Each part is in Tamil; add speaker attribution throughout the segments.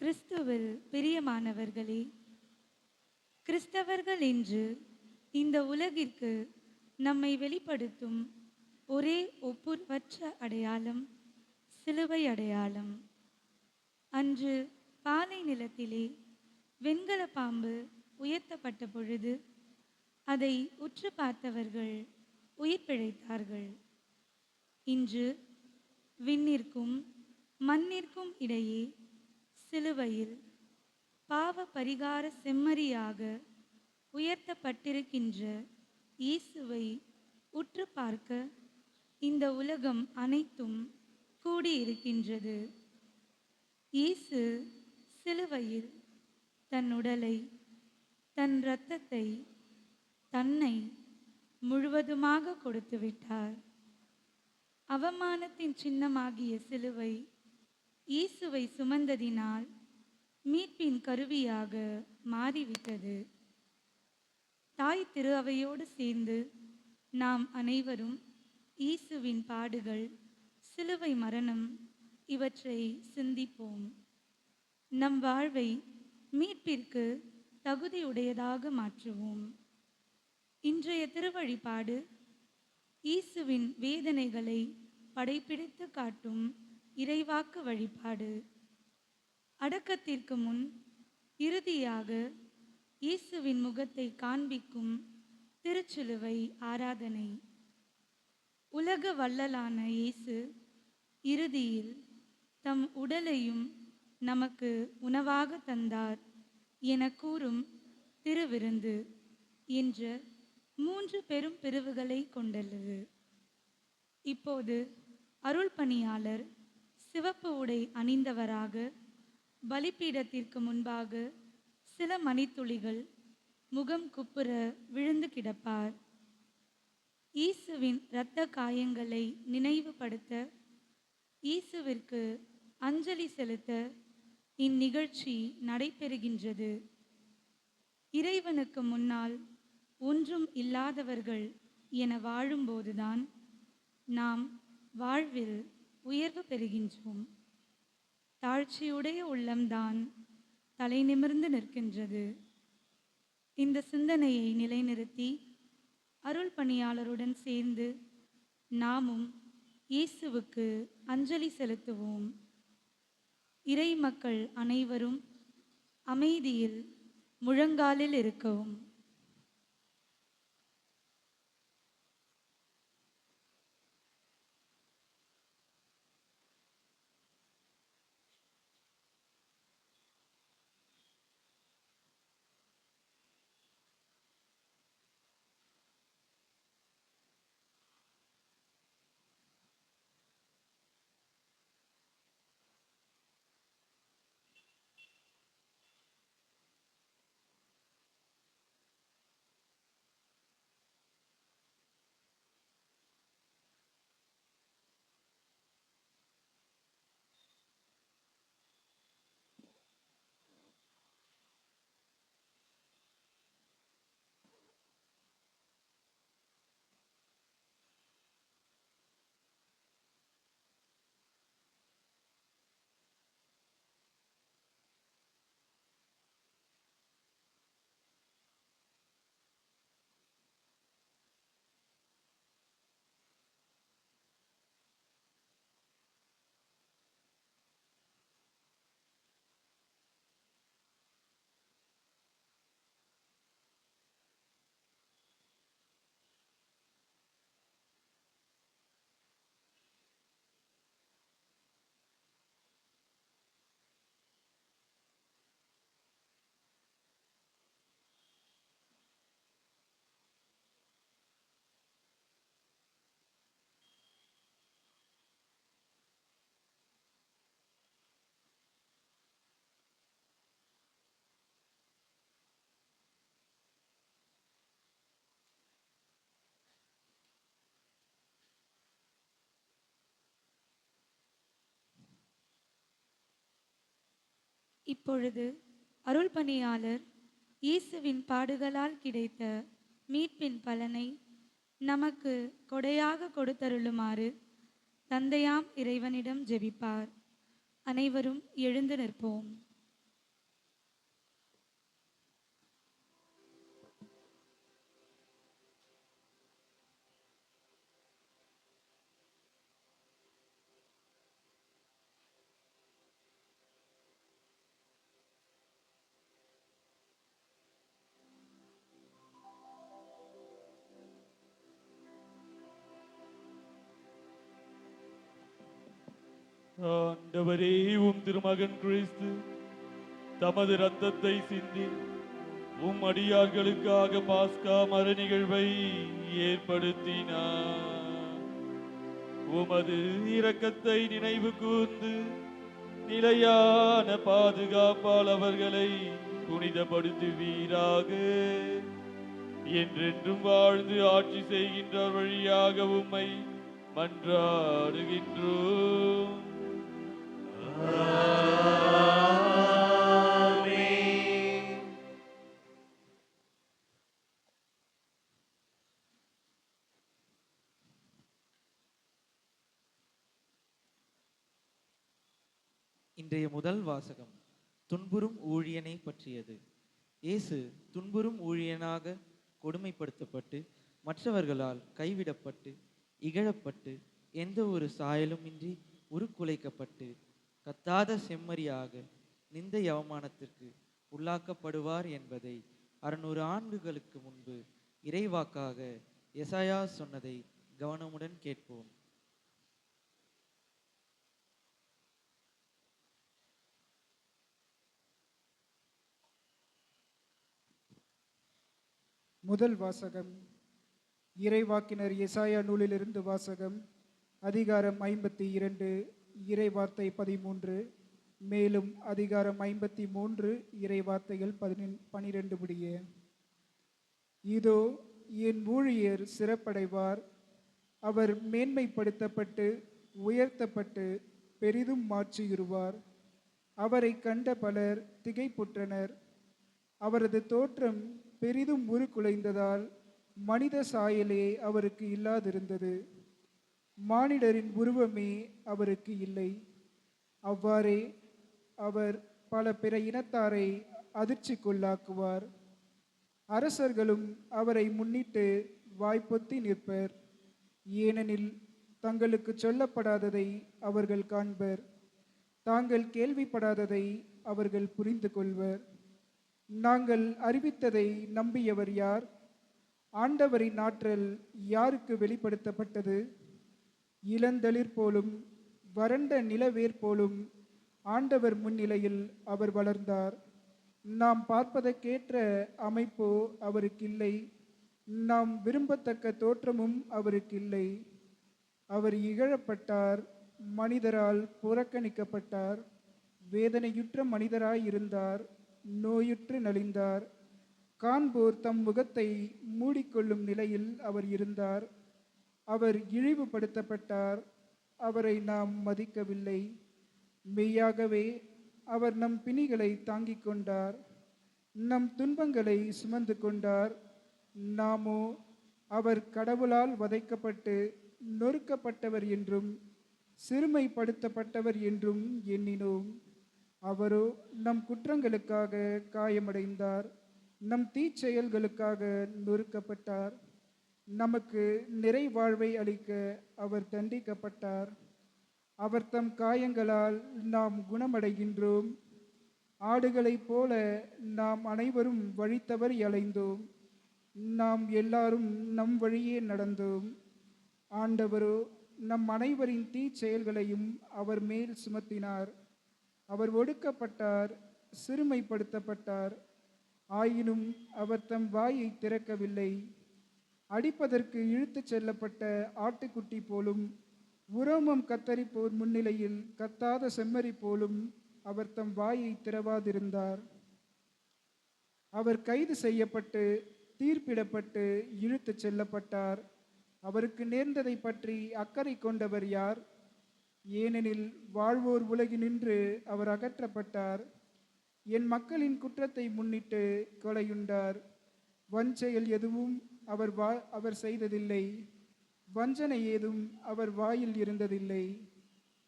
Speaker 1: கிறிஸ்துவில் பிரியமானவர்களே, கிறிஸ்தவர்கள் என்று இந்த உலகிற்கு நம்மை வெளிப்படுத்தும் ஒரே ஒப்புரவற்ற அடையாளம் சிலுவை அடையாளம். அன்று பாலை நிலத்திலே வெண்கல பாம்பு உயர்த்தப்பட்ட பொழுது அதை உற்று பார்த்தவர்கள் உயிர் பிழைத்தார்கள். இன்று விண்ணிற்கும் மண்ணிற்கும் இடையே சிலுவையில் பாவ பரிகார செம்மறியாக உயர்த்தப்பட்டிருக்கின்ற இயேசுவை உற்று பார்க்க இந்த உலகம் அனைத்தும் கூடியிருக்கின்றது. இயேசு சிலுவையில் தன் உடலை, தன் இரத்தத்தை, தன்னை முழுவதுமாக கொடுத்து விட்டார். அவமானத்தின் சின்னமாகிய சிலுவை இயேசுவை சுமந்ததினால் மீட்பின் கருவியாக மாறிவிட்டது. தாய் திரு அவையோடு சேர்ந்து நாம் அனைவரும் இயேசுவின் பாடுகள், சிலுவை மரணம் இவற்றை சிந்திப்போம். நம் வாழ்வை மீட்பிற்கு தகுதியுடையதாக மாற்றுவோம். இன்றைய திருவழிபாடு இயேசுவின் வேதனைகளை படைப்பிடித்து காட்டும் இறைவாக்கு வழிபாடு. அடக்கத்திற்கு முன் இறுதியாக இயேசுவின் முகத்தை காண்பிக்கும் திருச்சிலுவை ஆராதனை. உலக வள்ளலான இயேசு இறுதியில் தம் உடலையும் நமக்கு உணவாக தந்தார் என கூறும் திருவிருந்து என்ற 3 பெரும் பிரிவுகளை கொண்டுள்ளது. இப்போது அருள் பணியாளர் சிவப்பு உடை அணிந்தவராக பலிபீடத்திற்கு முன்பாக சில மணித்துளிகள் முகம் குப்புற விழுந்து கிடப்பார். இயேசுவின் இரத்த காயங்களை நினைவுபடுத்த, இயேசுவிற்கு அஞ்சலி செலுத்த இந்நிகழ்ச்சி நடைபெறுகின்றது. இறைவனுக்கு முன்னால் ஒன்றும் இல்லாதவர்கள் என வாழும்போதுதான் நாம் வாழ்வில் உயர்வு பெறுகின்றோம். தாழ்ச்சியுடைய உள்ளம்தான் தலை நிமிர்ந்து நிற்கின்றது. இந்த சிந்தனையை நிலைநிறுத்தி அருள் பணியாளருடன் சேர்ந்து நாமும் இயேசுவுக்கு அஞ்சலி செலுத்துவோம். இறை மக்கள் அனைவரும் அமைதியில் முழங்காலில் இருக்கவும். இப்பொழுது அருள் பணியாளர் இயேசுவின் பாடுகளால் கிடைத்த மீட்பின் பலனை நமக்கு கொடையாக கொடுத்தருளுமாறு தந்தையாம் இறைவனிடம் ஜெபிப்பார். அனைவரும் எழுந்து நிற்போம்.
Speaker 2: ஆண்டவரே, உம் திருமகன் கிறிஸ்து தமது இரத்தத்தை சிந்தி உம் அடியார்களுக்காக பாஸ்கா மர நிகழ்வை ஏற்படுத்தினார். உமது இரக்கத்தை நினைவு கூர்ந்து நிலையான பாதுகாப்பால் அவர்களை புனிதப்படுத்துவீராக. என்றென்றும் வாழ்ந்து ஆட்சி செய்கின்றவர் வழியாக உம்மை மன்றாடுகின்றோம்.
Speaker 3: இன்றைய முதல் வாசகம் துன்புறும் ஊழியனை பற்றியது. இயேசு துன்புறும் ஊழியனாக கொடுமைப்படுத்தப்பட்டு மற்றவர்களால் கைவிடப்பட்டு இகழப்பட்டு எந்த ஒரு சாயலும் இன்றி உருக்குலைக்கப்பட்டு கத்தாத செம்மறியாக நிந்தை அவமானத்திற்கு உள்ளாக்கப்படுவார் என்பதை 600 ஆண்டுகளுக்கு முன்பு இறைவாக்காக எசாயா சொன்னதை கவனமுடன் கேட்போம்.
Speaker 4: முதல் வாசகம் இறைவாக்கினர் எசாயா நூலிலிருந்து வாசகம். அதிகாரம் 52 இறைவார்த்தை 13, மேலும் அதிகாரம் 53 இறைவார்த்தைகள் 12 முடிய. இதோ என் ஊழியர் சிறப்படைவார், அவர் மேன்மைப்படுத்தப்பட்டு உயர்த்தப்பட்டு பெரிதும் மாற்றியுறுவார். அவரை கண்ட பலர் திகைப்புற்றனர். அவரது தோற்றம் பெரிதும் உருக்குலைந்ததால் மனித சாயலே அவருக்கு இல்லாதிருந்தது. மானிடரின் உருவமே அவருக்கு இல்லை. அவ்வாறே அவர் பல பிற இனத்தாரை அதிர்ச்சிக்குள்ளாக்குவார். அரசர்களும் அவரை முன்னிட்டு வாய்ப்பொத்தி நிற்பர். ஏனெனில் தங்களுக்கு சொல்லப்படாததை அவர்கள் காண்பர், தாங்கள் கேள்விப்படாததை அவர்கள் புரிந்து கொள்வர். நாங்கள் அறிவித்ததை நம்பியவர் யார்? ஆண்டவரின் ஆற்றல் யாருக்கு வெளிப்படுத்தப்பட்டது? இளந்தளிர் போலும் வறண்ட நிலவேர் போலும் ஆண்டவர் முன்னிலையில் அவர் வளர்ந்தார். நாம் பார்ப்பதற்கேற்ற அமைப்போ அவருக்கு இல்லை, நாம் விரும்பத்தக்க தோற்றமும் அவருக்கு இல்லை. அவர் இகழப்பட்டார், மனிதரால் புறக்கணிக்கப்பட்டார். வேதனையுற்ற மனிதராய் இருந்தார், நோயுற்று நலிந்தார். காண்போர் தம் முகத்தை மூடிக்கொள்ளும் நிலையில் அவர் இருந்தார். அவர் இழிவுபடுத்தப்பட்டார், அவரை நாம் மதிக்கவில்லை. மெய்யாகவே அவர் நம் பிணிகளை தாங்கிக் கொண்டார், நம் துன்பங்களை சுமந்து கொண்டார். நாமோ அவர் கடவுளால் வதைக்கப்பட்டு நொறுக்கப்பட்டவர் என்றும் சிறுமைப்படுத்தப்பட்டவர் என்றும் எண்ணினோம். அவரோ நம் குற்றங்களுக்காக காயமடைந்தார், நம் தீச்செயல்களுக்காக நொறுக்கப்பட்டார். நமக்கு நிறைவாழ்வை அளிக்க அவர் தண்டிக்கப்பட்டார். அவர் தம் காயங்களால் நாம் குணமடைகின்றோம். ஆடுகளைப் போல நாம் அனைவரும் வழி தவறி அலைந்தோம். நாம் எல்லாரும் நம் வழியே நடந்தோம். ஆண்டவரோ நம் அனைவரின் தீச்செயல்களையும் அவர் மேல் சுமத்தினார். அவர் ஒடுக்கப்பட்டார், சிறுமைப்படுத்தப்பட்டார். ஆயினும் அவர் தம் வாயை திறக்கவில்லை. அடிப்பதற்கு இழுத்துச் செல்லப்பட்ட ஆட்டுக்குட்டி போலும் உரோமம் கத்தரிப்போர் முன்னிலையில் கத்தாத செம்மறி போலும் அவர் தம் வாயை திறவாதிருந்தார். அவர் கைது செய்யப்பட்டு தீர்ப்பிடப்பட்டு இழுத்துச் செல்லப்பட்டார். அவருக்கு நேர்ந்ததை பற்றி அக்கறை கொண்டவர் யார்? ஏனெனில் வாழ்வோர் உலகினின்று அவர் அகற்றப்பட்டார். என் மக்களின் குற்றத்தை முன்னிட்டு கொலையுண்டார். வஞ்செயல் எதுவும் அவர் செய்ததில்லை, வஞ்சனை ஏதும் அவர் வாயில் இருந்ததில்லை.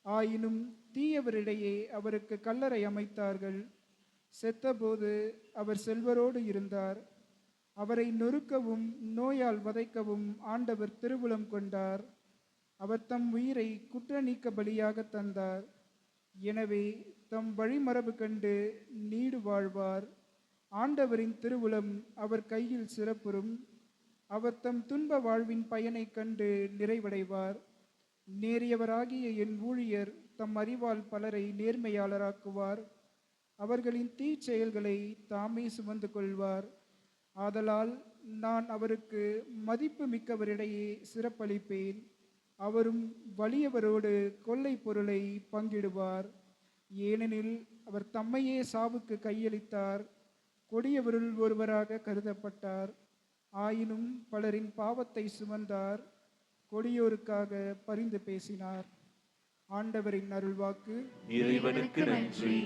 Speaker 4: ஆயினும் தீயவரிடையே அவருக்கு கல்லறை அமைத்தார்கள். செத்தபோது அவர் செல்வரோடு இருந்தார். அவரை நொறுக்கவும் நோயால் வதைக்கவும் ஆண்டவர் திருவுளம் கொண்டார். அவர் தம் உயிரை குற்ற நீக்க பலியாக தந்தார். எனவே தம் வழிமரபு கண்டு நீடு வாழ்வார். ஆண்டவரின் திருவுளம் அவர் கையில் சிறப்புறும். அவர் தம் துன்ப வாழ்வின் பயனை கண்டு நிறைவடைவார். நேரியவராகிய என் ஊழியர் தம் அறிவால் பலரை நேர்மையாளராக்குவார். அவர்களின் தீச்செயல்களை தாமே சுமந்து கொள்வார். ஆதலால் நான் அவருக்கு மதிப்பு மிக்கவரிடையே சிறப்பளிப்பேன். அவரும் வலியவரோடு கொள்ளை பொருளை பங்கிடுவார். ஏனெனில் அவர் தம்மையே சாவுக்கு கையளித்தார். கொடியவருள் ஒருவராக கருதப்பட்டார். ஆயினும் பலரின் பாவத்தை சுமந்தார். கொடியோருக்காக பரிந்து பேசினார். ஆண்டவரின் அருள்வாக்கு.
Speaker 5: இறைவனுக்கு நன்றி.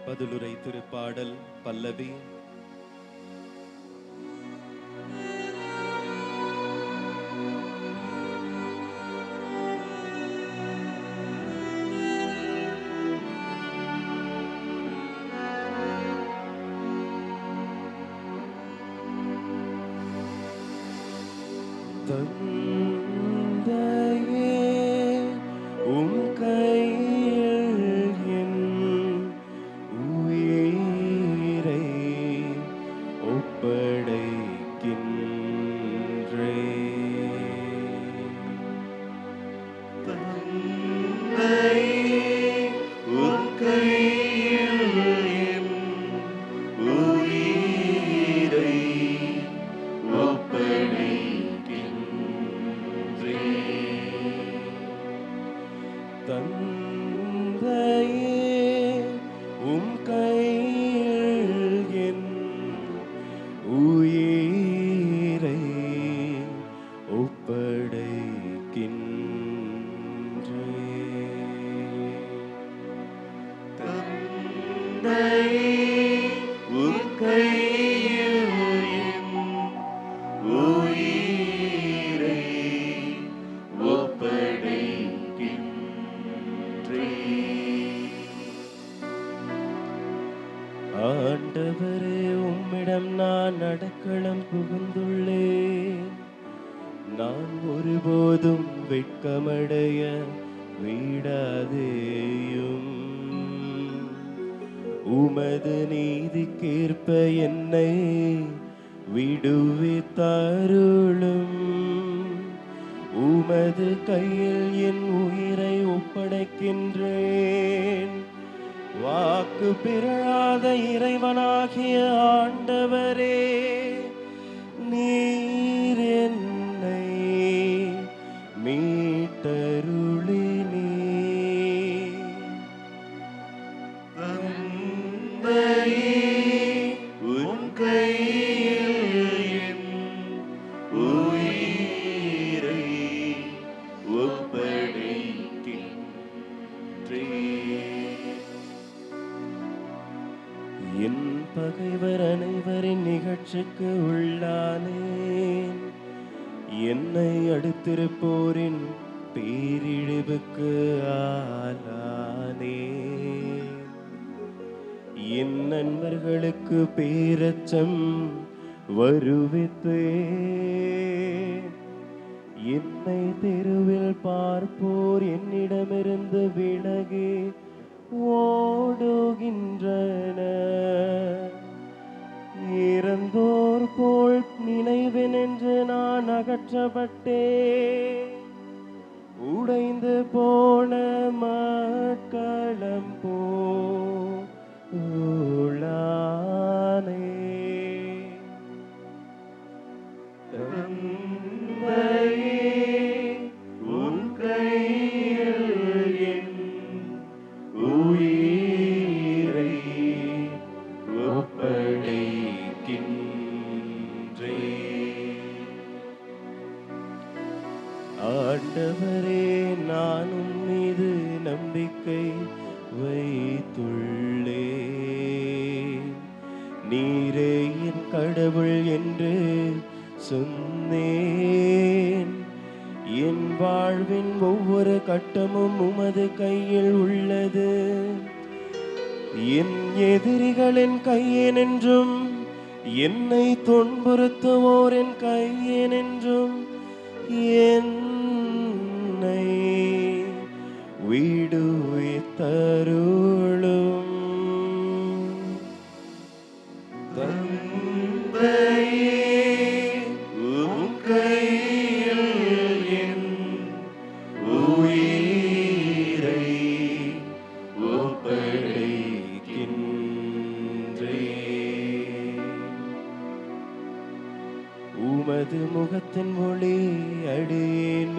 Speaker 6: பதிலுரை திருப்பாடல் பல்லவி.
Speaker 5: தந்தையே, உம் கையில் என் உயிரை ஒப்படைக்கின்றேன். தந்தையே, உம் கையில் என் உயிரை தந்தையே, உம் கையில் என் உயிரை ஒப்படைக்கின்றேன். தந்தையே, உம் கையில் என் உயிரை ஆண்டவரே, உம்மிடம் நான் அடைக்கலம் புகுந்துள்ளேன். நான் ஒருபோதும் வெட்கமடைய விடாதேயும். உமது நீதிக்கேற்ப என்னை விடுவித்தருளும். உமது கையில் என் உயிரை ஒப்படைக்கின்றேன். வாக்கு பிறழாத இறைவனாகிய ஆண்டவரே, நீர் என்னை மீட்டருளினீர். தந்தையே, உம் கையில் என் உயிரை ஒப்படைக்கின்றேன். என் பகைவர் அனைவரின் நிகழ்ச்சிக்கு உள்ளானேன். என்னை அடுத்திருப்போரின் பேரிழிவுக்கு ஆளானேன். என் நண்பர்களுக்கு பேரச்சம் வருவித்தேன். என்னை தெருவில் பார்ப்போர் என்னிடமிருந்து விலகி ஓடுகின்றனர். இறந்தோர் போல் நினைவினின்று நான் அகற்றப்பட்டேன். உடைந்து போன மக்களம் போலானே. தந்தையே, உம் கையில் என் உயிரை ஒப்படைக்கின்றேன். ஆண்டவரே, நான் உம் மீது நம்பிக்கை வைத்துள்ளேன். நீரே என் கடவுள் என்று சொன்னேன். என் வாழ்வின் ஒவ்வொரு கட்டமும் உமது கையில் உள்ளது. என் எதிரிகளின் கையேனென்றும் என்னை துன்புறுத்துவோரின் கையேனென்றும் என்னை விடுவித்தருளும்.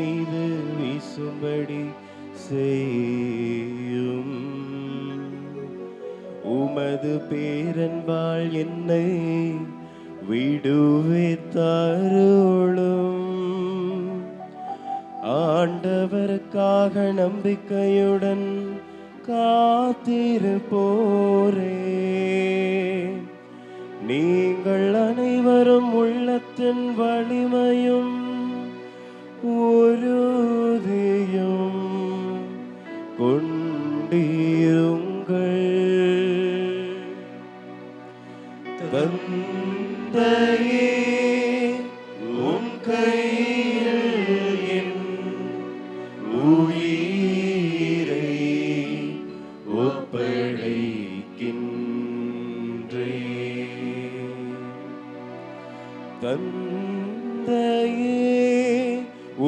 Speaker 5: மீது வீசும்படி செய்யும். உமது பேரன்பால் என்னை விடுவித்தருளும். ஆண்டவருக்காக நம்பிக்கையுடன் காத்திருப்போரே, நீங்கள் அனைவரும் உள்ளத்தின் வலிமையும் உறுதியும் கொண்டிருங்கள். தந்தையே, உம் கையில் என் உயிரை ஒப்படைக்கின்றேன். தந்தையே,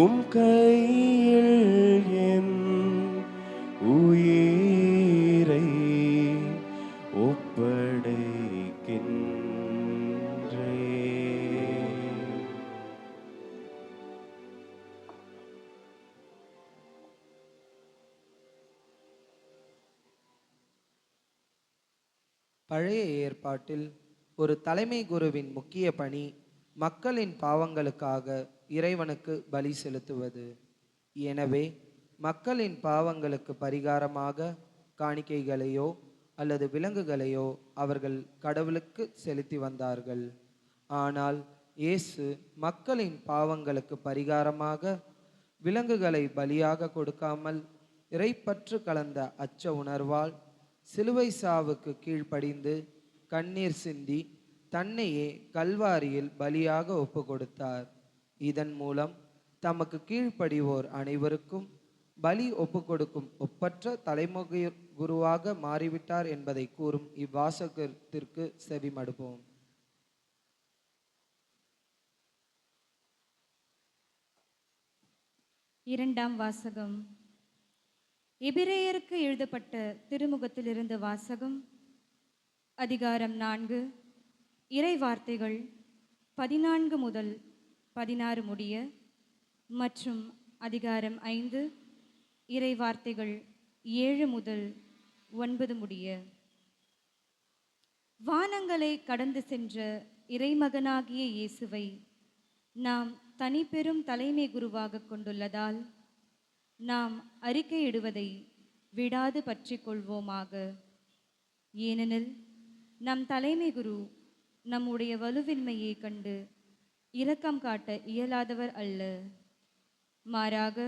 Speaker 5: உம் கையில் என் உயிரை ஒப்படைக்கின்றேன்.
Speaker 7: பழைய ஏற்பாட்டில் ஒரு தலைமை குருவின் முக்கிய பணி மக்களின் பாவங்களுக்காக இறைவனுக்கு பலி செலுத்துவது. எனவே மக்களின் பாவங்களுக்கு பரிகாரமாக காணிக்கைகளையோ அல்லது விலங்குகளையோ அவர்கள் கடவுளுக்கு செலுத்தி வந்தார்கள். ஆனால் இயேசு மக்களின் பாவங்களுக்கு பரிகாரமாக விலங்குகளை பலியாக கொடுக்காமல் இறைப்பற்று கலந்த அச்ச உணர்வால் சிலுவை சாவுக்கு கீழ்ப்படிந்து கண்ணீர் சிந்தி தன்னையே கல்வாரியில் பலியாக ஒப்பு கொடுத்தார். இதன் மூலம் தமக்கு கீழ்ப்படிவோர் அனைவருக்கும் பலி ஒப்பு கொடுக்கும் ஒப்பற்ற தலைமுறை குருவாக மாறிவிட்டார் என்பதை கூறும் இவ்வாசகத்திற்கு செவிமடுப்போம்.
Speaker 8: இரண்டாம் வாசகம். எபிரேயருக்கு எழுதப்பட்ட திருமுகத்திலிருந்து வாசகம். அதிகாரம் 4, இறை வார்த்தைகள் 14 முதல் 16 முடிய மற்றும் அதிகாரம் 5, இறை வார்த்தைகள் 7 முதல் 9 முடிய. வானங்களை கடந்து சென்ற இறைமகனாகிய இயேசுவை நாம் தனிப்பெரும் தலைமை குருவாக கொண்டுள்ளதால் நாம் அறிக்கையிடுவதை விடாது பற்றி கொள்வோமாக. ஏனெனில் நம் தலைமை குரு நம்முடைய வலுவின்மையை கண்டு இரக்கம் காட்ட இயலாதவர் அல்ல. மாறாக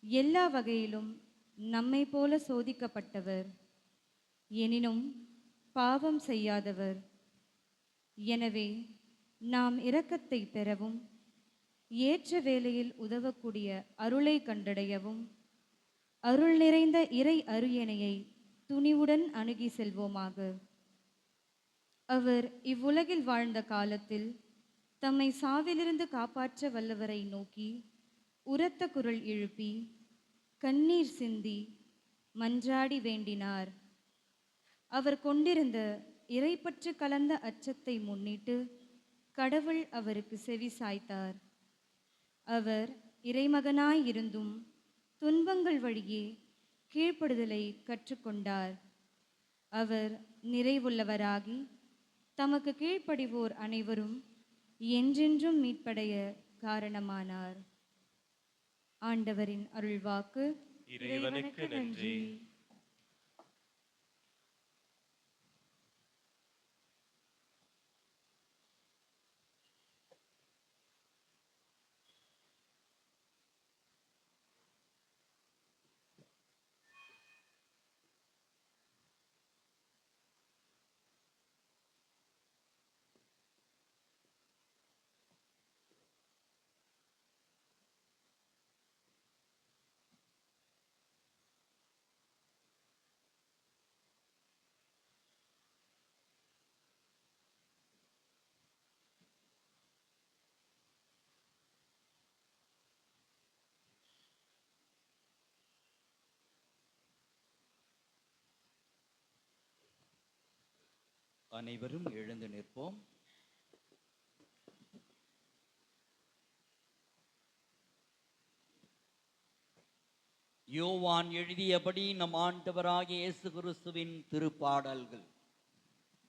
Speaker 8: எல்லா வகையிலும் நம்மை போல சோதிக்கப்பட்டவர், எனினும் பாவம் செய்யாதவர். எனவே நாம் இரக்கத்தை பெறவும் ஏற்ற வேளையில் உதவக்கூடிய அருளை கண்டடையவும் அருள் நிறைந்த இறை அரியணையை துணிவுடன் அணுகி செல்வோமாக. அவர் இவ்வுலகில் வாழ்ந்த காலத்தில் தம்மை சாவிலிருந்து காப்பாற்ற வல்லவரை நோக்கி உரத்த குரல் எழுப்பி கண்ணீர் சிந்தி மன்றாடி வேண்டினார். அவர் கொண்டிருந்த இறைப்பற்று கலந்த அச்சத்தை முன்னிட்டு கடவுள் அவருக்கு செவி சாய்த்தார். அவர் இறைமகனாயிருந்தும் துன்பங்கள் வழியே கீழ்ப்படுதலை கற்றுக்கொண்டார். அவர் நிறைவுள்ளவராகி தமக்கு கீழ்ப்படிவோர் அனைவரும் என்றென்றும் மீட்படைய காரணமானார். ஆண்டவரின் அருள்வாக்கு.
Speaker 5: இறைவனுக்கு நன்றி.
Speaker 9: அனைவரும் எழுந்து நிற்போம். யோவான் எழுதியபடி நம் ஆண்டவராகிய இயேசு கிறிஸ்துவின் திருப்பாடல்கள்.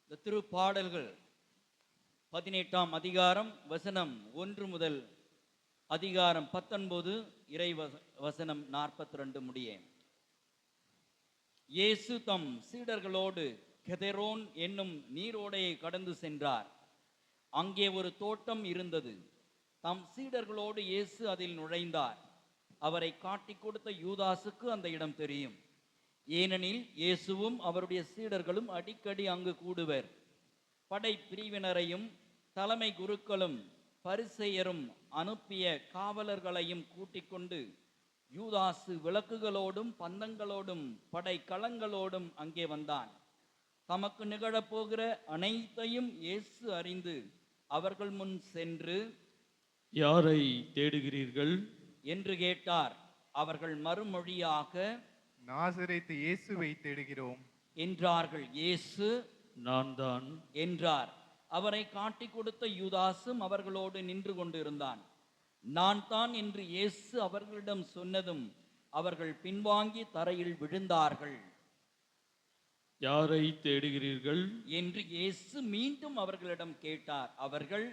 Speaker 9: இந்த திருப்பாடல்கள் 18ஆம் அதிகாரம் வசனம் 1 முதல் அதிகாரம் 19 இறை வசனம் 42 முடிய. இயேசு தம் சீடர்களோடு கெதரோன் என்னும் நீரோடையை கடந்து சென்றார். அங்கே ஒரு தோட்டம் இருந்தது. தம் சீடர்களோடு இயேசு அதில் நுழைந்தார். அவரை காட்டிக் கொடுத்த யூதாசுக்கு அந்த இடம் தெரியும். ஏனெனில் இயேசுவும் அவருடைய சீடர்களும் அடிக்கடி அங்கு கூடுவர். படை பிரிவினரையும் தலைமை குருக்களும் பரிசேயரும் அனுப்பிய காவலர்களையும் கூட்டிக் கொண்டு யூதாசு விளக்குகளோடும் பந்தங்களோடும் படை களங்களோடும் அங்கே வந்தான். தமக்கு நிகழப்போகிற அனைத்தையும் இயேசு அறிந்து அவர்கள் முன் சென்று,
Speaker 2: யாரை தேடுகிறீர்கள்
Speaker 9: என்று கேட்டார். அவர்கள் மறுமொழியாக,
Speaker 10: நாசரேத்து இயேசுவை தேடுகிறோம்
Speaker 9: என்றார்கள். இயேசு,
Speaker 2: நான் தான்
Speaker 9: என்றார். அவரை காட்டிக் கொடுத்த யூதாசும் அவர்களோடு நின்று கொண்டிருந்தான். நான் தான் என்று இயேசு அவர்களிடம் சொன்னதும் அவர்கள் பின்வாங்கி தரையில் விழுந்தார்கள்.
Speaker 2: யாரை தேடுகிறீர்கள்
Speaker 9: என்று இயேசு மீண்டும் அவர்களிடம் கேட்டார். அவர்கள்,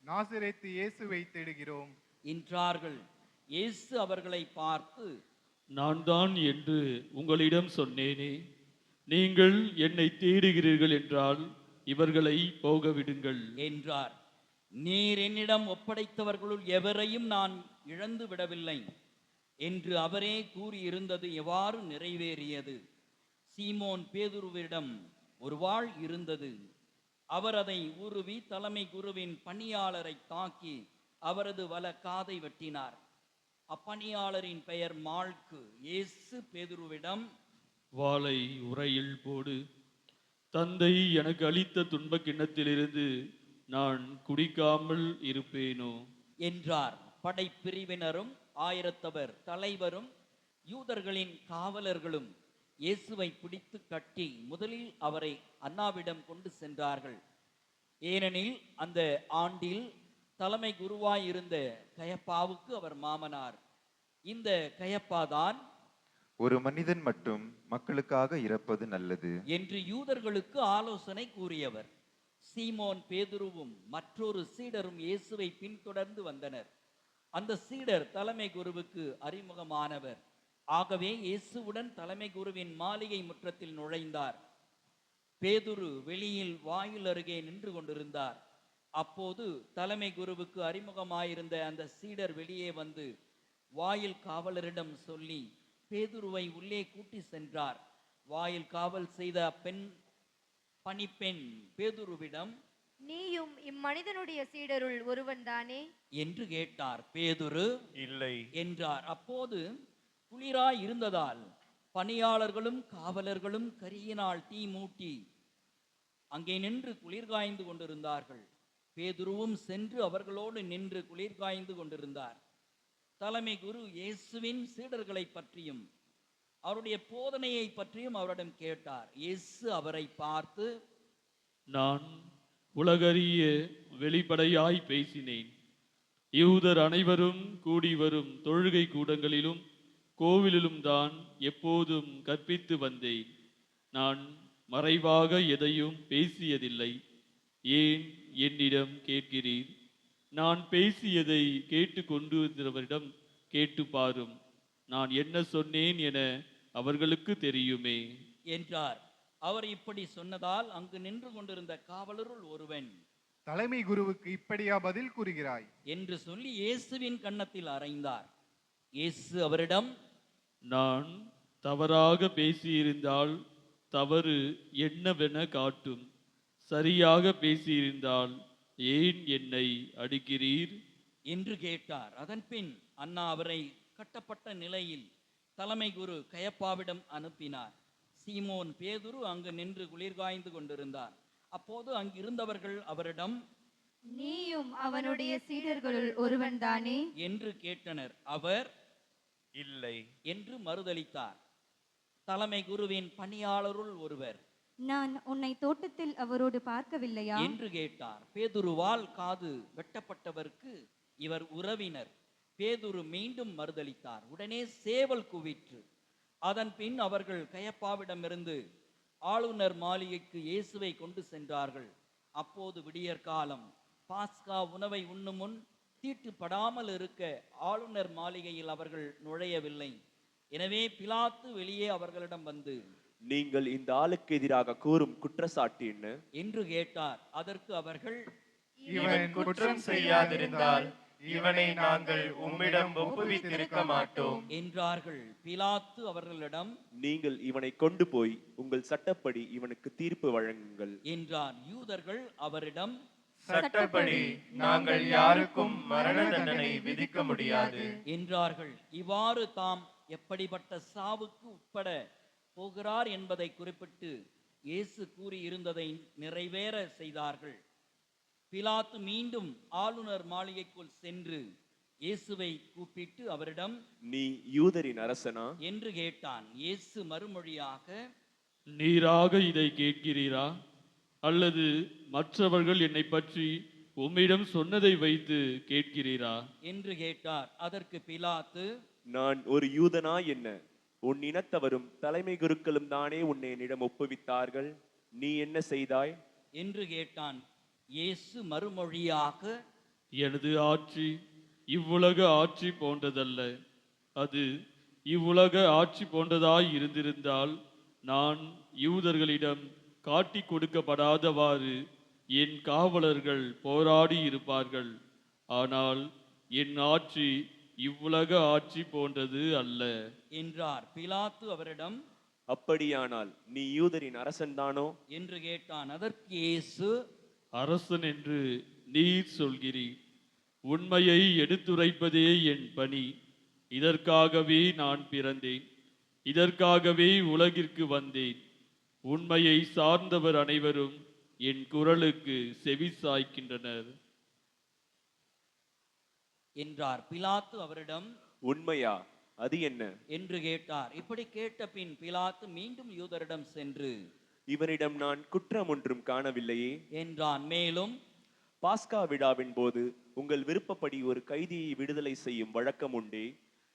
Speaker 10: நாசரேத்து இயேசுவை தேடுகிறோம்
Speaker 9: என்றார்கள். இயேசு அவர்களை பார்த்து,
Speaker 2: நான் தான் என்று உங்களிடம் சொன்னேனே, நீங்கள் என்னை தேடுகிறீர்கள் என்றால் இவர்களை போக விடுங்கள்
Speaker 9: என்றார். நீர் என்னிடம் ஒப்படைத்தவர்களுள் எவரையும் நான் இழந்து விடவில்லை என்று அவரே கூறியிருந்தது எவ்வாறு நிறைவேறியது? சீமோன் பேதுருவிடம் ஒரு வாள் இருந்தது. அவர் அதை உருவி தலைமை குருவின் பணியாளரை தாக்கி அவரது வல காதை வெட்டினார். அப்பணியாளரின் பெயர் மால்கு. இயேசு பேதுருவிடம்,
Speaker 2: வாளை உறையில் போடு. தந்தை எனக்கு அளித்த துன்ப கிண்ணத்திலிருந்து நான் குடிக்காமல் இருப்பேனோ
Speaker 9: என்றார். படைப்பிரிவினரும் ஆயிரத்தவர் தலைவரும் யூதர்களின் காவலர்களும் இயேசுவை பிடித்து கட்டி முதலில் அவரை அன்னாவிடம் கொண்டு சென்றார்கள். ஏனெனில் அந்த ஆண்டில் தலைமை குருவாயிருந்த கயப்பாவுக்கு அவர் மாமனார். இந்த கயப்பாதான்,
Speaker 11: ஒரு மனிதன் மட்டும் மக்களுக்காக இறப்பது நல்லது
Speaker 9: என்று யூதர்களுக்கு ஆலோசனை கூறியவர். சீமோன் பேதுருவும் மற்றொரு சீடரும் இயேசுவை பின்தொடர்ந்து வந்தனர். அந்த சீடர் தலைமை குருவுக்கு அறிமுகமானவர். ஆகவே இயேசுவுடன் தலைமை குருவின் மாளிகை முற்றத்தில் நுழைந்தார். பேதுரு வெளியில் வாயில் அருகே நின்று கொண்டிருந்தார். அப்போது தலைமை குருவுக்கு அறிமுகமாயிருந்த அந்த சீடர் வெளியே வந்து வாயில் காவலரிடம் சொல்லி பேதுருவை உள்ளே கூட்டி சென்றார். வாயில் காவல் செய்த பணிப்பெண் பேதுருவிடம்,
Speaker 12: நீயும் இம்மனிதனுடைய சீடருள் ஒருவன்தானே
Speaker 9: என்று கேட்டார். பேதுரு,
Speaker 5: இல்லை
Speaker 9: என்றார். அப்போது குளிராய் இருந்ததால் பணியாளர்களும் காவலர்களும் கரியினால் தீ மூட்டி அங்கே நின்று குளிர்காய்ந்து கொண்டிருந்தார்கள். பேதுருவும் சென்று அவர்களோடு நின்று குளிர்காய்ந்து கொண்டிருந்தார். தலைமை குரு இயேசுவின் சீடர்களை பற்றியும் அவருடைய போதனையை பற்றியும் அவரிடம் கேட்டார். இயேசு அவரை பார்த்து,
Speaker 2: நான் உலகறிய வெளிப்படையாய் பேசினேன். யூதர் அனைவரும் கூடி வரும் தொழுகை கூடங்களிலும் கோவிலிலும் தான் எப்போதும் கற்பித்து வந்தேன். நான் மறைவாக எதையும் பேசியதில்லை. ஏன் என்னிடம் கேட்கிறீர்? நான் பேசியதை கேட்டு கொண்டு வந்தவரிடம் கேட்டு பாரும். நான் என்ன சொன்னேன் என அவர்களுக்கு தெரியுமே
Speaker 9: என்றார். அவர் இப்படி சொன்னதால் அங்கு நின்று கொண்டிருந்த காவலருள் ஒருவன்,
Speaker 10: தலைமை குருவுக்கு இப்படியா பதில் கூறுகிறாய்
Speaker 9: என்று சொல்லி இயேசுவின் கன்னத்தில் அறைந்தார். இயேசு அவரிடம்,
Speaker 2: நான் தவறாக பேசியிருந்தால் தவறு என்னவென காட்டும். சரியாக பேசியிருந்தால் ஏன் என்னை அடிக்கிறீர்
Speaker 9: என்று கேட்டார். அதன் பின் அண்ணா அவரை கட்டப்பட்ட நிலையில் தலைமை குரு கயப்பாவிடம் அனுப்பினார். சீமோன் பேதுரு அங்கு நின்று குளிர்காய்ந்து கொண்டிருந்தார். அப்போது அங்கிருந்தவர்கள் அவரிடம்,
Speaker 12: நீயும் அவனுடைய சீடர்களுள் ஒருவன்தானே
Speaker 9: என்று கேட்டனர். அவர்,
Speaker 5: இல்லை
Speaker 9: என்று மறுதளித்தார். தலைமை குருவின் பணியாளருள் ஒருவர்,
Speaker 8: நான் உன்னை தோட்டத்தில் அவரோடு பார்க்கவில்லையா
Speaker 9: என்று கேட்டார். பேதுருவால் காது வெட்டப்பட்டவருக்கு இவர் உறவினர். பேதுரு மீண்டும் மறுதலித்தார். உடனே சேவல் கூவிற்று. அதன் பின் அவர்கள் கயப்பாவிடமிருந்து ஆளுநர் மாளிகைக்கு இயேசுவை கொண்டு சென்றார்கள். அப்போது விடியற்காலம். பாஸ்கா உணவை உண்ணும் முன் தீட்டுப்படாமல் இருக்க ஆளுநர் மாளிகையில் அவர்கள் நுழையவில்லை. எனவே பிலாத்து வெளியே அவர்களிடம் வந்து,
Speaker 5: நீங்கள் இந்த ஆளுக்கு எதிராக கூறும் குற்றச்சாட்டு என்ன
Speaker 9: என்று கேட்டார். அதற்கு அவர்கள்,
Speaker 5: இவன் குற்றம் செய்யாதிருந்தால் இவனை நாங்கள் உம்மிடம் ஒப்புவித்திருக்க மாட்டோம்
Speaker 9: என்றார்கள். பிலாத்து அவர்களிடம்,
Speaker 5: நீங்கள் இவனை கொண்டு போய் உங்கள் சட்டப்படி இவனுக்கு தீர்ப்பு வழங்குங்கள்
Speaker 9: என்றார். யூதர்கள் அவரிடம்,
Speaker 5: சட்டப்படி நாங்கள் யாருக்கும் மரண தண்டனை விதிக்க முடியாது
Speaker 9: என்றார்கள். இவ்வாறு தாம் எப்படிப்பட்ட சாவுக்கு உட்பட போகிறார் என்பதை குறிப்பிட்டு இயேசு கூறியிருந்ததை நிறைவேற செய்தார்கள். பிலாத்து மீண்டும் ஆளுநர் மாளிகைக்குள் சென்று இயேசுவை கூப்பிட்டு அவரிடம்,
Speaker 5: நீ யூதரின் அரசனா
Speaker 9: என்று கேட்டான். இயேசு மறுமொழியாக,
Speaker 2: நீராக இதை கேட்கிறீரா, அல்லது மற்றவர்கள் என்னை பற்றி உம்மிடம் சொன்னதை வைத்து கேட்கிறீரா
Speaker 9: என்று கேட்டார். அதற்கு பிலாத்து,
Speaker 5: நான் ஒரு யூதனா என்ன? உன் இனத்தவரும் தலைமை குருக்களும் தானே உன்னை என்னிடம் ஒப்புவித்தார்கள். நீ என்ன செய்தாய்
Speaker 9: என்று கேட்டான். இயேசு மறுமொழியாக,
Speaker 2: எனது ஆட்சி இவ்வுலக ஆட்சி போன்றதல்ல. அது இவ்வுலக ஆட்சி போன்றதாய் இருந்திருந்தால் நான் யூதர்களிடம் காட்டி கொடுக்கப்படாதவாறு என் காவலர்கள் போராடி இருப்பார்கள். ஆனால் என் ஆட்சி இவ்வுலக ஆட்சி போன்றது அல்ல
Speaker 9: என்றார். பிலாத்து அவரிடம்,
Speaker 5: அப்படியானால் நீ யூதரின் அரசன்தானோ
Speaker 9: என்று கேட்டான். அதற்கு இயேசு,
Speaker 2: அரசன் என்று நீர் சொல்கிறீர். உண்மையை எடுத்துரைப்பதே என் பணி. இதற்காகவே நான் பிறந்தேன், இதற்காகவே உலகிற்கு வந்தேன். உண்மையை சார்ந்தவர் அனைவரும் என் குரலுக்கு செவி சாய்க்கின்றனர்
Speaker 9: என்றார். பிலாத்து அவரிடம்,
Speaker 5: உண்மையா? அது என்ன
Speaker 9: என்று கேட்டார். இப்படி கேட்ட பின் பிலாத்து மீண்டும் யூதரிடம் சென்று,
Speaker 5: இவனிடம் நான் குற்றம் ஒன்றும் காணவில்லையே
Speaker 9: என்றான். மேலும்,
Speaker 5: பாஸ்கா விழாவின் போது உங்கள் விருப்பப்படி ஒரு கைதியை விடுதலை செய்யும் வழக்கம் உண்டே.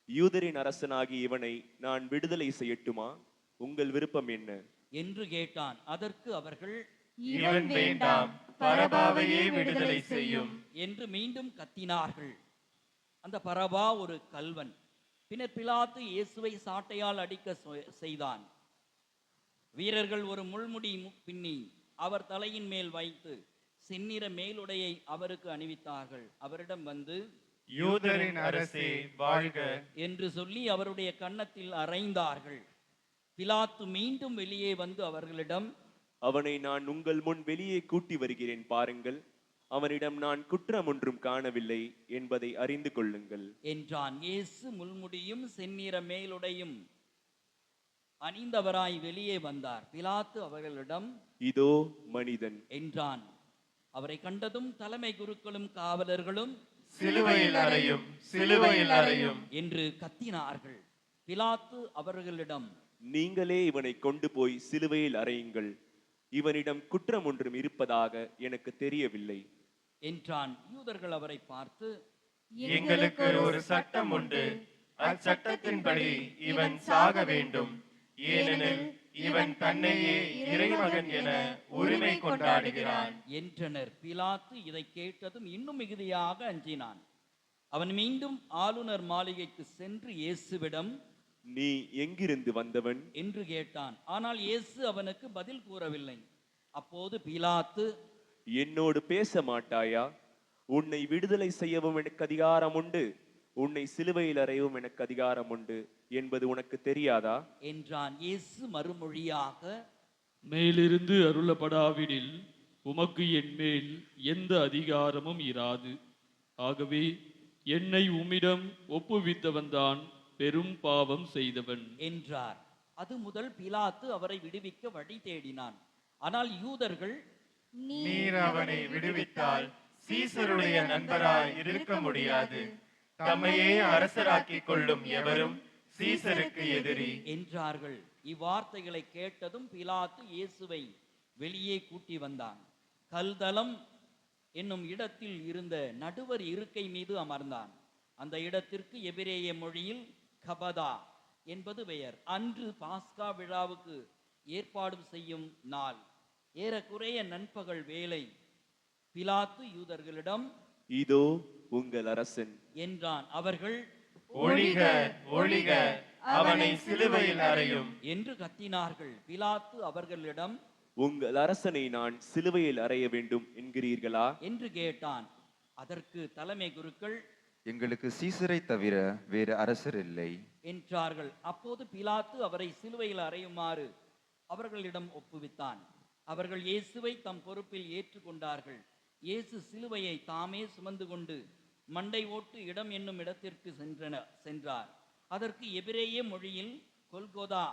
Speaker 5: யூதரின் அரசனாகி இவனை நான் விடுதலை செய்யட்டுமா? உங்கள் விருப்பம் என்ன
Speaker 9: என்று கேட்டான். அதற்கு அவர்கள்,
Speaker 12: இவன் வேண்டாம், பரபாவையே விடுதலை செய்யும்
Speaker 9: என்று மீண்டும் கத்தினார்கள். அந்த பரபா ஒரு கல்வன். பின்னர் பிலாத்து இயேசுவை சாட்டையால் அடிக்க செய்தான். வீரர்கள் ஒரு முள்முடி பின்னி அவர் தலையின் மேல் வைத்து செந்நிற மேலுடையை அவருக்கு அணிவித்தார்கள். அவரிடம் வந்து,
Speaker 5: யூதரின் அரசே வாழ்க
Speaker 9: என்று சொல்லி அவருடைய கன்னத்தில் அறைந்தார்கள். பிலாத்து மீண்டும் வெளியே வந்து அவர்களிடம்,
Speaker 5: அவனை நான் உங்கள் முன் வெளியே கூட்டி வருகிறேன் பாருங்கள். அவனிடம் நான் குற்றம் ஒன்றும் காணவில்லை என்பதை அறிந்து கொள்ளுங்கள்
Speaker 9: என்றான். இயேசு முள்முடியும் செந்நிற மேலுடையும் அணிந்தவராய் வெளியே வந்தார். பிலாத்து அவர்களிடம்,
Speaker 5: இதோ மனிதன்
Speaker 9: என்றான். அவரை கண்டதும் தலைமை குருக்களும் காவலர்களும்,
Speaker 5: சிலுவையில் அறையும், சிலுவையில் அறையும்
Speaker 9: என்று கத்தினார்கள். பிலாத்து அவர்களிடம்,
Speaker 5: நீங்களே இவனை கொண்டு போய் சிலுவையில் அறையுங்கள். இவனிடம் குற்றம் ஒன்றும் இருப்பதாக எனக்கு தெரியவில்லை
Speaker 9: என்றான். யூதர்கள் அவரை பார்த்து,
Speaker 5: எங்களுக்கு ஒரு சட்டம் உண்டு, அச்சட்டத்தின்படி இவன் சாக வேண்டும். ஏனெனில் இவன் தன்னையே இறைமகன் என உரிமை கொண்டாடுகிறான்
Speaker 9: என்றனர். பிலாத்து இதை கேட்டதும் இன்னும் மிகுதியாக அஞ்சினான். அவன் மீண்டும் ஆளுநர் மாளிகைக்கு சென்று இயேசுவிடம்,
Speaker 5: நீ எங்கிருந்து வந்தவன்
Speaker 9: என்று கேட்டான். ஆனால் இயேசு அவனுக்கு பதில் கூறவில்லை. அப்போது பிலாத்து,
Speaker 5: என்னோடு பேச மாட்டாயா? உன்னை விடுதலை செய்யவும் எனக்கு அதிகாரம் உண்டு, உன்னை சிலுவையில் அறையவும் எனக்கு அதிகாரம் உண்டு என்பது உனக்கு தெரியாதா
Speaker 9: என்றான். இயேசு மறுமொழியாக,
Speaker 2: மேலிருந்து அருளப்படாவிடில் உமக்கு என் மேல் எந்த அதிகாரமும் இராது. ஆகவே என்னை உம்மிடம் ஒப்புவித்தவன்தான் பெரும் பாவம் செய்தவன்
Speaker 9: என்றார். அது முதல் பிலாத்து அவரை விடுவிக்க வழி தேடினான். ஆனால் யூதர்கள்,
Speaker 5: நீர் அவனை விடுவித்தால் சீசருடைய நண்பராய் இருக்க முடியாது. தம்மையே அரசராக்கிக் கொள்ளும் எவரும் சீசருக்கு எதிரி
Speaker 9: என்றார்கள். இவ்வார்த்தைகளை கேட்டதும் பிலாத்து இயேசுவை வெளியே கூட்டி வந்தான். கல்தலம் என்னும் இடத்தில் இருந்த நடுவர் இருக்கை மீது அமர்ந்தான். அந்த இடத்திற்கு எபிரேய மொழியில் கபதா என்பது பெயர். அன்று பாஸ்கா விழாவுக்கு ஏற்பாடு செய்யும் நாள். ஏறக்குறைய நண்பகல் வேளை. பிலாத்து யூதர்களிடம்,
Speaker 5: இதோ உங்கள் அரசன்
Speaker 9: என்றான். அவர்கள்,
Speaker 12: ஒழிக ஒழிக, அவனை சிலுவையில் அறையும்
Speaker 9: என்று கத்தினார்கள். பிலாத்து அவர்களிடம்,
Speaker 5: உங்கள் அரசனை நான் சிலுவையில் அறைய வேண்டும் என்கிறீர்களா
Speaker 9: என்று கேட்டான். அதற்கு தலைமை குருக்கள்,
Speaker 11: எங்களுக்கு சீசரை தவிர வேறு அரசர் இல்லை
Speaker 9: என்றார்கள். அப்போது பிலாத்து அவரை சிலுவையில் அறையுமாறு அவர்களிடம் ஒப்புவித்தான். அவர்கள் இயேசுவை தம் பொறுப்பில் ஏற்றுக்கொண்டார்கள். இயேசு சிலுவையை தாமே சுமந்து கொண்டு மண்டை ஓட்டு இடம் என்னும் இடத்திற்கு சென்றார். அதற்கு எபிரேய மொழியில் கொல்கோதா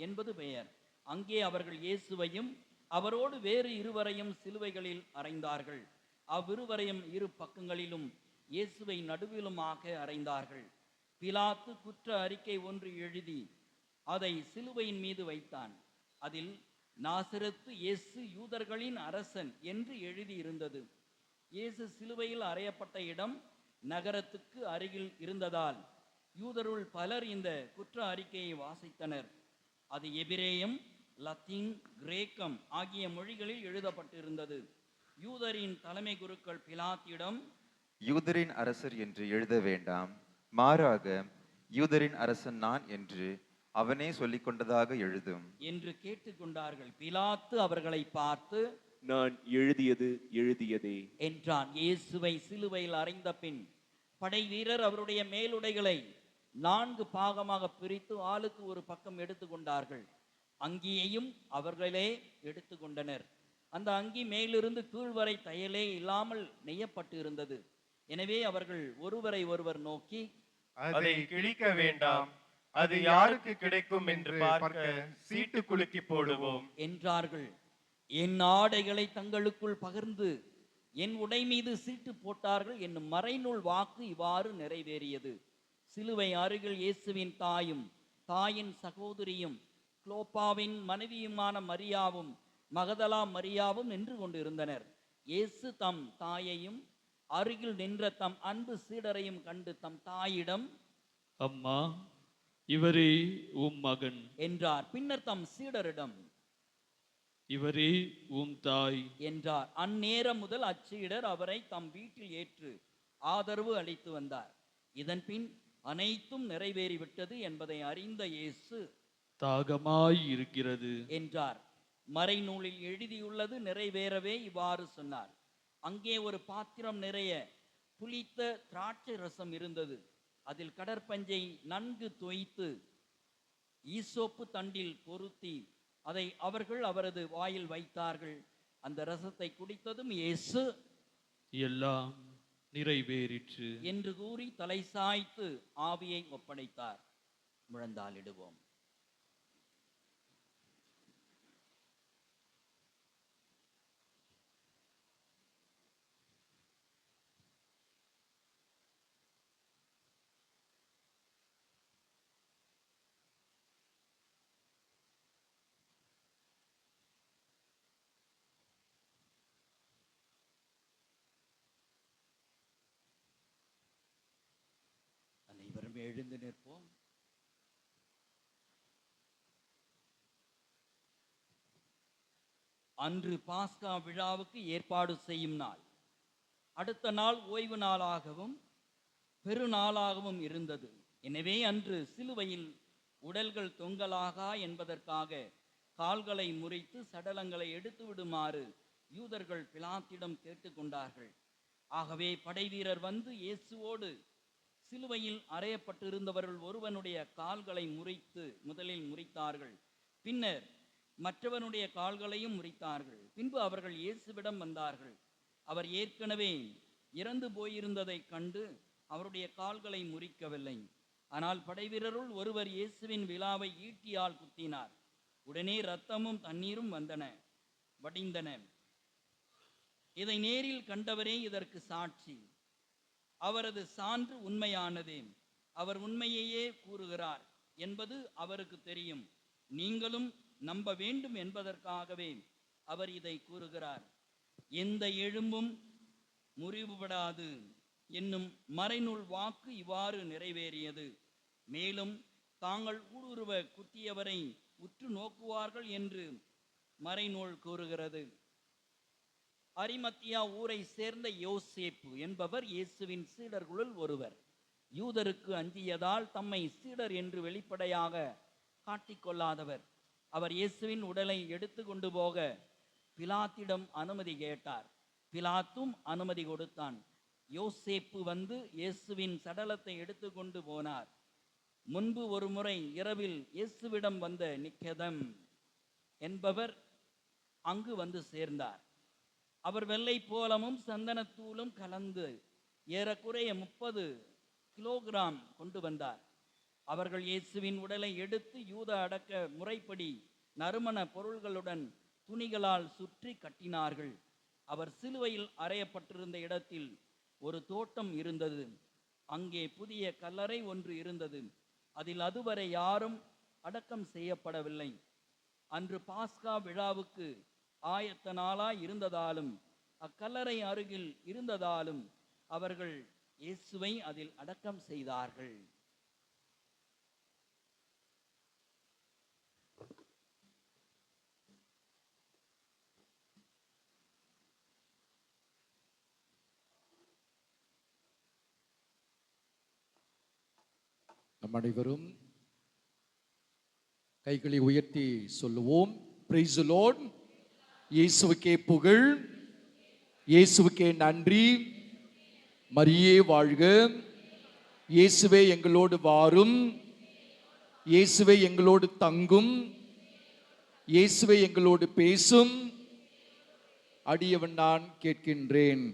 Speaker 9: என்பது பெயர். அங்கே அவர்கள் இயேசுவையும் அவரோடு வேறு இருவரையும் சிலுவைகளில் அறைந்தார்கள். அவ்விருவரையும் இரு பக்கங்களிலும் இயேசுவை நடுவிலுமாக அறைந்தார்கள். பிலாத்து குற்ற அறிக்கை ஒன்று எழுதி அதை சிலுவையின் மீது வைத்தான். அதில் நாசரேத்து இயேசு யூதர்களின் அரசன் என்று எழுதியிருந்தது. இயேசு சிலுவையில் அறையப்பட்ட இடம் நகரத்துக்கு அருகில் இருந்ததால் யூதருள் பலர் இந்த குற்ற அறிக்கையை வாசித்தனர். அது எபிரேயம், லத்தீன், கிரேக்கம் ஆகிய மொழிகளில் எழுதப்பட்டிருந்தது. யூதரின் தலைமை குருக்கள் பிலாத்திடம்,
Speaker 11: யூதரின் அரசர் என்று எழுத வேண்டாம், மாறாக யூதரின் அரசன் நான் என்று அவனே சொல்லிக் கொண்டதாக எழுதும்
Speaker 9: என்று கேட்டுக்கொண்டார்கள். பிலாத்து அவர்களை பார்த்து,
Speaker 5: நான் எழுதியது எழுதியதே
Speaker 9: என்றான். இயேசுவை சிலுவையில் அறைந்த பின் படை வீரர் அவருடைய மேலுடைகளை 4 பாகமாக பிரித்து ஆளுக்கு ஒரு பக்கம் எடுத்துக்கொண்டார்கள். அங்கியையும் அவர்களே எடுத்துக்கொண்டனர். அந்த அங்கி மேலிருந்து கீழ் வரை தையலே இல்லாமல் நெய்யப்பட்டு இருந்தது. எனவே அவர்கள் ஒருவரை ஒருவர் நோக்கி,
Speaker 12: அதை கிழிக்க வேண்டாம், அது யாருக்கு கிடைக்கும் என்று பார்க்க சீட்டு குலுக்கி போடுவோம்
Speaker 9: என்றார்கள். என் ஆடைகளை தங்களுக்குள் பகிர்ந்து என் உடை மீது சீட்டு போட்டார்கள் என்னும் மறைநூல் வாக்கு இவ்வாறு நிறைவேறியது. சிலுவை அருகில் இயேசுவின் தாயும் தாயின் சகோதரியும் குளோப்பாவின் மனைவியுமான மரியாவும் மகதலா மரியாவும் நின்று கொண்டிருந்தனர். இயேசு தம் தாயையும் அருகில் நின்ற தம் அன்பு சீடரையும் கண்டு தம் தாயிடம்,
Speaker 2: அம்மா, இவரே உம் மகன்
Speaker 9: என்றார். பின்னர் தம் சீடரிடம்,
Speaker 2: இவரே உம் தாய்
Speaker 9: என்றார். அந்நேரம் முதல் அச்சீடர் அவரை தம் வீட்டில் ஏற்று ஆதரவு அளித்து வந்தார். இதன் பின் அனைத்தும் நிறைவேறிவிட்டது என்பதை அறிந்த இயேசு,
Speaker 2: தாகமாய் இருக்கிறது
Speaker 9: என்றார். மறைநூலில் எழுதியுள்ளது நிறைவேறவே இவ்வாறு சொன்னார். அங்கே ஒரு பாத்திரம் நிறைய புளித்த திராட்சை ரசம் இருந்தது. அதில் கடற்பஞ்சை நன்கு தோய்த்து ஈசோப்பு தண்டில் பொருத்தி அதை அவர்கள் அவரது வாயில் வைத்தார்கள். அந்த ரசத்தை குடித்ததும் இயேசு,
Speaker 2: எல்லாம் நிறைவேறிற்று
Speaker 9: என்று கூறி தலை சாய்த்து ஆவியை ஒப்படைத்தார். முழந்தாளிடுவோம். அனைவரும் எழுந்து நிற்போம். அன்று பாஸ்கா விழாவுக்கு ஏற்பாடு செய்யும் நாள். அடுத்த நாள் ஓய்வு நாளாகவும் பெருநாளாகவும் இருந்தது. எனவே அன்று சிலுவையில் உடல்கள் தொங்கலாகா என்பதற்காக கால்களை முறித்து சடலங்களை எடுத்து விடுமாறு யூதர்கள் பிலாத்திடம் கேட்டுக்கொண்டார்கள். ஆகவே படைவீரர் வந்து இயேசுவோடு சிலுவையில் அறையப்பட்டிருந்தவர்கள் ஒருவனுடைய கால்களை முதலில் முறித்தார்கள். பின்னர் மற்றவனுடைய கால்களையும் முறித்தார்கள். பின்பு அவர்கள் இயேசுவிடம் வந்தார்கள். அவர் ஏற்கனவே இறந்து போயிருந்ததை கண்டு அவருடைய கால்களை முறிக்கவில்லை. ஆனால் படைவீரருள் ஒருவர் இயேசுவின் விலாவை ஈட்டியால் குத்தினார். உடனே இரத்தமும் தண்ணீரும் வடிந்தன. இதை நேரில் கண்டவரே இதற்கு சாட்சி. அவரது சான்று உண்மையானதே. அவர் உண்மையையே கூறுகிறார் என்பது அவருக்கு தெரியும். நீங்களும் நம்ப வேண்டும் என்பதற்காகவே அவர் இதை கூறுகிறார். எந்த எலும்பும் முறிவுபடாது, என்னும் மறைநூல் வாக்கு இவ்வாறு நிறைவேறியது. மேலும் தாங்கள் ஊடுருவ குத்தியவரை உற்று நோக்குவார்கள் என்று மறைநூல் கூறுகிறது. அரிமத்தியா ஊரை சேர்ந்த யோசேப்பு என்பவர் இயேசுவின் சீடர்களுள் ஒருவர். யூதருக்கு அஞ்சியதால் தம்மை சீடர் என்று வெளிப்படையாக காட்டிக்கொள்ளாதவர். அவர் இயேசுவின் உடலை எடுத்து கொண்டு போக பிலாத்திடம் அனுமதி கேட்டார். பிலாத்தும் அனுமதி கொடுத்தான். யோசேப்பு வந்து இயேசுவின் சடலத்தை எடுத்து கொண்டு போனார். முன்பு ஒரு முறை இரவில் இயேசுவிடம் வந்த நிக்கதம் என்பவர் அங்கு வந்து சேர்ந்தார். அவர் வெள்ளை போலமும் சந்தனத்தூளும் கலந்து ஏறக்குறைய 30 கிலோகிராம் கொண்டு வந்தார். அவர்கள் இயேசுவின் உடலை எடுத்து யூத அடக்க முறைப்படி நறுமண பொருள்களுடன் துணிகளால் சுற்றி கட்டினார்கள். அவர் சிலுவையில் அறையப்பட்டிருந்த இடத்தில் ஒரு தோட்டம் இருந்தது. அங்கே புதிய கல்லறை ஒன்று இருந்தது. அதில் அதுவரை யாரும் அடக்கம் செய்யப்படவில்லை. அன்று பாஸ்கா விழாவுக்கு ஆயத்த நாளாய் இருந்ததாலும் அக்கல்லறை அருகில் இருந்ததாலும் அவர்கள் இயேசுவை அதில் அடக்கம் செய்தார்கள்.
Speaker 13: நம் அனைவரும் கைகளை உயர்த்தி சொல்லுவோம். Praise the Lord. இயேசுவுக்கே புகழ், இயேசுவுக்கே நன்றி. மரியே வாழ்க. இயேசுவே எங்களோடு வாரும், இயேசுவே எங்களோடு தங்கும், இயேசுவே எங்களோடு பேசும். அடியவன் நான் கேட்கின்றேன்.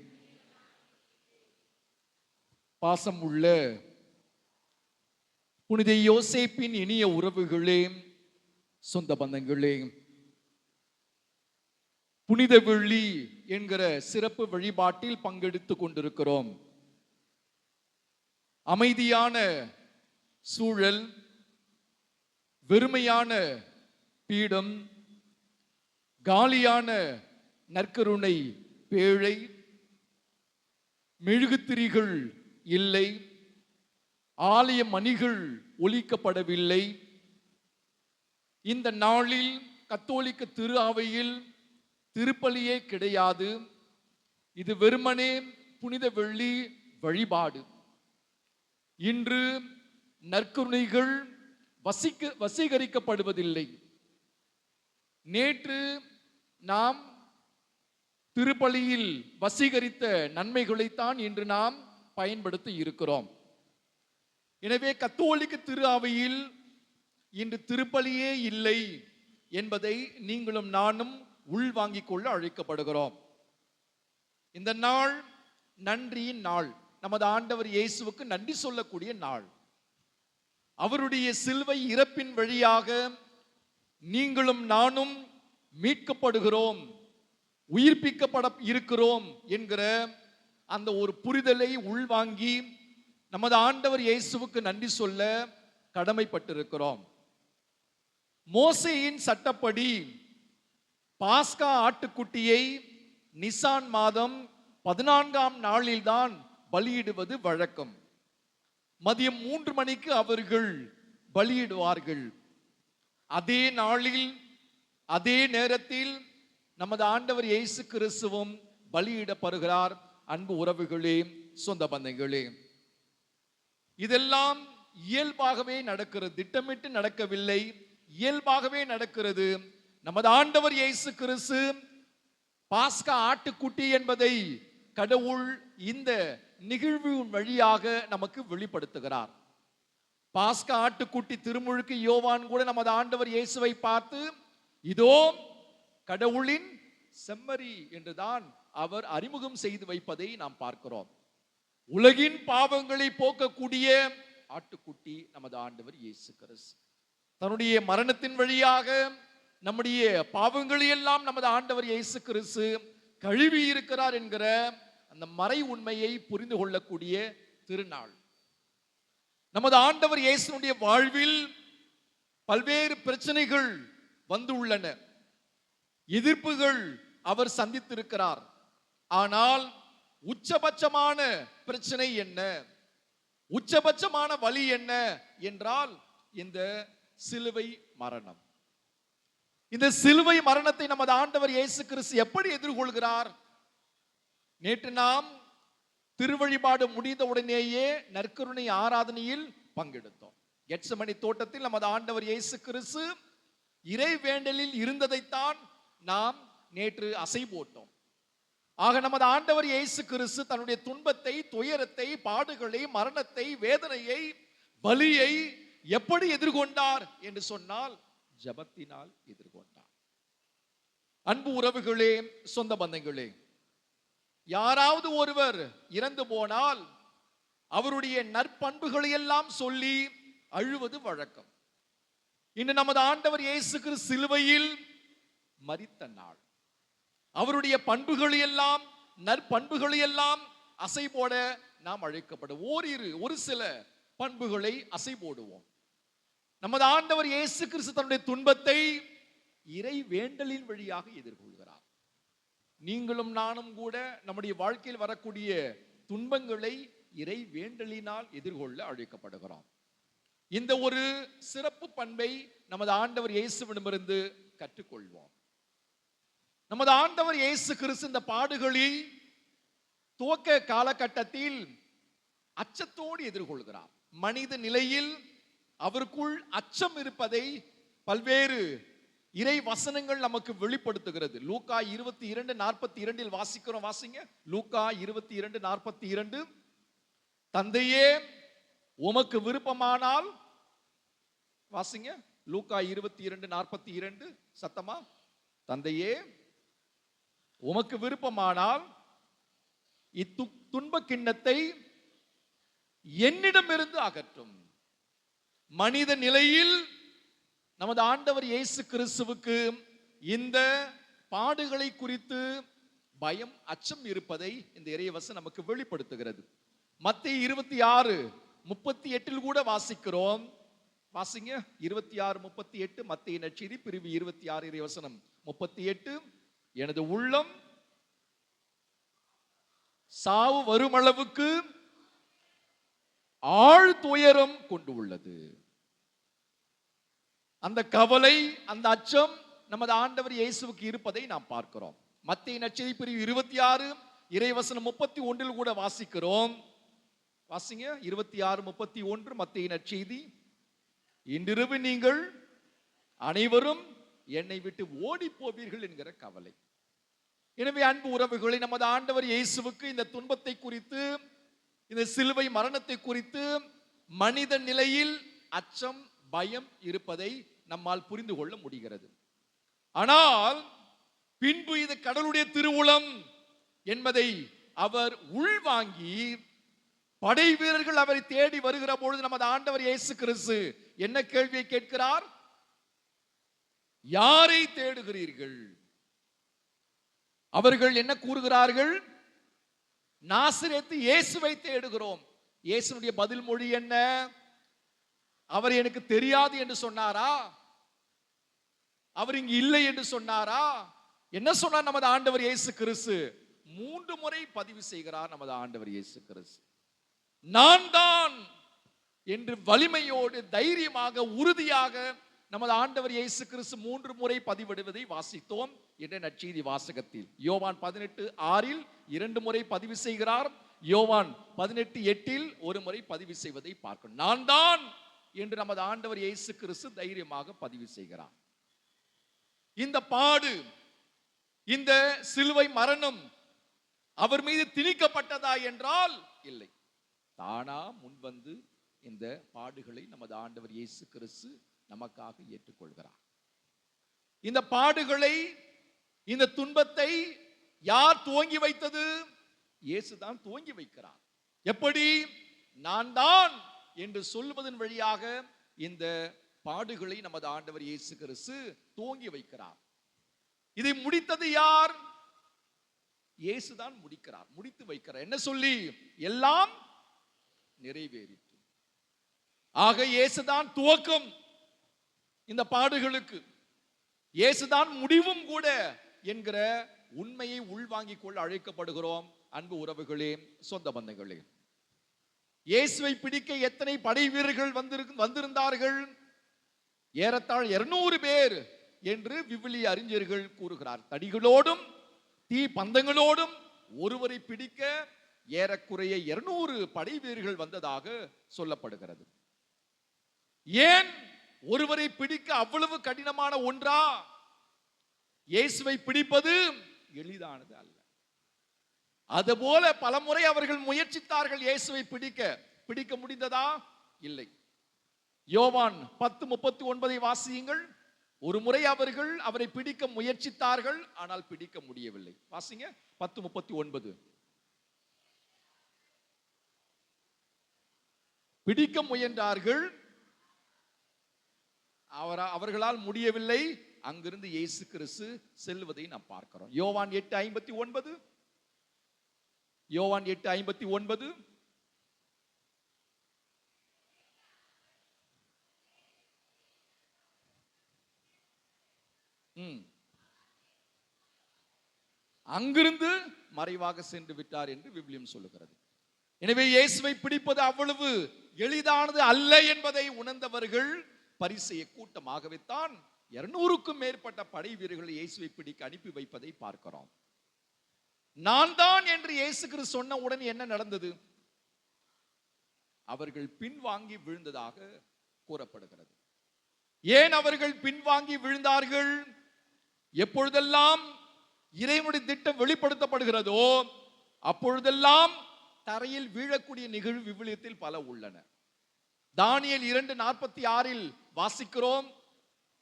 Speaker 13: பாசம் உள்ள புனித யோசேப்பின் இனிய உறவுகளே, சொந்த பந்தங்களே, புனித வெள்ளி என்கிற சிறப்பு வழிபாட்டில் பங்கெடுத்துக் கொண்டிருக்கிறோம். அமைதியான சூழல், வெறுமையான பீடம், காலியான நற்கருணை பேழை, மெழுகுத்திரிகள் இல்லை, ஆலய மணிகள் ஒலிக்கப்படவில்லை. இந்த நாளில் கத்தோலிக்க திரு அவையில் திருப்பலியே கிடையாது. இது வெறுமனே புனித வெள்ளி வழிபாடு. இன்று நற்கருணைகள் வசீகரிக்கப்படுவதில்லை. நேற்று நாம் திருப்பலியில் வசீகரித்த நன்மைகளைத்தான் இன்று நாம் பயன்படுத்தி இருக்கிறோம். எனவே கத்தோலிக்க திரு அவையில் இன்று திருப்பலியே இல்லை என்பதை நீங்களும் நானும் உள்வாங்கிக் கொள்ள அழைக்கப்படுகிறோம். இந்த நாள் நன்றியின் நாள். நமது ஆண்டவர் இயேசுவுக்கு நன்றி சொல்லக்கூடிய நாள். அவருடைய சிலுவை இறப்பின் வழியாக நீங்களும் நானும் மீட்கப்படுகிறோம், உயிர்ப்பிக்கப்பட இருக்கிறோம் என்கிற அந்த ஒரு புரிதலை உள்வாங்கி நமது ஆண்டவர் இயேசுவுக்கு நன்றி சொல்ல கடமைப்பட்டிருக்கிறோம். மோசேயின் சட்டப்படி பாஸ்கா ஆட்டுக்குட்டியை நிசான் மாதம் 14ஆம் நாளில்தான் பலியிடுவது வழக்கம். மதியம் 3 மணிக்கு அவர்கள் பலியிடுவார்கள். அதே நாளில் அதே நேரத்தில் நமது ஆண்டவர் இயேசு கிறிஸ்துவும் பலியிடப்படுகிறார். அன்பு உறவுகளே, சொந்த பந்தங்களே, இதெல்லாம் இயல்பாகவே நடக்கிறது. திட்டமிட்டு நடக்கவில்லை, இயல்பாகவே நடக்கிறது. நமது ஆண்டவர் இயேசு கிறிஸ்து பாஸ்கா ஆட்டுக்குட்டி என்பதை கடவுள் இந்த நிகழ்வு வழியாக நமக்கு வெளிப்படுத்துகிறார். பாஸ்கா ஆட்டுக்குட்டி திருமுழுக்கு யோவான் கூட நமது ஆண்டவர் இயேசுவை பார்த்து இதோ கடவுளின் செம்மறி என்றுதான் அவர் அறிமுகம் செய்து வைப்பதை நாம் பார்க்கிறோம். உலகின் பாவங்களை போக்கக்கூடிய ஆட்டுக்குட்டி நமது ஆண்டவர் இயேசு கிறிஸ்து. தன்னுடைய மரணத்தின் வழியாக நம்முடைய பாவங்களை எல்லாம் நமது ஆண்டவர் இயேசு கிறிஸ்து கழுவி இருக்கிறார் என்கிற அந்த மறை உண்மையை புரிந்து கொள்ளக்கூடிய திருநாள். நமது ஆண்டவர் இயேசுனுடைய வாழ்வில் பல்வேறு பிரச்சனைகள் வந்துள்ளன, எதிர்ப்புகள் அவர் சந்தித்திருக்கிறார். ஆனால் உச்சபட்சமான பிரச்சனை என்ன, உச்சபட்சமான வலி என்ன என்றால் இந்த சிலுவை மரணம். இந்த சிலுவை மரணத்தை நமது ஆண்டவர் இயேசு கிறிஸ்து எப்படி எதிர்கொள்கிறார்? நேற்று நாம் திருவழிபாடு முடிந்த உடனேயே நற்கருணை ஆராதனையில் பங்கெடுத்தோம். கெத்செமனி தோட்டத்தில் நமது ஆண்டவர் இயேசு கிறிஸ்து இறை வேண்டலில் இருந்ததைத்தான் நாம் நேற்று அசை போட்டோம். ஆக நமது ஆண்டவர் இயேசு கிறிஸ்து தன்னுடைய துன்பத்தை, துயரத்தை, பாடுகளை, மரணத்தை, வேதனையை, வலியை எப்படி எதிர்கொண்டார் என்று சொன்னால் ஜபத்தினால் எதிர்கொண்டார். அன்பு உறவுகளே, சொந்த பந்தங்களே, யாராவது ஒருவர் இறந்து போனால் அவருடைய நற்பண்புகளை எல்லாம் சொல்லி அழுவது வழக்கம். இன்று நமது ஆண்டவர் இயேசு கிறிஸ்து சிலுவையில் மரித்த நாள். அவருடைய பண்புகளை எல்லாம், நற்பண்புகளை எல்லாம் அசை போட நாம் அழைக்கப்படும். ஒரு சில பண்புகளை அசை போடுவோம். நமது ஆண்டவர் இயேசு கிறிஸ்து தன்னுடைய துன்பத்தை இறை வேண்டலின் வழியாக எதிர்கொள்கிறார். நீங்களும் நானும் கூட நம்முடைய வாழ்க்கையில் வரக்கூடிய துன்பங்களை இறை வேண்டலினால் எதிர்கொள்ள அழைக்கப்படுகிறோம். இந்த ஒரு சிறப்பு பண்பை நமது ஆண்டவர் இயேசுவிடமிருந்து கற்றுக்கொள்வோம். நமது ஆண்டவர் இயேசு கிறிஸ்து இந்த பாடுகளில் துவக்க காலகட்டத்தில் அச்சத்தோடு எதிர்கொள்கிறார். மனித நிலையில் அவருக்குள் அச்சம் இருப்பதை பல்வேறு இறை வசனங்கள் நமக்கு வெளிப்படுத்துகிறது. லூக்கா 22:42 வாசிக்கிறோம். வாசிங்க. லூக்கா 22:42. தந்தையே உமக்கு விருப்பமானால், வாசிங்க. லூக்கா 22:42 சத்தமா. தந்தையே உமக்கு விருப்பமானால் இத்துன்ப கிண்ணத்தை என்னிடமிருந்து அகற்றும். மனித நிலையில் நமது ஆண்டவர் இயேசு கிறிஸ்துவுக்கு இந்த பாடுகளை குறித்து பயம், அச்சம் இருப்பதை இந்த இறைவசனம் நமக்கு வெளிப்படுத்துகிறது. மத்தேயு 26:38 கூட வாசிக்கிறோம். வாசிங்க. 26:38 மத்தேயு நற்செய்தி பிரிவு 26 இறைவசனம் 38. எனது உள்ளம் சாவு வருமளவுக்கு ஆழ் துயரம் கொண்டு உள்ளது. அந்த கவலை, அந்த அச்சம் நமது ஆண்டவர் இயேசுவுக்கு இருப்பதை நாம் பார்க்கிறோம். மத்தேயு நற்செய்தி பிரிவு 26 இறைவசனம் 31 கூட வாசிக்கிறோம். வாசிங்க. 26:31 மத்தேயு நற்செய்தி. இன்றிரவு நீங்கள் அனைவரும் என்னை விட்டு ஓடி போவீர்கள் என்கிற கவலை. எனவே அன்பு உறவுகளை, நமது ஆண்டவர் இயேசுவுக்கு இந்த துன்பத்தை குறித்து, இந்த சிலுவை மரணத்தை குறித்து மனித நிலையில் அச்சம், பயம் இருப்பதை நம்மால் புரிந்து கொள்ள முடிகிறது. ஆனால் பின்பு இது கடவுளுடைய திருவுளம் என்பதை அவர் உள்வாங்கி படை வீரர்கள் அவரை தேடி வருகிற பொழுது நமது ஆண்டவர் இயேசு கிறிஸ்து என்ன கேள்வியை கேட்கிறார்? யாரை தேடுகிறீர்கள்? அவர்கள் என்ன கூறுகிறார்கள்? நாசரேத்து இயேசுவை தேடுகிறோம். இயேசுனுடைய பதில் மொழி என்ன? அவர் எனக்கு தெரியாது என்று சொன்னாரா? அவர் இங்கு இல்லை என்று சொன்னாரா? என்ன சொன்னார் நமது ஆண்டவர் இயேசு கிறிஸ்து? 3 முறை பதிவு செய்கிறார் நமது ஆண்டவர் இயேசு கிறிஸ்து. நான் தான் என்று வலிமையோடு, தைரியமாக, உறுதியாக நமது ஆண்டவர் இயேசு கிறிஸ்து 3 முறை பதிவிடுவதை வாசித்தோம் என்ற நற்செய்தி வாசகத்தில். யோவான் 18:6 2 முறை பதிவு செய்கிறார். யோவான் 18:8 1 முறை பதிவு செய்வதை பார்க்கணும். நான் தான் என்று நமது ஆண்டவர் இயேசு கிறிஸ்து தைரியமாக பதிவு செய்கிறார். இந்த பாடு, இந்த சிலுவை மரணம் அவர் மீது திணிக்கப்பட்டதா என்றால் இல்லை. தானா முன்வந்து இந்த பாடுகளை நமது ஆண்டவர் இயேசு கிறிஸ்து நமக்காக ஏற்றுக்கொள்கிறார். இந்த பாடுகளை, இந்த துன்பத்தை யார் துவங்கி வைத்தது? இயேசுதான் துவங்கி வைக்கிறார். எப்படி? நான் தான் என்று சொல்வதன் வழியாக இந்த பாடுகளை நமது ஆண்டவர் இயேசு கிறிஸ்து துவங்கி வைக்கிறார். இதை முடித்தது யார்? இயேசுதான் முடிக்கிறார், முடித்து வைக்கிறார். என்ன சொல்லி? எல்லாம் நிறைவேறிற்று. ஆக இயேசுதான் துவக்கம் இந்த பாடுகளுக்கு, இயேசுதான் முடிவும் கூட என்கிற உண்மையை உள்வாங்கிக் கொள்ள அழைக்கப்படுகிறோம். அன்பு உறவுகளே, சொந்த பந்தங்களே, இயேசுவை பிடிக்க எத்தனை படை வீரர்கள் வந்திருந்தார்கள்? ஏறத்தாழ 200 பேர் என்று விவிலிய அறிஞர்கள் கூறுகிறார். தடிகளோடும் தீ பந்தங்களோடும் ஒருவரை பிடிக்க ஏறக்குறைய 200 படை வீரர்கள் வந்ததாக சொல்லப்படுகிறது. ஏன் ஒருவரை பிடிக்க அவ்வளவு கடினமான ஒன்றா? இயேசுவை பிடிப்பது எளிதானது அல்ல. அதுபோல பலமுறை அவர்கள் முயற்சித்தார்கள் இயேசுவை பிடிக்க முடிந்ததா? இல்லை. யோவான் 10:39 வாசியுங்கள். ஒரு முறை அவர்கள் அவரை பிடிக்க முயற்சித்தார்கள், ஆனால் பிடிக்க முடியவில்லை. வாசிங்க 10:39. பிடிக்க முயன்றார்கள், அவர்களால் முடியவில்லை. அங்கிருந்து இயேசு கிறிஸ்து செல்வதை நாம் பார்க்கிறோம். யோவான் 8:59. யோவான் 8:59. அங்கிருந்து மறைவாக சென்று விட்டார் என்று விவிலியம் சொல்லுகிறது. எனவே இயேசுவை பிடிப்பது அவ்வளவு எளிதானது அல்ல என்பதை உணர்ந்தவர்கள் பரிசேய கூட்டமாகவே தான் 200க்கும் மேற்பட்ட படை வீரர்களை இயேசுவை பிடிக்க அனுப்பி வைப்பதை பார்க்கிறோம். நான் தான் என்று இயேசு கிறிஸ்து சொன்ன உடனே என்ன நடந்தது? அவர்கள் பின்வாங்கி விழுந்ததாக கூறப்படுகிறது. ஏன் அவர்கள் பின்வாங்கி விழுந்தார்கள்? எப்பொழுதெல்லாம் இறைவனுடைய திட்டம் வெளிப்படுத்தப்படுகிறதோ அப்பொழுதெல்லாம் தரையில் வீழக்கூடிய நிகழ்வு விவிலியத்தில் பல உள்ளன. தானியேல் 2:46 வாசிக்கிறோம்,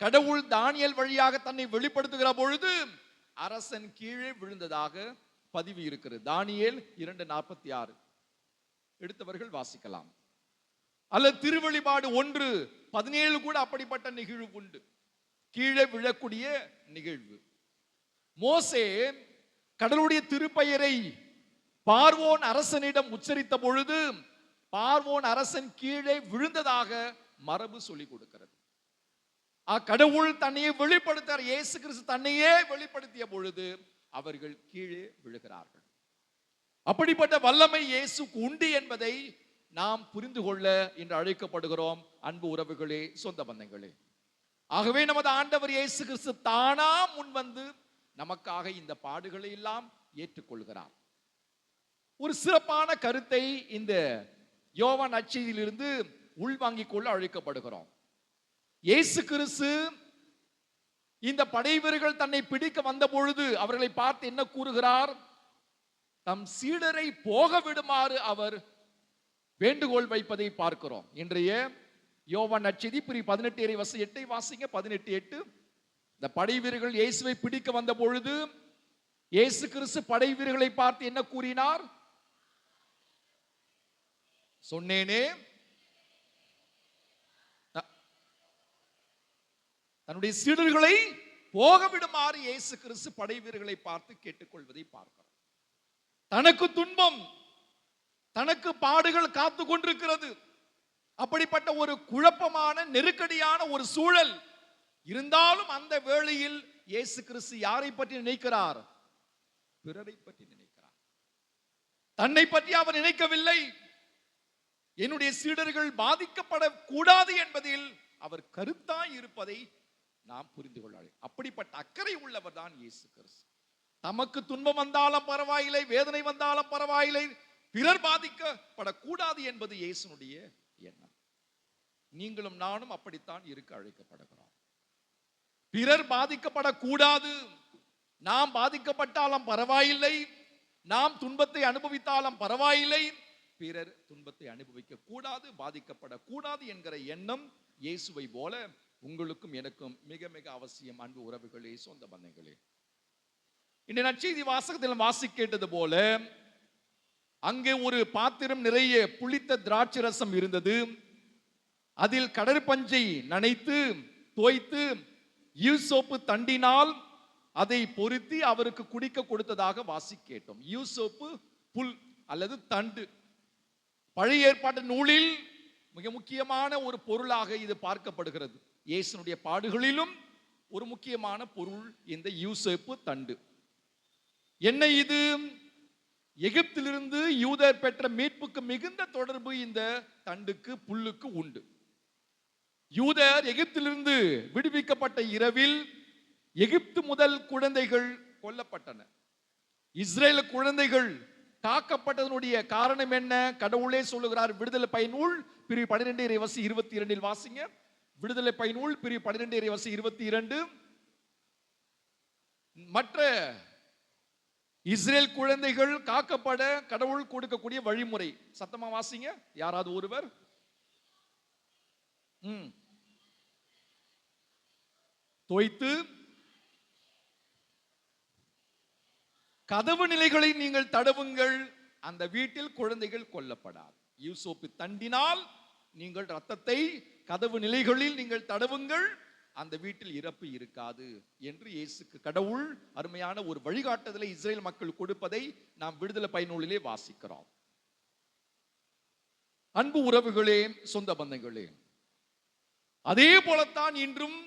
Speaker 13: கடவுள் தானியேல் வழியாக தன்னை வெளிப்படுத்துகிற பொழுது அரசன் கீழே விழுந்ததாக பதிவு இருக்கிறது. தானியேல் 2:46 எடுத்தவர்கள் வாசிக்கலாம். அல்லது திருவெளிப்பாடு 1:17 கூட அப்படிப்பட்ட நிகழ்வு உண்டு, கீழே விழக்கூடிய நிகழ்வு. மோசே கடவுளுடைய திருப்பெயரை பார்வோன் அரசனிடம் உச்சரித்த பொழுது பார்வோன் அரசன் கீழே விழுந்ததாக மரபு சொல்லிக் கொடுக்கிறது. கடவுள் தன்னையே வெளிப்படுத்தார். இயேசு கிறிஸ்து தன்னையே வெளிப்படுத்திய பொழுது அவர்கள் கீழே விழுகிறார்கள். அப்படிப்பட்ட வல்லமை இயேசுக்கு உண்டு என்பதை நாம் புரிந்து கொள்ள இன்று அழைக்கப்படுகிறோம். அன்பு உறவுகளே, சொந்த பந்தங்களே, ஆகவே நமது ஆண்டவர் இயேசு கிறிஸ்து தானா முன்வந்து நமக்காக இந்த பாடுகளை எல்லாம் ஏற்றுக்கொள்கிறார். ஒரு சிறப்பான கருத்தை இந்த யோவான் நற்செய்தியிலிருந்து உள்வாங்கிக் கொள்ள அழைக்கப்படுகிறோம். இயேசு கிறிஸ்து இந்த படைவீரர்கள் தன்னை பிடிக்க வந்த பொழுது அவர்களை பார்த்து என்ன கூறுகிறார்? தம் சீடரை போக விடுமாறு அவர் வேண்டுகோள் வைப்பதை பார்க்கிறோம். இன்றைய யோவான் நற்செய்தி 18:8 வாசிங்க. 18:8. இந்த படை வீரர்கள் இயேசுவை பிடிக்க வந்த பொழுது இயேசு கிறிஸ்து படை வீரர்களை பார்த்து என்ன கூறினார்? சொன்னேனே, தன்னுடைய சீடர்களை போக விடுமாறு இயேசு கிறிஸ்து படை வீரர்களை பார்த்து கேட்டுக்கொள்வதை பார்க்கிறோம். தனக்கு துன்பம், தனக்கு பாடுகள் காத்து கொண்டிருக்கிறது. அப்படிப்பட்ட ஒரு குழப்பமான நெருக்கடியான ஒரு சூழல் இருந்தாலும் அந்த வேளையில் இயேசு கிறிஸ்து யாரை பற்றி நினைக்கிறார்? பிறரை பற்றி நினைக்கிறார். தன்னை பற்றி அவர் நினைக்கவில்லை. என்னுடைய சீடர்கள் பாதிக்கப்படக்கூடாது என்பதில் அவர் கருத்தாய் இருப்பதை நாம் புரிந்து கொள்ள. அப்படிப்பட்ட அக்கறை உள்ளவர் தான் இயேசு கிறிஸ்து. தமக்கு துன்பம் வந்தாலும் பரவாயில்லை, வேதனை வந்தாலும் பரவாயில்லை, பிறர் பாதிக்கப்படக்கூடாது என்பது இயேசுனுடைய எண்ணம். நீங்களும் நானும் அப்படித்தான் இருக்க அழைக்கப்படுகிறோம். பிறர் பாதிக்கப்படக்கூடாது. நாம் பாதிக்கப்பட்டாலும் பரவாயில்லை, நாம் துன்பத்தை அனுபவித்தாலும் பரவாயில்லை, பிறர் துன்பத்தை அனுபவிக்க கூடாது, பாதிக்கப்படக்கூடாது என்கிற எண்ணம் இயேசுவை போல உங்களுக்கும் எனக்கும் மிக மிக அவசியம். அன்பு உறவுகளே, சொந்த பந்தங்களே, இந்த நற்செய்தி வாசகத்தில் வாசி கேட்டது போல அங்கே ஒரு பாத்திரம் நிறைய புளித்த திராட்சை ரசம் இருந்தது. அதில் கடற்பஞ்சை நனைத்து தோய்த்து யூசோப்பு தண்டினால் அதை பொருத்தி அவருக்கு குடிக்க கொடுத்ததாக வாசி கேட்டோம். யூசோப்பு புல் அல்லது தண்டு. பழைய ஏற்பாட்டு நூலில் மிக முக்கியமான ஒரு பொருளாக இது பார்க்கப்படுகிறது. இயேசுனுடைய பாடுகளிலும் ஒரு முக்கியமான பொருள் இந்த யூசோப்பு தண்டு. என்ன இது? எகிப்திலிருந்து யூதர் பெற்ற மீட்புக்கு மிகுந்த தொடர்பு இந்த தண்டுக்கு புல்லுக்கு உண்டு. யூதர் எகிப்திலிருந்து விடுவிக்கப்பட்ட இரவில் எகிப்து முதல் குழந்தைகள் கொல்லப்பட்டன. இஸ்ரேல் குழந்தைகள் காக்கப்பட்டதனுடைய காரணம் என்ன? கடவுளே சொல்லுகிறார். விடுதலை பயனூல் பிரிவு 12 இறைவசி 22 வாசிங்க. விடுதலை பயனூல் பிரிவு 12 இறைவசி 22. மற்ற இஸ்ரேல் குழந்தைகள் காக்கப்பட கடவுள் கொடுக்கக்கூடிய வழிமுறை. சத்தமா வாசிங்க யாராவது ஒருவர். தோய்த்து கதவு நிலைகளை நீங்கள் தடவுங்கள், அந்த வீட்டில் குழந்தைகள் கொல்லப்படாது. யூசோப்பு தண்டினால் நீங்கள் ரத்தத்தை கதவு நிலைகளில் நீங்கள் தடவுங்கள், அந்த வீட்டில் இறப்பு இருக்காது என்று இயேசுக்கு கடவுள் அருமையான ஒரு வழிகாட்டுதலை இஸ்ரேல் மக்கள் கொடுப்பதை நாம் விடுதலை பயனூலிலே வாசிக்கிறோம். அன்பு உறவுகளே, சொந்த பந்தங்களே, அதே போலத்தான் இன்றும்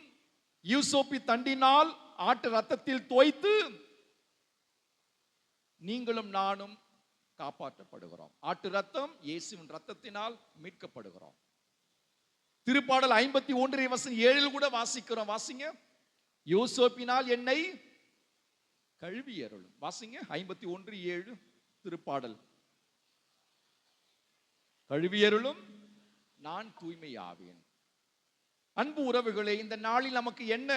Speaker 13: யூசோப்பி தண்டினால் ஆட்டு ரத்தத்தில் தோய்த்து நீங்களும் நானும் காப்பாற்றப்படுகிறோம். ஆட்டு ரத்தம் இயேசுவின் ரத்தத்தினால் மீட்கப்படுகிறோம். திருப்பாடல் 51 கூட வாசிக்கிறோம். வாசிங்க. யோசேப்பினால் என்னை கழுவி அருளும். வாசிங்க 51:7 திருப்பாடல். கழுவி அருளும், நான் தூய்மையாவேன். அன்பு உறவுகளே, இந்த நாளில் நமக்கு என்ன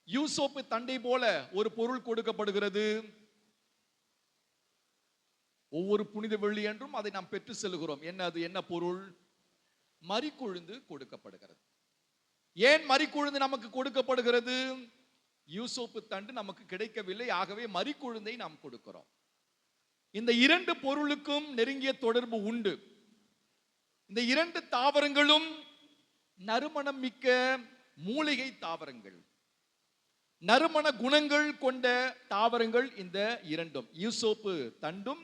Speaker 13: யூசோப்பு தண்டை போல ஒரு பொருள் கொடுக்கப்படுகிறது? ஒவ்வொரு புனித வெள்ளி என்றும் அதை நாம் பெற்று செல்கிறோம். என்ன அது? என்ன பொருள்? மரிக்குழுந்து கொடுக்கப்படுகிறது. ஏன் மரிக்குழுந்து நமக்கு கொடுக்கப்படுகிறது? யூசோப்பு தண்டு நமக்கு கிடைக்கவில்லை, ஆகவே மரிக்குழுந்தை நாம் கொடுக்கிறோம். இந்த இரண்டு பொருளுக்கும் நெருங்கிய தொடர்பு உண்டு. இந்த இரண்டு தாவரங்களும் நறுமணம் மிக்க மூலிகை தாவரங்கள், நறுமண குணங்கள் கொண்ட தாவரங்கள். இந்த இரண்டும், யூசோப்பு தண்டும்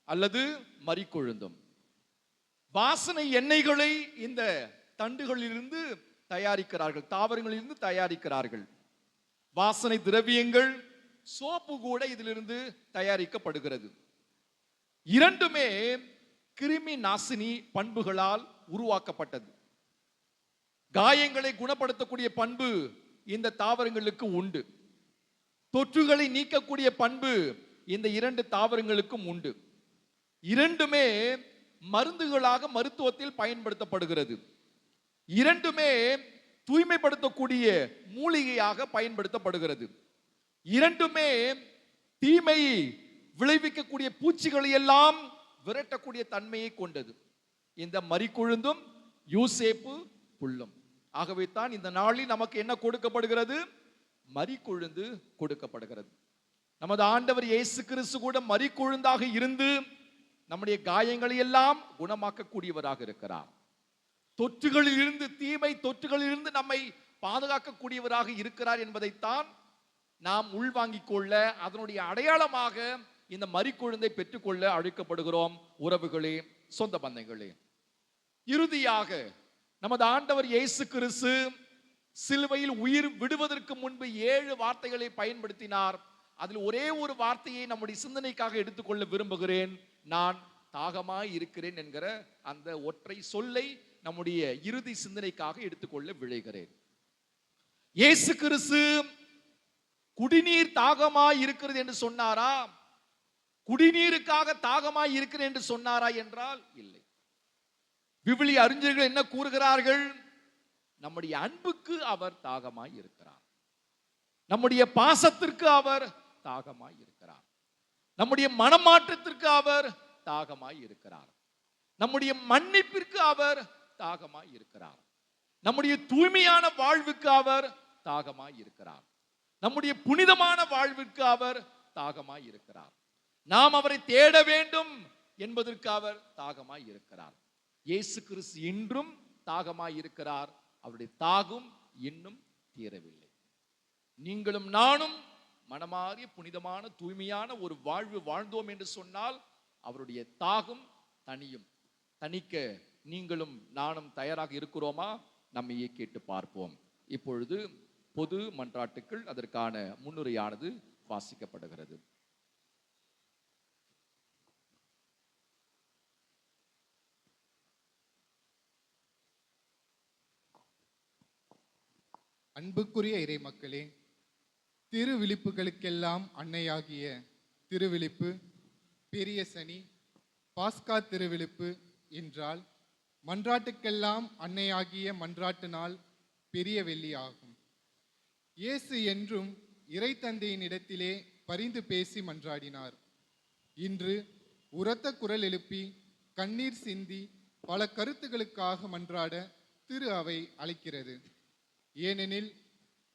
Speaker 13: அல்லது மரிக்குழுந்தும். வாசனை எண்ணெய்களை இந்த தண்டுகளிலிருந்து தயாரிக்கிறார்கள், தாவரங்களிலிருந்து தயாரிக்கிறார்கள். வாசனை திரவியங்கள், சோப்பு கூட இதிலிருந்து தயாரிக்கப்படுகிறது. இரண்டுமே கிருமி நாசினி பண்புகளால் உருவாக்கப்பட்டது. காயங்களை குணப்படுத்தக்கூடிய பண்பு இந்த தாவரங்களுக்கு உண்டு. தொற்றுகளை நீக்கக்கூடிய பண்பு இந்த இரண்டு தாவரங்களுக்கும் உண்டு. இரண்டுமே மருந்துகளாக மருத்துவத்தில் பயன்படுத்தப்படுகிறது. இரண்டுமே தூய்மைப்படுத்தக்கூடிய மூலிகையாக பயன்படுத்தப்படுகிறது. இரண்டுமே தீமை விளைவிக்கக்கூடிய பூச்சிகளை எல்லாம் விரட்டக்கூடிய தன்மையை கொண்டது. இந்த மரிக்குழுந்தும் யூசேப்பு புல்லும். ஆகவே தான் இந்த நாளில் நமக்கு என்ன கொடுக்கப்படுகிறது? மரிக்குழுந்து கொடுக்கப்படுகிறது. நமது ஆண்டவர் இயேசு கிறிஸ்து கூட மரிக்குழுந்தாக இருந்து நம்முடைய காயங்களை எல்லாம் குணமாக்கக்கூடியவராக இருக்கிறார். தொற்றுகளில் இருந்து, தீமை தொற்றுகளில் இருந்து நம்மை பாதுகாக்கக்கூடியவராக இருக்கிறார் என்பதைத்தான் நாம் உள்வாங்கிக் கொள்ள, அதனுடைய அடையாளமாக இந்த மரிக்குழுந்தை பெற்றுக்கொள்ள அழைக்கப்படுகிறோம். உறவுகளே, சொந்த பந்தங்களே, இறுதியாக நமது ஆண்டவர் இயேசு கிறிஸ்து சிலுவையில் உயிர் விடுவதற்கு முன்பு 7 வார்த்தைகளை பயன்படுத்தினார். அதில் ஒரே ஒரு வார்த்தையை நம்முடைய சிந்தனைக்காக எடுத்துக்கொள்ள விரும்புகிறேன். நான் தாகமாய் இருக்கிறேன் என்கிற அந்த ஒற்றை சொல்லை நம்முடைய இறுதி சிந்தனைக்காக எடுத்துக்கொள்ள விழைகிறேன். இயேசு கிறிஸ்து குடிநீர் தாகமாய் இருக்கிறது என்று சொன்னாரா? குடிநீருக்காக தாகமாய் இருக்கிறேன் என்று சொன்னாரா என்றால் இல்லை. விவிலிய அறிஞர்கள் என்ன கூறுகிறார்கள்? நம்முடைய அன்புக்கு அவர் தாகமாய் இருக்கிறார். நம்முடைய பாசத்திற்கு அவர் தாகமாய் இருக்கிறார். நம்முடைய மனமாற்றத்திற்கு அவர் தாகமாய் இருக்கிறார். நம்முடைய மன்னிப்பிற்கு அவர் தாகமாய் இருக்கிறார். நம்முடைய தூய்மையான வாழ்வுக்கு அவர் தாகமாய் இருக்கிறார். நம்முடைய புனிதமான வாழ்விற்கு அவர் தாகமாய் இருக்கிறார். நாம் அவரை தேட வேண்டும் என்பதற்கு அவர் தாகமாய் இருக்கிறார். இயேசு கிறிஸ்து இன்றும் தாகமாய் இருக்கிறார். அவருடைய தாகம் இன்னும் தீரவில்லை. நீங்களும் நானும் மனமாறிய புனிதமான தூய்மையான ஒரு வாழ்வு வாழ்ந்தோம் என்று சொன்னால் அவருடைய தாகம் தனியும். தணிக்க நீங்களும் நானும் தயாராக இருக்கிறோமா? நம்மையே கேட்டு பார்ப்போம். இப்பொழுது பொது மன்றாட்டுக்கள், அதற்கான முன்னுரையானது வாசிக்கப்படுகிறது.
Speaker 10: அன்புக்குரிய இறைமக்களே, திருவிழிப்புகளுக்கெல்லாம் அன்னையாகிய திருவிழிப்பு, பெரிய சனி, பாஸ்கா திருவிழிப்பு என்றால் மன்றாட்டுக்கெல்லாம் அன்னையாகிய மன்றாட்டு நாள் பெரிய வெள்ளி ஆகும். இயேசு என்றும் இறை தந்தையினிடத்திலே பரிந்து பேசி மன்றாடினார். இன்று உரத்த குரல் எழுப்பி கண்ணீர் சிந்தி பல கருத்துக்களுக்காக மன்றாட திரு அவை அழைக்கிறது. ஏனெனில்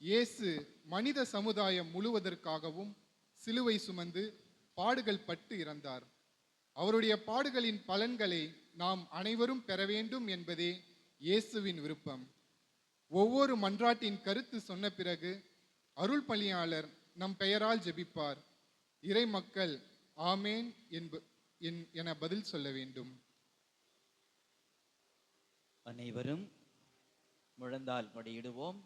Speaker 10: இயேசு மனித சமுதாயம் முழுவதற்காகவும் சிலுவை சுமந்து பாடுகள் பட்டு இறந்தார். அவருடைய பாடுகளின் பலன்களை நாம் அனைவரும் பெற வேண்டும் என்பதே இயேசுவின் விருப்பம். ஒவ்வொரு மன்றாட்டின் கருத்து சொன்ன பிறகு அருள் பணியாளர் நம் பெயரால் ஜெபிப்பார். இறை மக்கள் ஆமேன் என பதில் சொல்ல வேண்டும்.
Speaker 9: அனைவரும் முழந்தால் படியிடுவோம்.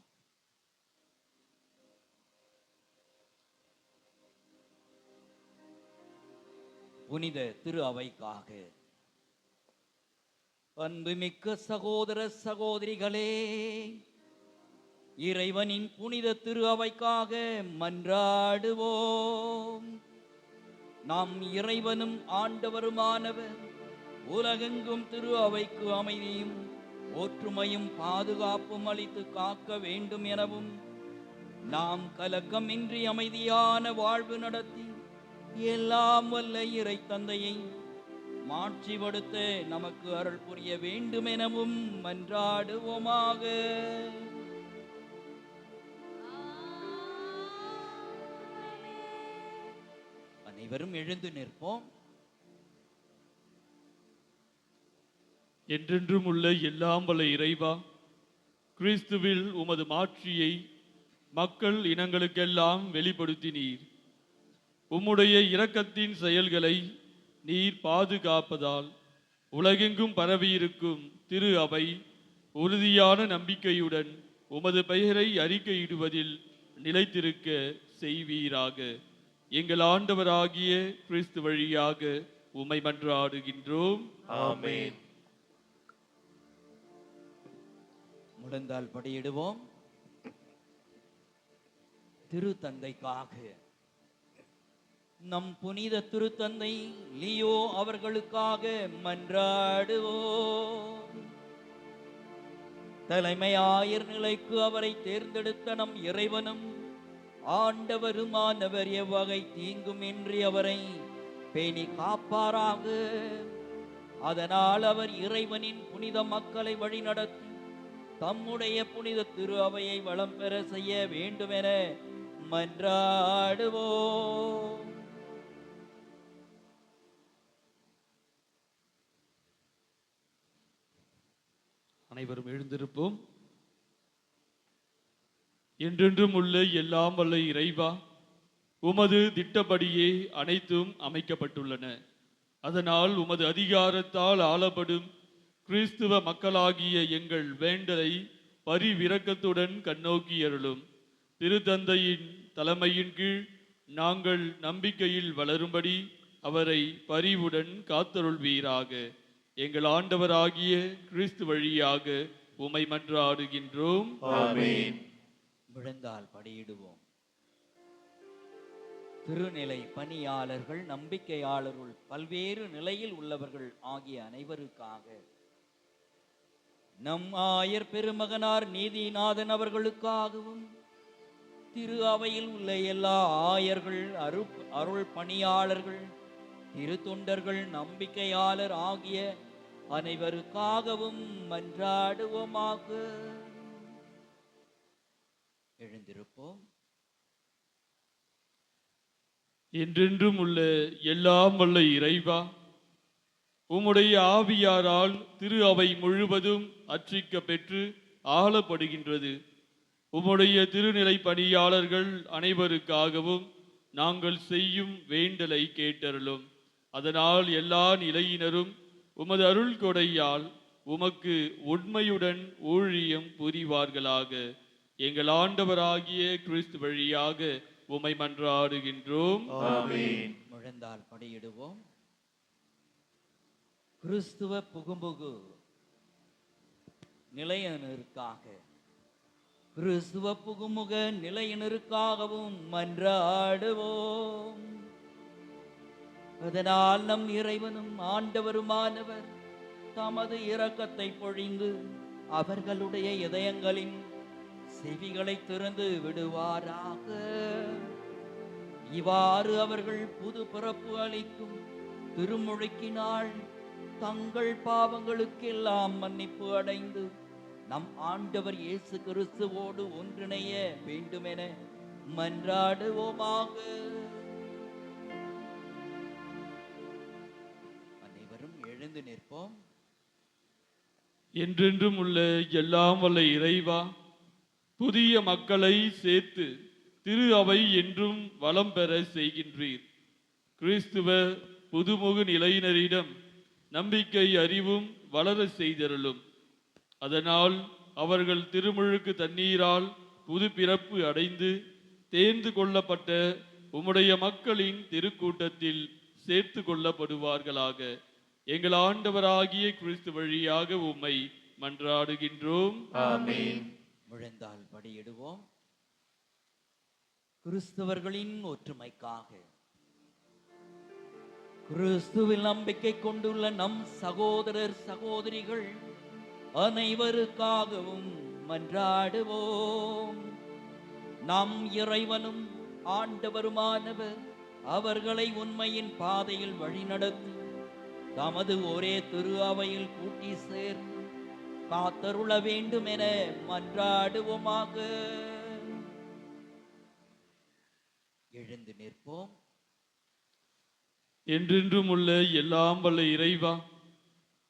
Speaker 9: புனித திரு அவைக்காக. அன்புமிக்க சகோதர சகோதரிகளே, இறைவனின் புனித திரு அவைக்காக மன்றாடுவோம். நாம் இறைவனும் ஆண்டவருமானவர் உலகெங்கும் திரு அவைக்கு அமைதியும் ஒற்றுமையும் பாதுகாப்பும் அளித்து காக்க வேண்டும் எனவும், நாம் கலக்கமின்றி அமைதியான வாழ்வு நடத்தி எல்லாம் வல்ல இறை தந்தையை மாட்சிப்படுத்த நமக்கு அருள் புரிய வேண்டும் எனவும் மன்றாடுவோமாக. அனைவரும் எழுந்து நிற்போம்.
Speaker 2: என்றென்றும் உள்ள எல்லாம் வல்ல இறைவா, கிறிஸ்துவில் உமது மாட்சியை மக்கள் இனங்களுக்கெல்லாம் வெளிப்படுத்தினீர். உம்முடைய இரக்கத்தின் செயல்களை நீர் பாதுகாப்பதால் உலகெங்கும் பரவியிருக்கும் திரு அவை உறுதியான நம்பிக்கையுடன் உமது பெயரை அறிக்கையிடுவதில் நிலைத்திருக்க செய்வீராக. எங்கள் ஆண்டவராகிய கிறிஸ்து வழியாக உம்மை மன்றாடுகின்றோம்.
Speaker 12: ஆமென்.
Speaker 9: முழந்தால் படியிடுவோம். திருத்தந்தைக்காக. நம் புனித திருத்தந்தை லியோ அவர்களுக்காக மன்றாடுவோம். தலைமை ஆயர் நிலைக்கு அவரை தேர்ந்தெடுத்த நம் இறைவனும் ஆண்டவருமானவர் எவ்வகை தீங்குமின்றி அவரை பேணி காப்பாராக. அதனால் அவர் இறைவனின் புனித மக்களை வழிநடத்தி தம்முடைய புனித திரு அவையை வளம் பெற செய்ய வேண்டுமென மன்றாடுவோம்.
Speaker 2: அனைவரும் எழுந்திருப்போம். என்றென்றும் உள்ள எல்லாம் வல்ல இறைவா, உமது திட்டப்படியே அனைத்தும் அமைக்கப்பட்டுள்ளன. அதனால் உமது அதிகாரத்தால் ஆளப்படும் கிறிஸ்துவ மக்களாகிய எங்கள் வேண்டலை பரிவிரக்கத்துடன் கண்ணோக்கி அருளும். திருத்தந்தையின் தலைமையின் கீழ் நாங்கள் நம்பிக்கையில் வளரும்படி அவரை பரிவுடன் காத்தருள்வீராக. எங்கள் ஆண்டவராகிய கிறிஸ்து வழியாக உம்மை மன்றாடுகின்றோம்.
Speaker 12: ஆமென்.
Speaker 9: விழுந்தால் படியிடுவோம். திருநிலை பணியாளர்கள், நம்பிக்கையாளர்கள், பல்வேறு நிலையில் உள்ளவர்கள் ஆகிய அனைவருக்காக, நம் ஆயர் பெருமகனார் நீதிநாதன் அவர்களுக்காகவும், திரு அவையில் உள்ள எல்லா ஆயர்கள், அருள் பணியாளர்கள், திருத்தொண்டர்கள், நம்பிக்கையாளர் ஆகிய அனைவருக்காகவும் மன்றாடுவோமாக. எழுந்திருப்போம்.
Speaker 2: என்றென்றும் உள்ள எல்லாம் வல்ல இறைவா, உம்முடைய ஆவியாரால் திரு அவை முழுவதும் அர்ச்சிக்க பெற்று ஆளப்படுகின்றது. உம்முடைய திருநிலை பணியாளர்கள் அனைவருக்காகவும் நாங்கள் செய்யும் வேண்டலை கேட்டருளும். அதனால் எல்லா நிலையினரும் உமது அருள் கொடையால் உமக்கு உண்மையுடன் ஊழியம் புரிவார்களாக. எங்கள் ஆண்டவராகிய கிறிஸ்து வழியாக உம்மை மன்றாடுகின்றோம்.
Speaker 12: ஆமென்.
Speaker 9: முழந்தால் படியிடுவோம். கிறிஸ்துவ புகும்புகு நிலையனருக்காக, கிறிஸ்துவ புகுமுக நிலையினருக்காகவும் மன்றாடுவோம். அதனால் நம் இறைவனும் ஆண்டவருமானவர் தமது இரக்கத்தை பொழிந்து அவர்களுடைய இதயங்களின் செவிகளை திறந்து விடுவாராக. இவ்வாறு அவர்கள் புது பிறப்பு அளிக்கும் திருமுழுக்கினால் தங்கள் பாவங்களுக்கெல்லாம் மன்னிப்பு அடைந்து நம் ஆண்டவர் இயேசு கிறிஸ்துவோடு ஒன்றிணைய வேண்டுமென மன்றாடுவோமாக. அனைவரும் எழுந்து நிற்போம்.
Speaker 2: என்றென்றும் உள்ள எல்லாம் வல்ல இறைவா, புதிய மக்களை சேர்த்து திரு அவை என்றும் வளம் பெற செய்கின்றீர். கிறிஸ்துவ புதுமுக நிலையினரிடம் நம்பிக்கை அறிவும் வளர செய்தருளும். அதனால் அவர்கள் திருமுழுக்கு தண்ணீரால் புது பிறப்பு அடைந்து தேர்ந்து கொள்ளப்பட்ட உம்முடைய மக்களின் திருக்கூட்டத்தில் சேர்த்து கொள்ளப்படுவார்களாக. எங்கள் ஆண்டவராகிய கிறிஸ்து வழியாக உம்மை மன்றாடுகின்றோம்.
Speaker 9: ஆமென். முழந்தால் படியிடுவோம். கிறிஸ்தவர்களின் ஒற்றுமைக்காக. கிறிஸ்துவில் நம்பிக்கை கொண்டுள்ள நம் சகோதரர் சகோதரிகள் அனைவருக்காகவும் மன்றாடுவோம். நம் இறைவனும் ஆண்டவருமானவர் அவர்களை உண்மையின் பாதையில் வழிநடத்தி தமது ஒரே திரு அவையில் கூட்டி சேர்ந்து காத்தருள வேண்டும் என மன்றாடுவோமாக. எழுந்து நிற்போம்.
Speaker 2: என்றென்றும் உள்ள எல்லாம் வல்ல இறைவா,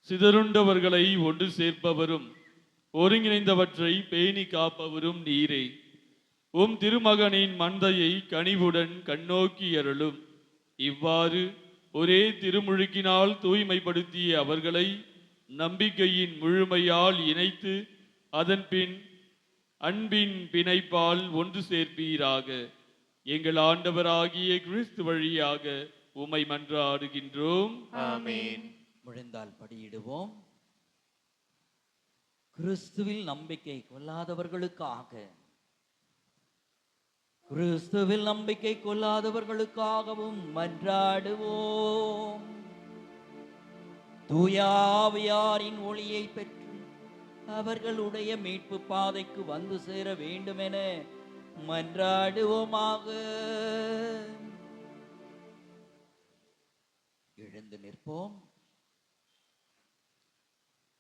Speaker 2: சிதறுண்டவர்களை ஒன்று சேர்ப்பவரும் ஒருங்கிணைந்தவற்றை பேணி காப்பவரும் நீரே. உம் திருமகனின் மந்தையை கனிவுடன் கண்ணோக்கி அருளும். இவ்வாறு ஒரே திருமுழுக்கினால் தூய்மைப்படுத்திய அவர்களை நம்பிக்கையின் முழுமையால் இணைத்து அதன் பின் அன்பின் பிணைப்பால் ஒன்று சேர்ப்பீராக. எங்கள் ஆண்டவராகிய கிறிஸ்து வழியாக உம்மை மன்றாடுகின்றோம்.
Speaker 9: ஆமென். முழந்தால் படியிடுவோம். கிறிஸ்துவில் நம்பிக்கை கொள்ளாதவர்களுக்காக. கிறிஸ்துவில் நம்பிக்கை கொள்ளாதவர்களுக்காகவும் மன்றாடுவோம். தூய ஆவியாரின் ஒளியை பெற்று அவர்களுடைய மீட்பு பாதைக்கு வந்து சேர வேண்டுமென மன்றாடுவோமாக. எழுந்து நிற்போம்.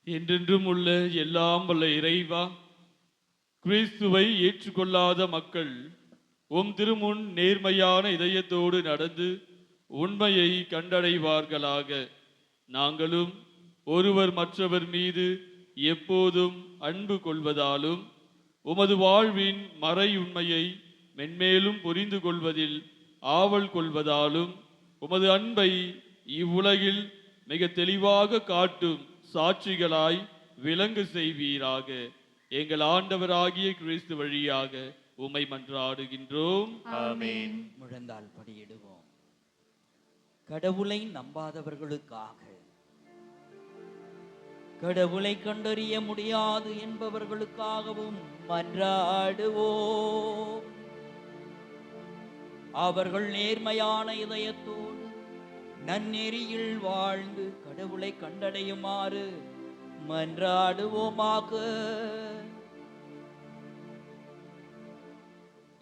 Speaker 2: என்றென்றும் உள்ள எல்லாம் வல்ல இறைவா, கிறிஸ்துவை ஏற்றுக்கொள்ளாத மக்கள் உம் திருமுன் நேர்மையான இதயத்தோடு நடந்து உண்மையை கண்டடைவார்களாக. நாங்களும் ஒருவர் மற்றவர் மீது எப்போதும் அன்பு கொள்வதாலும் உமது வாழ்வின் மறை உண்மையை மென்மேலும் புரிந்து கொள்வதில் ஆவல் கொள்வதாலும் உமது அன்பை இவ்வுலகில் மிக தெளிவாக காட்டும் சாட்சிகளாய் விளங்க செய்வீராக. எங்கள் ஆண்டவராகிய கிறிஸ்து வழியாக உம்மை மன்றாடுகின்றோம்.
Speaker 9: ஆமென். முழந்தால் படியிடுவோம். கடவுளை நம்பாதவர்களுக்காக. கடவுளை கண்டறிய முடியாது என்பவர்களுக்காகவும் மன்றாடுவோம். அவர்கள் நேர்மையான இதயத்தோடு நன்னெறியில் வாழ்ந்து கடவுளை கண்டடையுமாறு மன்றாடுவோமாக.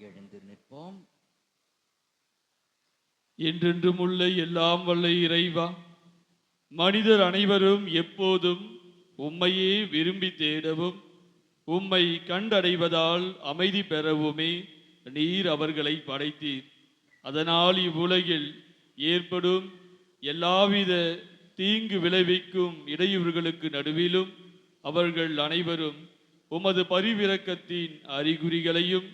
Speaker 9: எழுந்து நிற்போம்.
Speaker 2: என்றென்றும் உள்ள எல்லாம் வல்ல இறைவா, மனிதர் அனைவரும் எப்போதும் உம்மையே விரும்பி தேடவும் உம்மை கண்டடைவதால் அமைதி பெறவுமே நீர் அவர்களை படைத்தீர். அதனால் இவ்வுலகில் ஏற்படும் எல்லாவித தீங்கு விளைவிக்கும் இடையூறுகளுக்கு நடுவிலும் அவர்கள் அனைவரும் உமது பரிவிரக்கத்தின் அறிகுறிகளையும்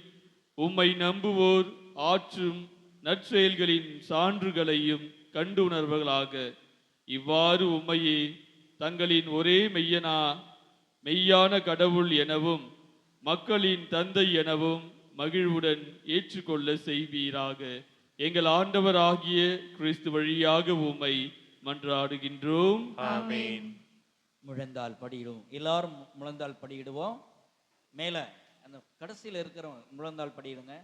Speaker 2: உம்மை நம்புவோர் ஆற்றும் நற்செயல்களின் சான்றுகளையும் கண்டுணர்வர்களாக. இவ்வாறு உம்மையே தங்களின் ஒரே மெய்யான கடவுள் எனவும் மக்களின் தந்தை எனவும் மகிழ்வுடன் ஏற்றுக்கொள்ள செய்வீராக. எங்கள் ஆண்டவர் ஆகிய கிறிஸ்து வழியாக உம்மை மன்றாடுகின்றோம்.
Speaker 9: ஆமென். முழந்தால் படியிடுவோம். எல்லாரும் முழந்தால் படியிடுவோம். மேல அந்த கடைசியில் இருக்கிறவங்க முழந்தாள் படிடுங்க.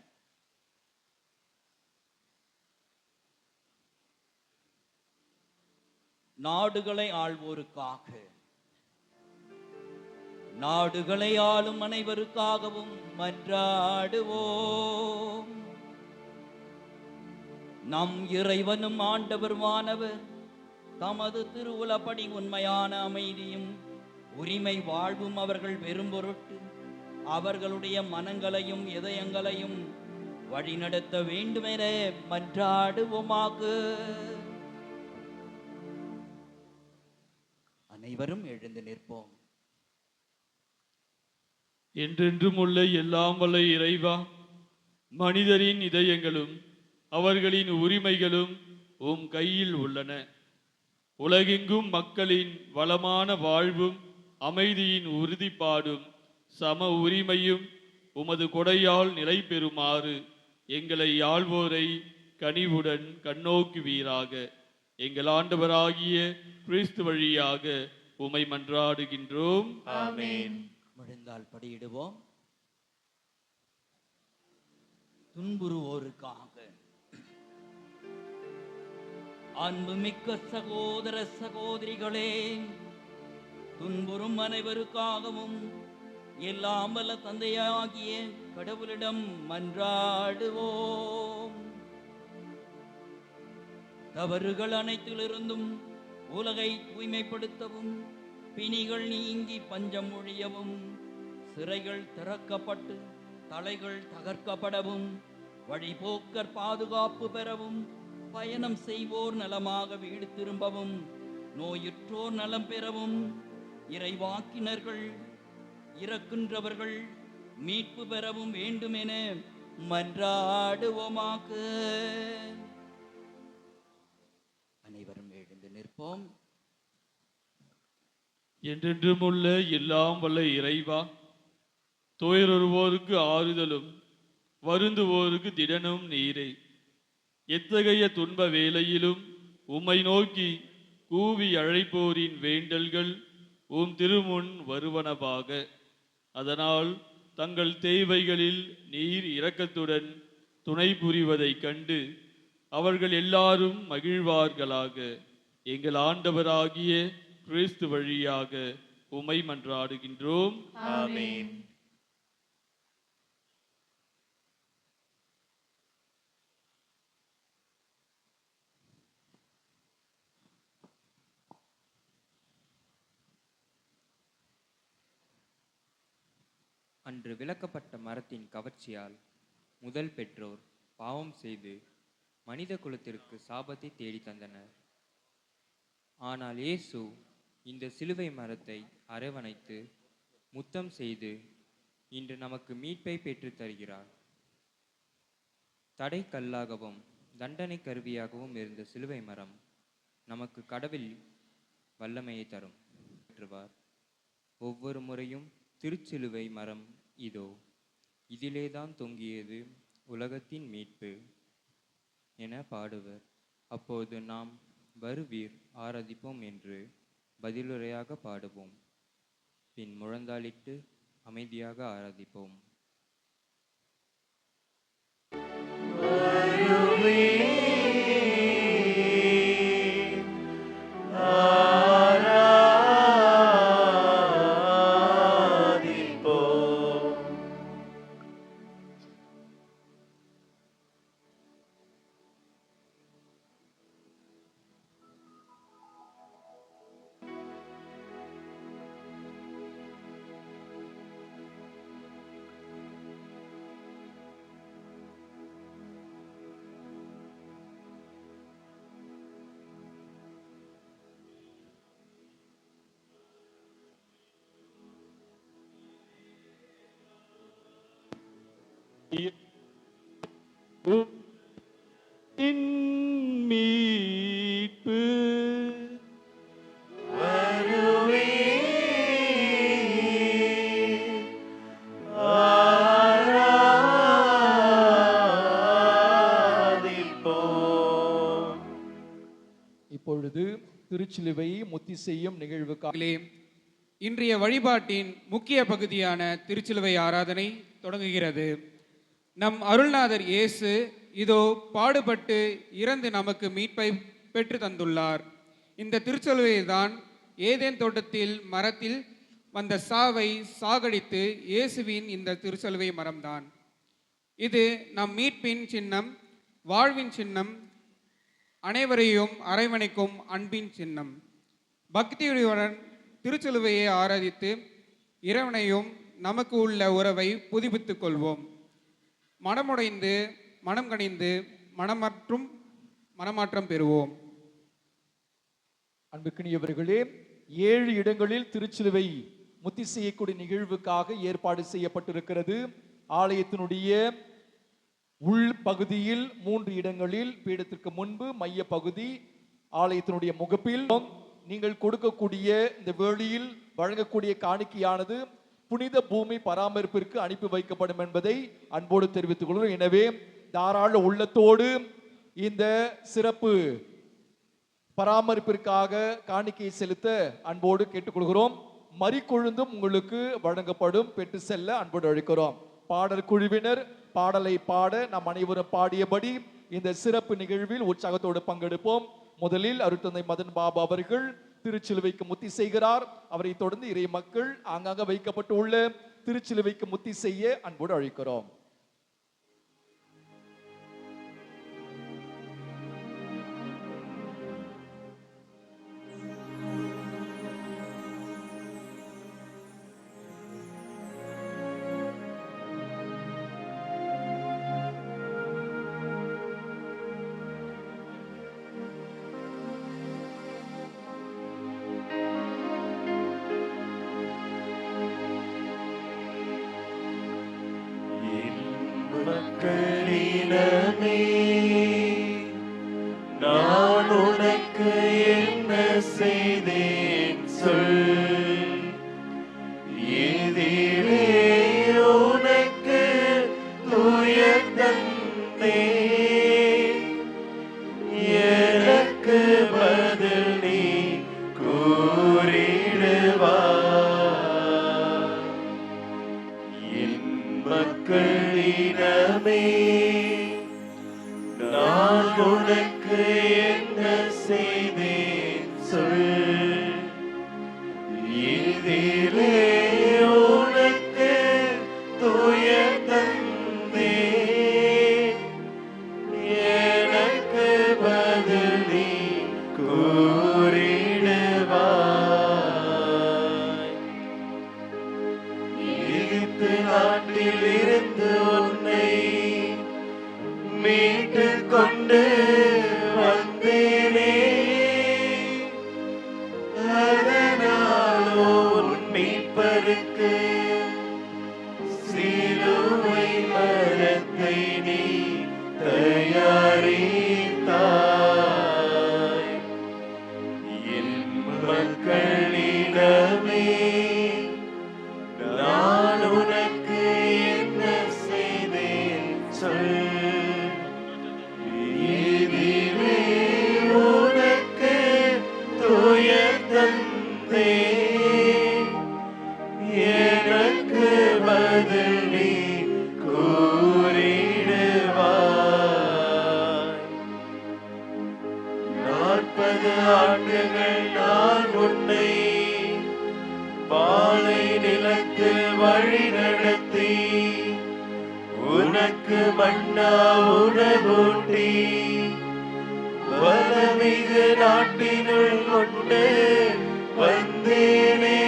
Speaker 9: நாடுகளை ஆள்வோருக்காக, நாடுகளை ஆளும் அனைவருக்காகவும் மன்றாடுவோம். நம் இறைவனும் ஆண்டவருமானவர் தமது திருவுலப்படி உண்மையான அமைதியும் உரிமை வாழ்வும் அவர்கள் பெரும் பொருட்டு அவர்களுடைய மனங்களையும் இதயங்களையும் வழிநடத்த வேண்டுமென மன்றாடுவோமாக. அனைவரும் எழுந்து நிற்போம்.
Speaker 2: என்றென்றும் உள்ள எல்லாம் வல்ல இறைவா, மனிதரின் இதயங்களும் அவர்களின் உரிமைகளும் உம் கையில் உள்ளன. உலகெங்கும் மக்களின் வளமான வாழ்வும் அமைதியின் உறுதிப்பாடும் சம உரிமையும் உமது கொடையால் நிலை பெறுமாறு எங்களை ஆள்வோரை கனிவுடன் கண்ணோக்குவீராக. எங்கள் ஆண்டவராகிய கிறிஸ்து வழியாக உமை மன்றாடுகின்றோம்.
Speaker 12: ஆமென்.
Speaker 9: முடிந்தால் படியிடுவோம். துன்புறுவோருக்காக, அன்புமிக்க சகோதர சகோதரிகளே, துன்புறும் அனைவருக்காகவும் எல்லாம் வல்ல தந்தையாகிய கடவுளிடம் மன்றாடுவோம். தவறுகள் அனைத்திலிருந்தும் உலகை தூய்மைப்படுத்தவும், பிணிகள் நீங்கி பஞ்சம் ஒழியவும், சிறைகள் திறக்கப்பட்டு தலைகள் தகர்க்கப்படவும், வழிபோக்கர் பாதுகாப்பு பெறவும், பயணம் செய்வோர் நலமாக வீடு திரும்பவும், நோயுற்றோர் நலம் பெறவும், இறைவாக்கினர்கள் இறக்கின்றவர்கள் மீட்பு பெறவும் வேண்டுமென மன்றாடுவோமாக. அனைவரும் எழுந்து நிற்போம்.
Speaker 2: என்றென்றும் உள்ள எல்லாம் வல்ல இறைவா, துயருவோருக்கு ஆறுதலும் வருந்துவோருக்கு திடனும் நீரே. எத்தகைய துன்ப வேளையிலும் உம்மை நோக்கி கூவி அழைப்போரின் வேண்டல்கள் உம் திருமுன் வருவனவாக. அதனால் தங்கள் தேவைகளில் நீர் இரக்கத்துடன் துணை புரிவதைக் கண்டு அவர்கள் எல்லாரும் மகிழ்வார்களாக. எங்கள் ஆண்டவராகிய கிறிஸ்து வழியாக உம்மை மன்றாடுகின்றோம்.
Speaker 12: ஆமென்.
Speaker 14: அன்று விலக்கப்பட்ட மரத்தின் கவர்ச்சியால் முதல் பெற்றோர் பாவம் செய்து மனித குலத்திற்கு சாபத்தை தேடி தந்தனர். ஆனால் இயேசு இந்த சிலுவை மரத்தை அரவணைத்து முத்தம் செய்து இன்று நமக்கு மீட்பை பெற்றுத் தருகிறார். தடை கல்லாகவும் தண்டனை கருவியாகவும் இருந்த சிலுவை மரம் நமக்கு கடவுள் வல்லமையை தரும் பெற்றுவார். ஒவ்வொரு முறையும் திருச்சிலுவை மரம் இதோ இதிலேதான் தொங்கியது உலகத்தின் மீட்பு என பாடுவர். அப்போது நாம் வருவீர் ஆராதிப்போம் என்று பதிலுரையாக பாடுவோம். பின் முழந்தாளிட்டு அமைதியாக ஆராதிப்போம்.
Speaker 2: மீட்பு
Speaker 13: இப்பொழுது திருச்சிலுவை முத்தி செய்யும் நிகழ்வுக்காக
Speaker 15: இன்றைய வழிபாட்டின் முக்கிய பகுதியான திருச்சிலுவை ஆராதனை தொடங்குகிறது. நம் அருள்நாதர் இயேசு இதோ பாடுபட்டு இறந்து நமக்கு மீட்பை பெற்று தந்துள்ளார். இந்த திருச்சிலுவைதான் ஏதேன் தோட்டத்தில் மரத்தில் வந்த சாவை சாகடித்து இயேசுவின் இந்த திருச்சிலுவை மரம்தான். இது நம் மீட்பின் சின்னம், வாழ்வின் சின்னம், அனைவரையும் அரவணைக்கும் அன்பின் சின்னம். பக்தியுடன் திருச்சிலுவையை ஆராதித்து இறைவனையும் நமக்கு உள்ள உறவை புதுப்பித்துக் கொள்வோம். மனமுடைந்து மனம் கனிந்து மனமாற்றம் பெறுவோம்.
Speaker 13: அன்புக்கினியவர்களே, 7 இடங்களில் திருச்சிலுவை முத்தி செய்யக்கூடிய நிகழ்வுக்காக ஏற்பாடு செய்யப்பட்டிருக்கிறது. ஆலயத்தினுடைய உள் பகுதியில் 3 இடங்களில் பீடத்திற்கு முன்பு மைய பகுதி, ஆலயத்தினுடைய முகப்பில் நீங்கள் கொடுக்கக்கூடிய இந்த வேளையில் வழங்கக்கூடிய காணிக்கையானது புனித பூமி பராமரிப்பிற்கு அனுப்பி வைக்கப்படும் என்பதை அன்போடு தெரிவித்துக் கொள்கிறோம். எனவே தாராள உள்ளத்தோடு இந்த சிறப்பு பராமரிப்பிற்காக காணிக்கையை செலுத்த அன்போடு கேட்டுக்கொள்கிறோம். மறிக்கொழுந்தும் உங்களுக்கு வழங்கப்படும், பெற்று செல்ல அன்போடு அழைக்கிறோம். பாடல் குழுவினர் பாடலை பாட நாம் அனைவரும் பாடியபடி இந்த சிறப்பு நிகழ்வில் உற்சாகத்தோடு பங்கெடுப்போம். முதலில் அருட்தந்தை மதன் பாபு அவர்கள் திருச்சிலுவைக்கு முத்தி செய்கிறார். அவரை தொடர்ந்து இறை மக்கள் ஆங்காங்க வைக்கப்பட்டு உள்ள திருச்சிலுவைக்கு முத்தி செய்ய அன்போடு அழைக்கிறோம்.
Speaker 12: மக்களினமே, நான் உனக்கு என்ன செய்தேன் சொல். எதிரே உனக்கு துயர் தந்தேன், எனக்கு பதில் நீ கூறிடுவாய். என் மக்களினமே, நான் உனக்கு என்ன செய்தேன் சொல். இதிலே உனக்கு துயர் தந்தேன், எனக்கு பதில் நீ கூறிடுவாய். எகிப்து நாட்டில் இருந்து உன்னை மீட்டு கொண்டு வந்தேனே, அதனாலோ உன் மீட்பருக்கு சிலுவை மரத்தை நீ தயாரித்தாய். என் மக்களிடமே, நான் உனக்கு என்ன செய்தேன் சொல். இதிலே உனக்கு துயர் தந்தேன், எனக்கு பதில் நீ கூறிடுவாய். 40 ஆண்டுகள் நான் உன்னை பாலை நிலத்தில் வழி நடத்தி, உனக்கு மன்னா உணவூட்டி, வளமிகு நாட்டினுள் கொண்டு வந்தேனே,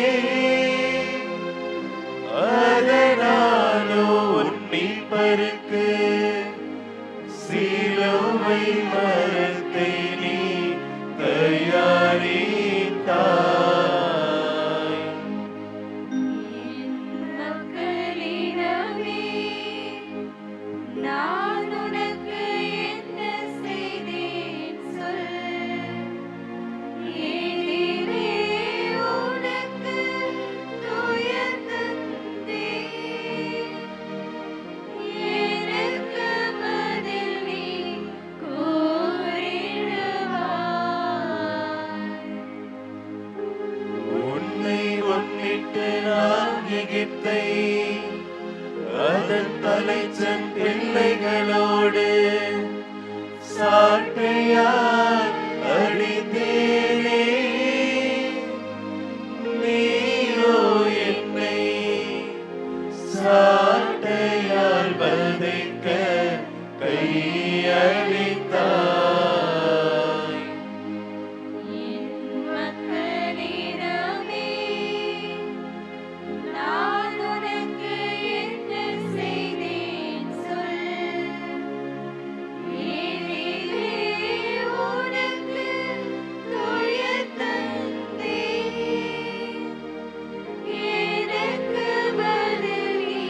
Speaker 12: அதனாலோ உன் மீட்பருக்கு சிலுவை மரத்தை நீ தயாரித்தாய்.
Speaker 16: மக்களிடமே, நான் உனக்கு என்ன செய்தேன் சொல். எதிரே உனக்கு துயர் தந்தேன், எனக்கு
Speaker 12: எகிப்தை அதன் தலைச்சன் பிள்ளைகளோடு சாட்டையால் அடித்தேனே. நீயோ என்னை சாட்டையால் வதைக்க கையளித்தாய்.
Speaker 16: மக்களிடமே நான் உனக்கு என்ன செய்தேன் சொல். ஏனெனிலே உனக்கு துயர் தந்தேன். எனக்கு பதில் நீ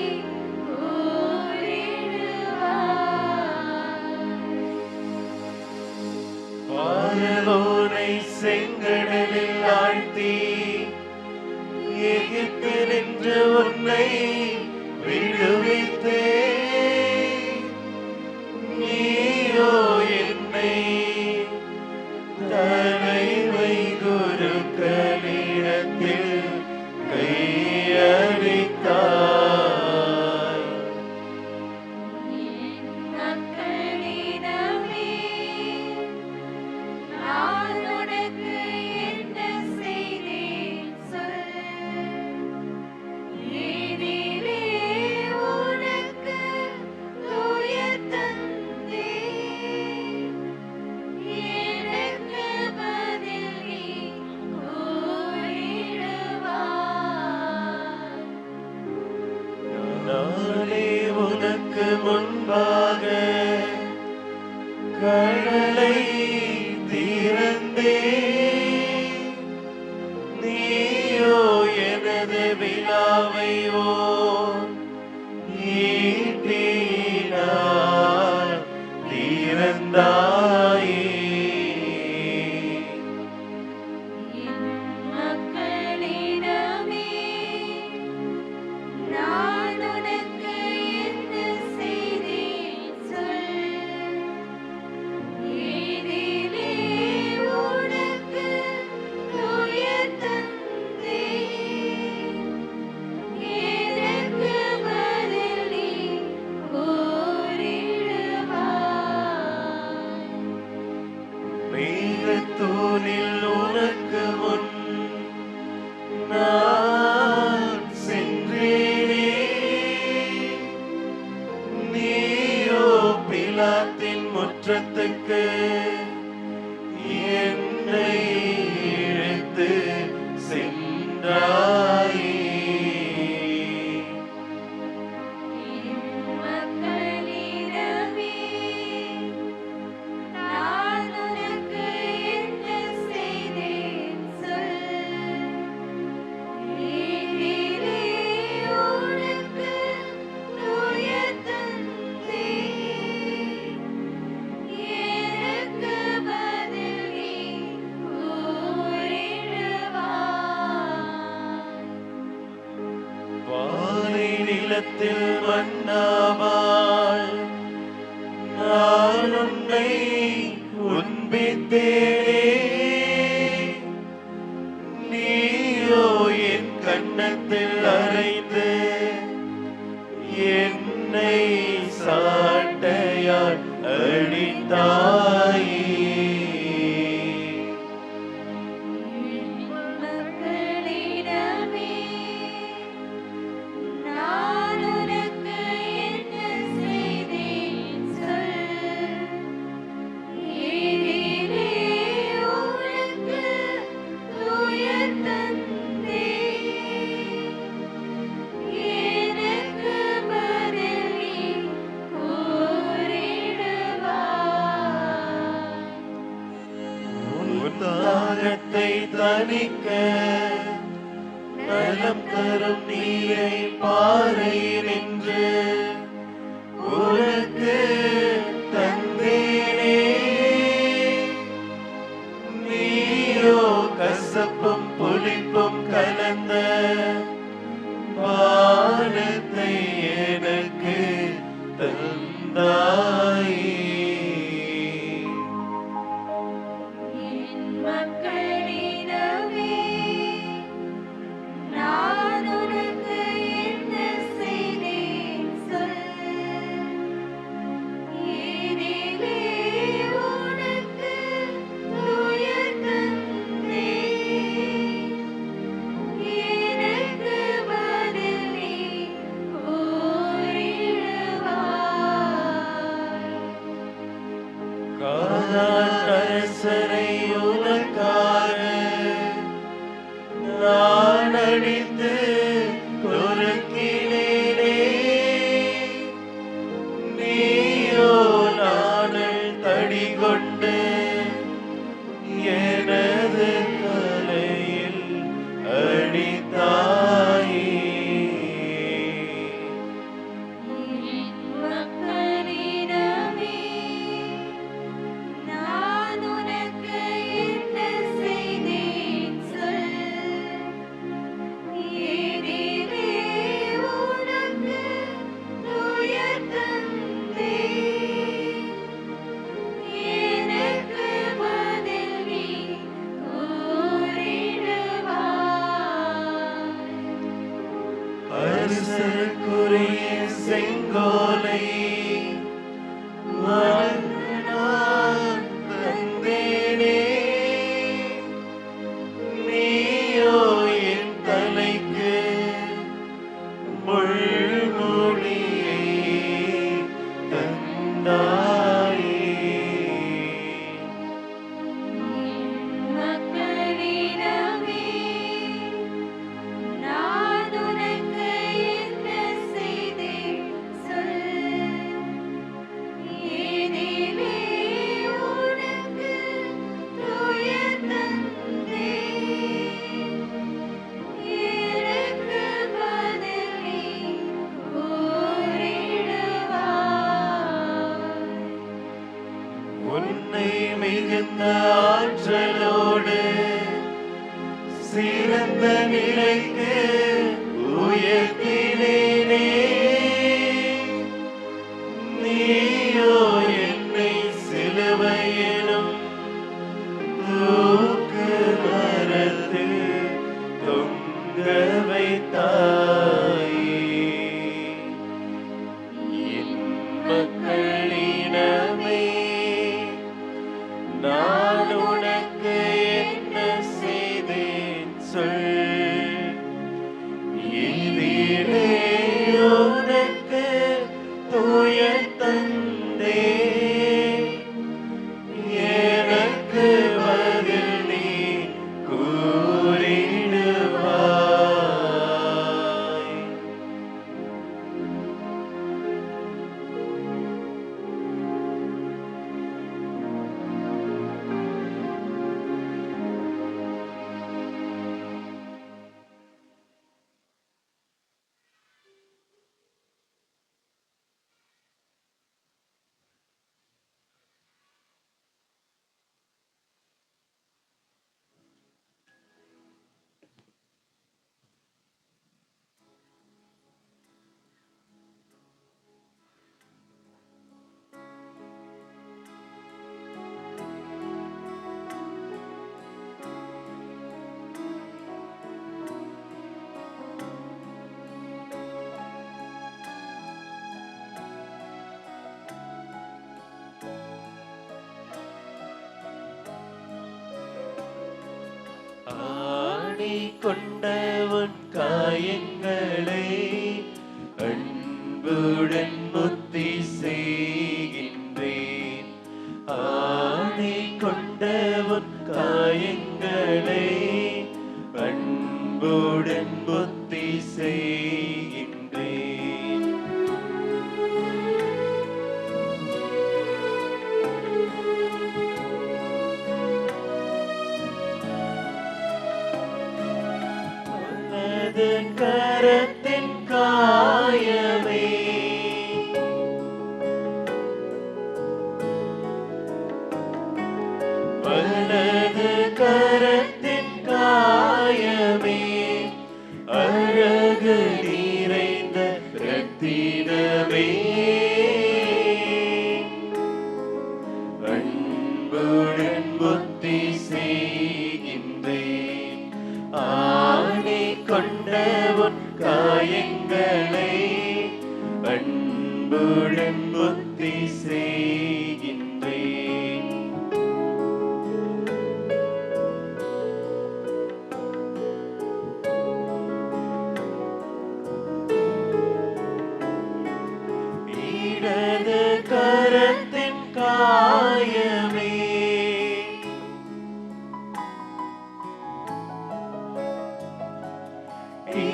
Speaker 16: கூறிடுவாய்.
Speaker 12: பார்வோனை செங்கடலில் ஆழ்த்தி எகிப்தினின்று உன்னை விடுவித்தே. நீயோ என்னை தலைமை குருக்களிடத்தில் கையளித்தாய்.
Speaker 16: மக்களிடமே நான் உனக்கு என்ன செய்தேன் சொல். ஏனெனிலே உனக்கு துயர் தந்தேன். எனக்கு பதில் நீ கூறிடுவாய்.
Speaker 12: நானே உனக்கு முன்பாக கடலை திறந்தேன். நீயோ எனது விலாவை ஈட்டினால் திறந்தாயே.
Speaker 16: மக்களிடமே நான் உனக்கு என்ன செய்தேன் சொல். ஏனெனிலே உனக்கு துயர் தந்தேன். எனக்கு பதில் நீ கூறிடுவாய்.
Speaker 12: மேகத்தூணில் உனக்கு முன் நான் சென்றேனே. நீயோ பிலாத்தின் முற்றத்துக்கு என்னை இழுத்து சென்றாயே.
Speaker 16: மக்களிடமே நான் உனக்கு என்ன செய்தேன் சொல். ஏனெனிலே உனக்கு துயர் தந்தேன். எனக்கு பதில் நீ கூறிடுவாய்.
Speaker 12: பாலை நிலத்தில் மன்னாவால் நான் உன்னை உண்பித்தேனே. நீயோ என் கன்னத்தில் அறைந்து என்னை சாட்டையால் அடித்தாயே.
Speaker 16: மக்களிடமே நான் உனக்கு என்ன செய்தேன் சொல். ஏனெனிலே உனக்கு துயர் தந்தேன். எனக்கு பதில் நீ கூறிடுவாய்.
Speaker 12: உன் தாகத்தை தணிக்க நலம் தரும் நீரை பாறை நின்று உனக்கு தந்தேனே. நீயோ கசப்பும் புளிப்பும் கலந்த பானத்தை எனக்கு தந்தாயே.
Speaker 16: மக்களிடமே நான் உனக்கு
Speaker 12: மிகுந்த ஆற்றலோடு சிறந்த நிலைக்கு உயர்த்தினேனே. நீயோ என்னை சிலுவையிலும் தூக்கு மரத்தில் தொங்க வைத்தாயே. என் மக்களிடமே நான் உனக்கு என்ன செய்தேன் சொல். இதிலே உனக்கு தூய தந்தே எனக்கு பதில் நீ கூறிடுவாய். ஆணி கொண்ட உன் காயங்களை அன்புடன் முத்தி செய்கின்றேன். ஆணி கொண்ட உன் காயங்களை அன்புடன் முத்தி செய்கின்றேன். உனது கரத்தின் காயமே வலது கரத்தின் காயமே அழகு நிறைந்த ரத்தினமே அன்புடன் புத்தி செய்கின்றேன். ஆணி கொண்ட உன் காயங்களை அன்புடன் புத்தி செய்கின்றேன். இடது கரத்தின் காயமே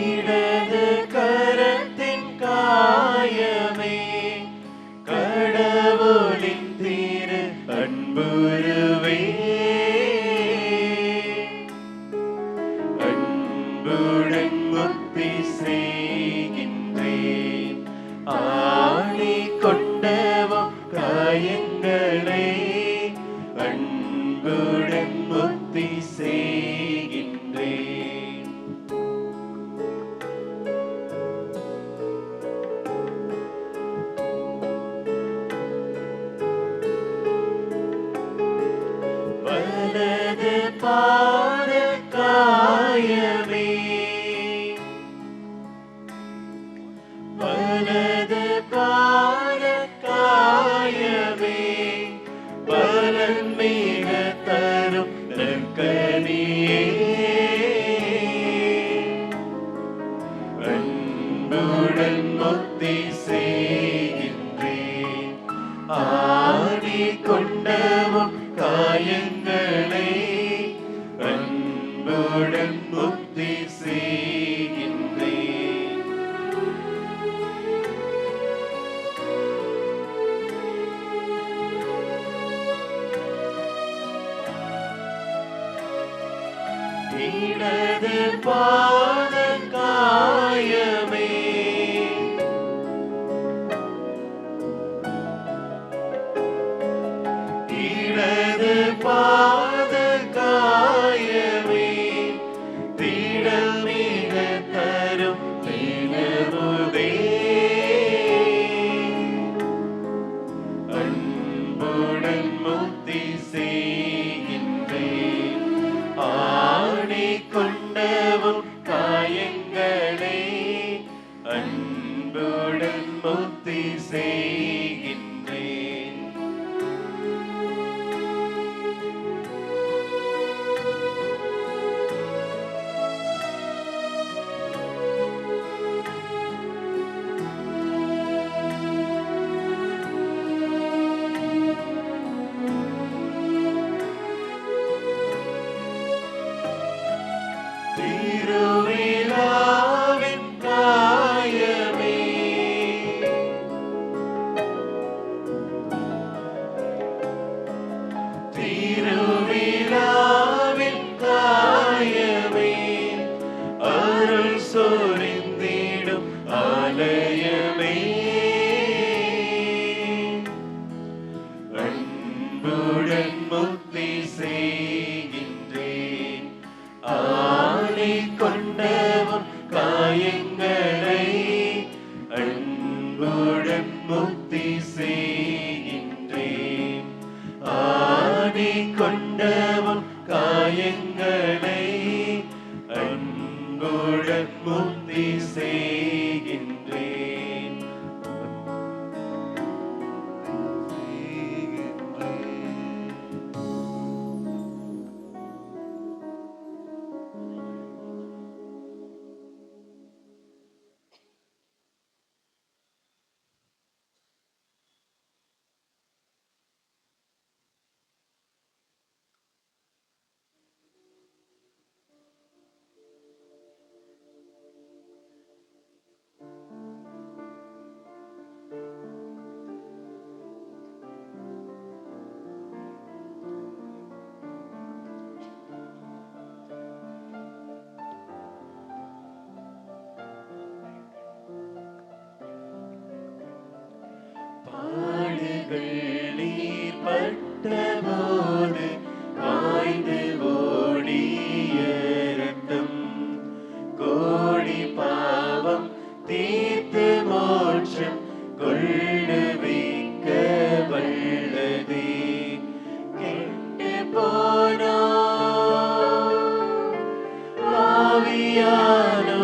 Speaker 12: இடது கரத்தின் காயமே கடவுளின் திரு அன்புருவே அன்புடன் முத்தி செய்கின்றேன். ஆணி கொண்டவும் காயங்களை அன்புடன் முத்தி செய்கின்றேன். வலது பாத காயமே வலது பாத காயமே பலன் மிக தரும் நற்கனியே அன்புடன் முத்தி செய்கின்றேன். ஆணி கொண்டவும் காயங்களை அன்புடன் முத்தி செய்கின்றேன். இடது பாத காயமே இடது செய்கின்றேன். திருவிழாவின் காயமே திருவிழாவின் காயமே அருள் சொரிந்திடும் ஆலயமே அன்புடன் முக்தி செய்கின்றேன். ஆணை கொண்டவன் காயங்களை அன்புடன் முக்தி செய்கின்றேன். ஆணை கொண்டவன் காயங்களை அன்புடன் முக்தி செய்கின்றேன். பாடுகள் நீர் பட்டபோது வாய்ந்து ஓடிய ரத்தம் கோடி பாவம் தீர்த்து மோட்சம் கொள்ளுவிக்க வல்லதே. கெட்டு போனோ ஆவியானோ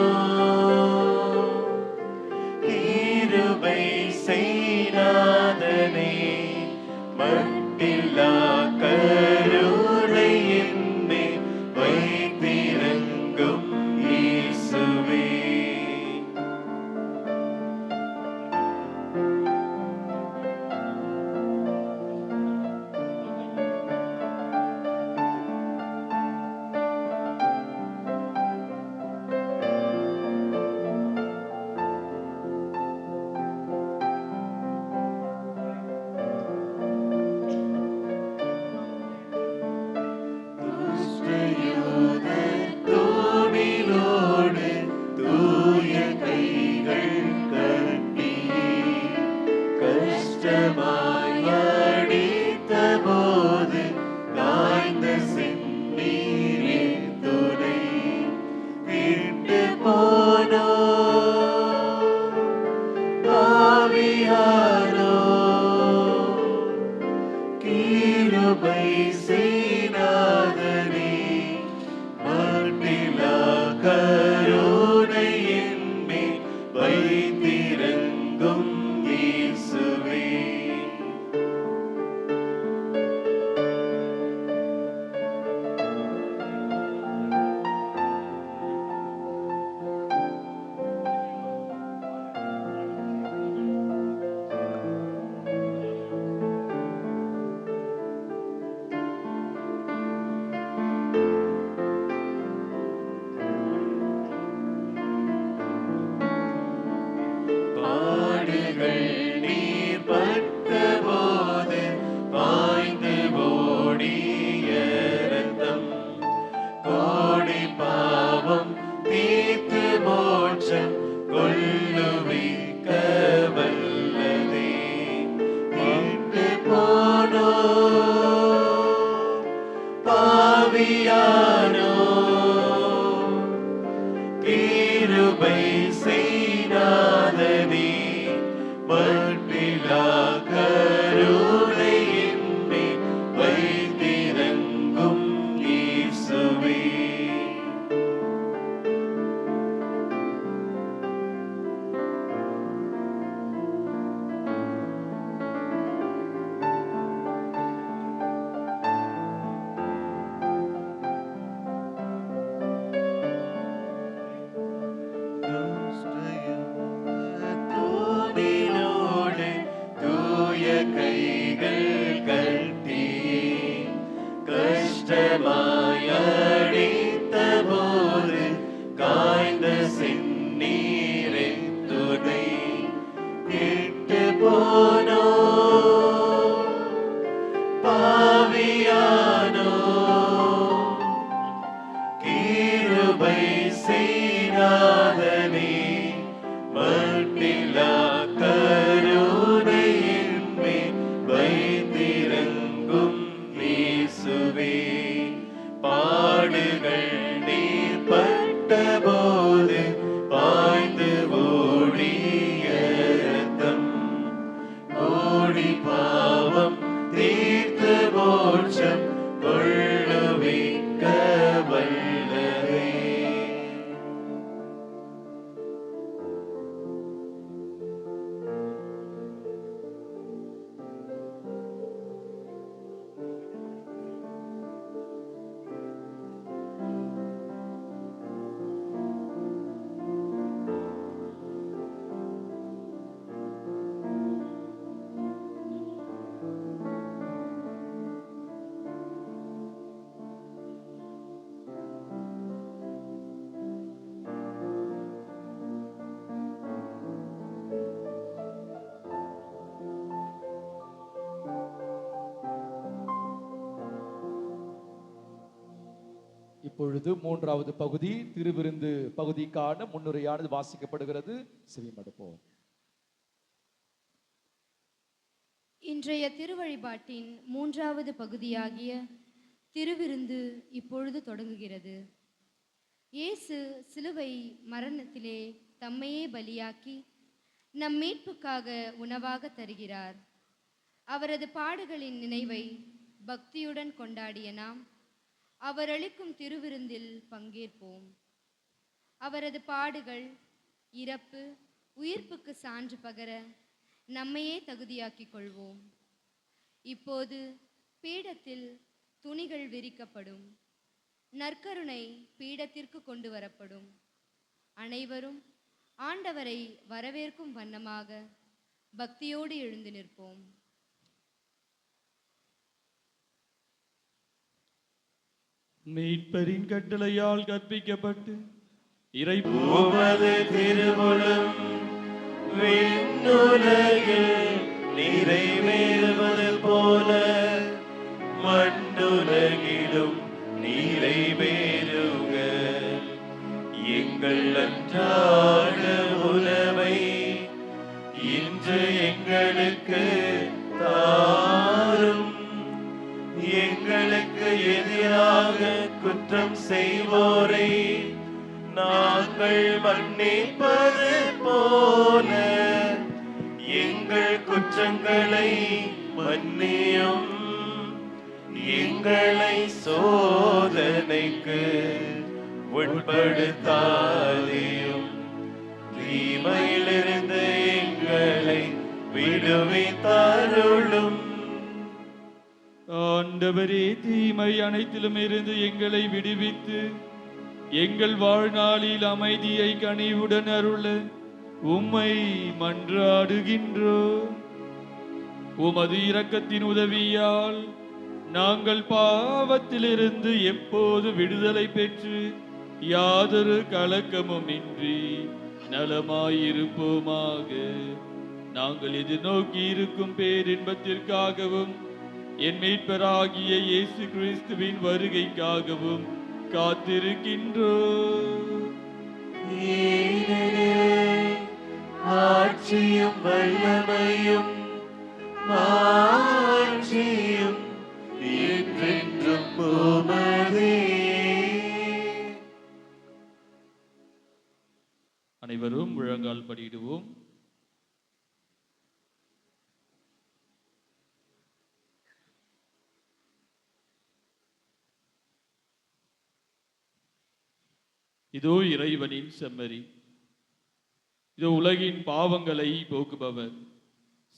Speaker 12: கிருபை செய்யாதனே மட்டில்லா கருணை என்மேல் வைத்திறங்கும் இயேசுவே. துஷ்டயூதர் தூணிலோடு தூய கைகள் கட்டி கஷ்டமாய் அடித்த போது காய்ந்த செந்நீரே துணை விட்டு போனோ ஆவியானோ கிருபை செய்யாதனே மட்டில்லா கருணை என்மேல் வைத்திறங்கும் இயேசுவே. பாடுகள் நீர் பட்டபோது பாய்ந்து ஓடிய ரத்தம் கோடி பாவம் தீர்த்து மோட்சம் கொள்ளுவிக்க வல்லதே. விட்டு போனோ பாவியானோ கிருபை செய்யாதனே மட்டில்லா கருணை என்மேல் வைத்திறங்கும் இயேசுவே. கைகள் கட்டியே கஷ்டமாய் அடித்த போது காய்ந்த செந்நீரை துணை விட்டு போனோ பாவியானோ கிருபை செய்யாதனே மட்டிலா கருணை என்மேல் வைத்திறங்கும் இயேசுவே பாடுகள் நீர் பட்ட போது பாய்ந்து ஓடிய ரத்தம் ஓடி பாவம் தீர்த்து மோட்சம் கொள்ளுவிக்க வல்லதே.
Speaker 13: இப்பொழுது மூன்றாவது பகுதி திருவிருந்து பகுதிக்கான முன்னுரையானது வாசிக்கப்படுகிறது. செவிமடுப்போம்.
Speaker 17: இன்றைய திருவழிபாட்டின் மூன்றாவது பகுதியாகிய திருவிருந்து இப்பொழுது தொடங்குகிறது. இயேசு சிலுவை மரணத்திலே தம்மையே பலியாக்கி நம் மீட்புக்காக உணவாக தருகிறார். அவரது பாடுகளின் நினைவை பக்தியுடன் கொண்டாடிய நாம் அவர் அளிக்கும் திருவிருந்தில் பங்கேற்போம். அவரது பாடுகள், இறப்பு, உயிர்ப்புக்கு சான்று பகர நம்மையே தகுதியாக்கிக் கொள்வோம். இப்போது பீடத்தில் துணிகள் விரிக்கப்படும். நற்கருணை பீடத்திற்கு கொண்டு வரப்படும். அனைவரும் ஆண்டவரை வரவேற்கும் வண்ணமாக பக்தியோடு எழுந்து நிற்போம்.
Speaker 2: மீட்பரின் கட்டளையால் கற்பிக்கப்பட்டு இறை
Speaker 12: உமது திருவுளம் விண்ணுலகில் நிறைவேறுவது போல மண்ணுலகிலும் நிறைவேறுக. எங்கள் அன்றாட உணவை இன்று எங்களுக்கு தாரும். எங்களுக்கு எதிராக குற்றம் செய்வோரை நாங்கள் மன்னிப்பது போல எங்கள் குற்றங்களை மன்னியும். எங்களை சோதனைக்கு உட்படுத்தாதேயும் தீமையிலிருந்து எங்களை விடுவித்தருளும்.
Speaker 2: ஆண்டவரே, தீமை அனைத்திலும் இருந்து எங்களை விடுவித்து எங்கள் வாழ்நாளில் அமைதியை கனிவுடன் அருள உம்மை மன்றாடுகின்றோம். உமது இரக்கத்தின் உதவியால் நாங்கள் பாவத்திலிருந்து எப்போது விடுதலை பெற்று யாதொரு கலக்கமும் இன்றி நலமாயிருப்போமாக. நாங்கள் எதிர்நோக்கி இருக்கும் பேரின்பத்திற்காகவும் என் மீட்பராகிய இயேசு கிறிஸ்துவின் வருகைக்காகவும் காத்திருக்கின்றோம்.
Speaker 12: ஆட்சியும் வல்லமையும் மாட்சியும் என்றென்றும் உமதே.
Speaker 2: அனைவரும் முழங்கால் படியிடுவோம். இதோ இறைவனின் செம்மறி, இதோ உலகின் பாவங்களை போக்குபவர்.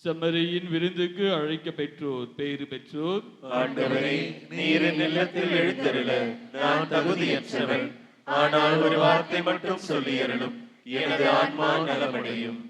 Speaker 2: செம்மறியின் விருந்துக்கு அழைக்க பெற்றோர் பேறு பெற்றோர்.
Speaker 12: ஆண்டவரே, நீர் என் இல்லத்தில் எழுந்தருள நான் தகுதியற்றவன். ஆனால் ஒரு வார்த்தை மட்டும் சொல்லியருளும், எனது ஆன்மா நலமடையும்.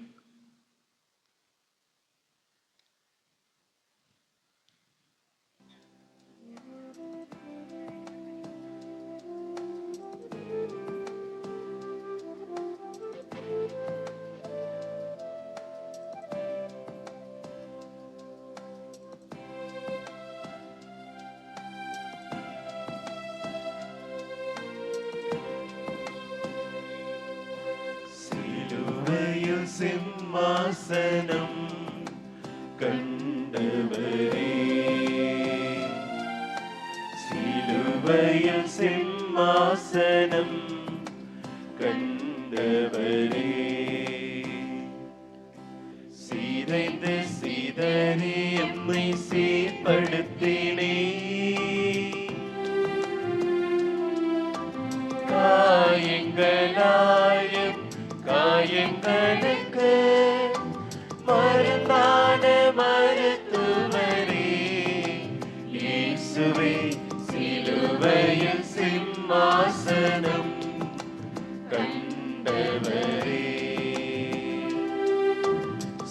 Speaker 12: சிம்மாசனம் கண்டவரே, சிலுவையில் சிம்மாசனம் கண்டவரே, சீதைந்து சிதறி எம்மை சீர்படுத்தினே, காயங்களாயும் காயங்களுக்கு மருந்தான மருத்துவரே, இயேசுவே சிலுவையில் சிம்மாசனம் கண்டவரே,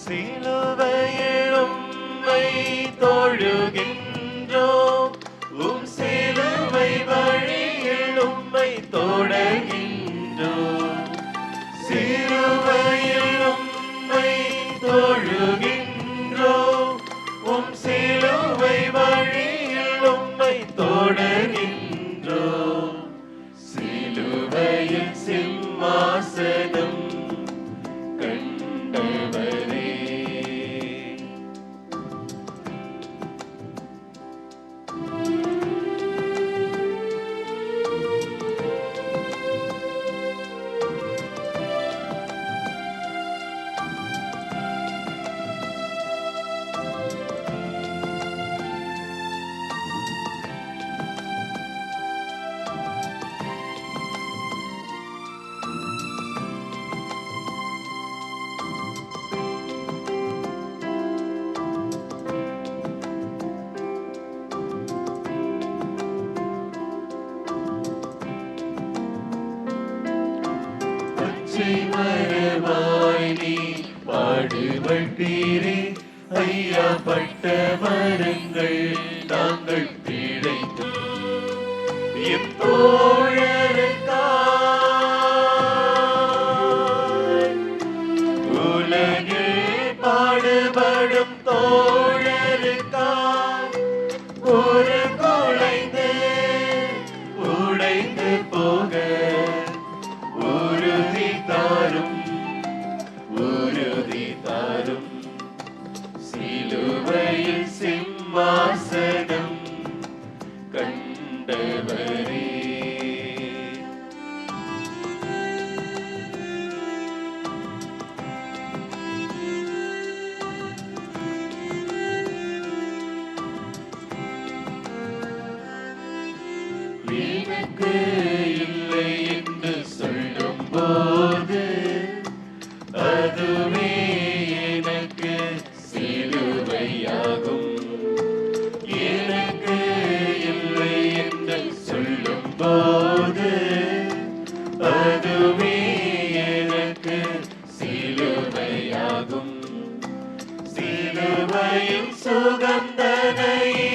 Speaker 12: சிலுவையில் உம்மை தொழுகின்றோம், உம் சிலுவை வழியில் உம்மை தொடர்கின்றோம், சிலுவையில் உம்மை தொழுகின்றோம், உம் சிலுவை வழியில் உம்மை தொடர்கின்றோம், சிலுவையில் சிம்மாசனம் கண்டவரே. பச்சை மரமாய் நீ பாடுபட்டீரே ஐயா, பட்ட மரங்கள் நாங்கள் பிழைத்தோம் எம் தோழருக்காய், உலகில் பாடுபடும் தோழருக்காய் ஒரு குலைந்து உடைந்து போக உறுதி தாரும், உறுதி தாரும், சிலுவையில் சிம்மாசனம் கண்டவரே. எனக்கு இல்லை என்று சொல்லும் போது அதுவே எனக்கு சிலுவையாகும், எனக்கு இல்லை என்று சொல்லும் போது அதுவே எனக்கு சிலுவையாகும், சிலுவையின் சுகந்தனையே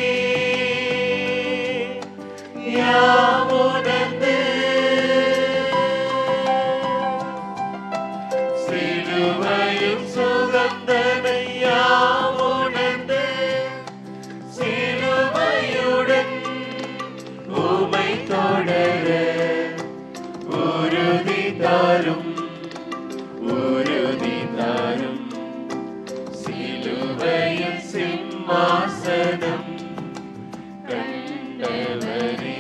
Speaker 12: யாமுணர்ந்து, சிலுவையின் சுகந்தனை யாமுணர்ந்து, சிலுவையுடன் உமை தொடர உறுதி தாரும், உறுதி தாரும், சிலுவையில் சிம்மாசனம் கண்டவரே.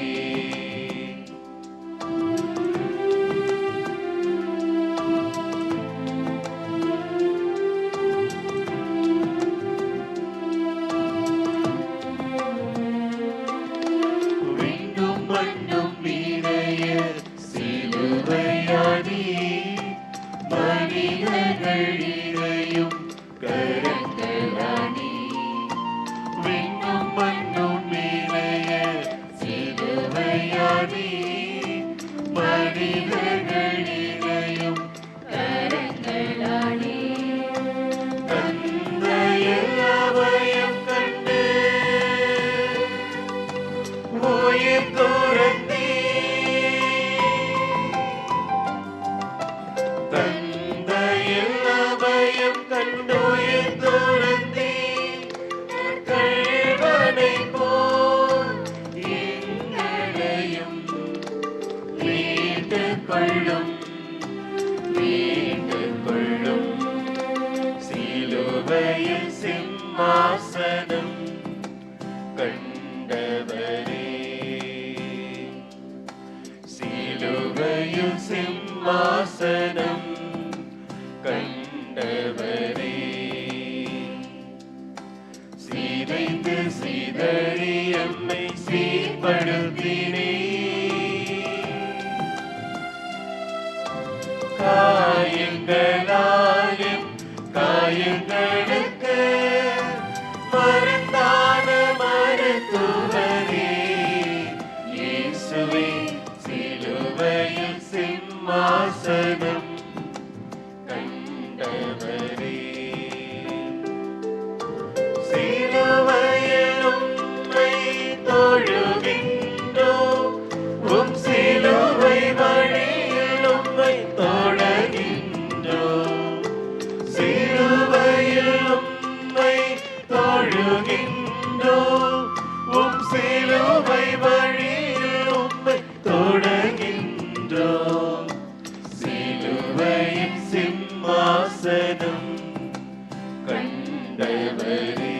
Speaker 12: விண்ணும் மண்ணும் இணைய சிலுவையானே, மனிதர்கள் இணையும் கரங்களானே, விண்ணும் சிம்மாசனம் கண்டவரே, சிலுவையில் சிம்மாசனம் கண்டவரே, சீதைந்து சிதறி எம்மை சீர்படுத்தினே, காயங்களாயும் காயங்களுக்கு மருந்தான மருத்துவரே, இயேசுவே சிலுவையில் சிம்மாசனம் கண்டவரே, சிலுவையில் உம்மை தொழுகின்றோம், உம் சிலுவை வழியில் உம்மை தொடர்கின்றோம், சிலுவையில் உம்மை தொழுகின்றோம், உம் சிலுவை வழியில் உம்மை தொடர்கின்றோம், சிலுவையின் சிம்மாசனம் கண்டவரே.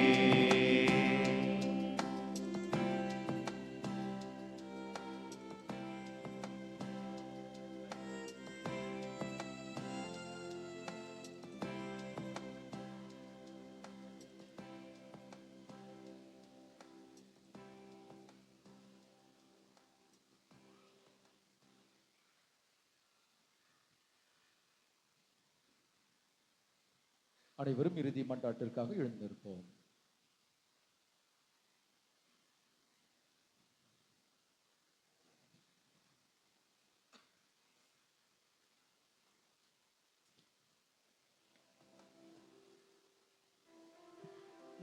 Speaker 13: அனைவரும் இறுதி மன்றாட்டிற்காக எழுந்திருப்போம்.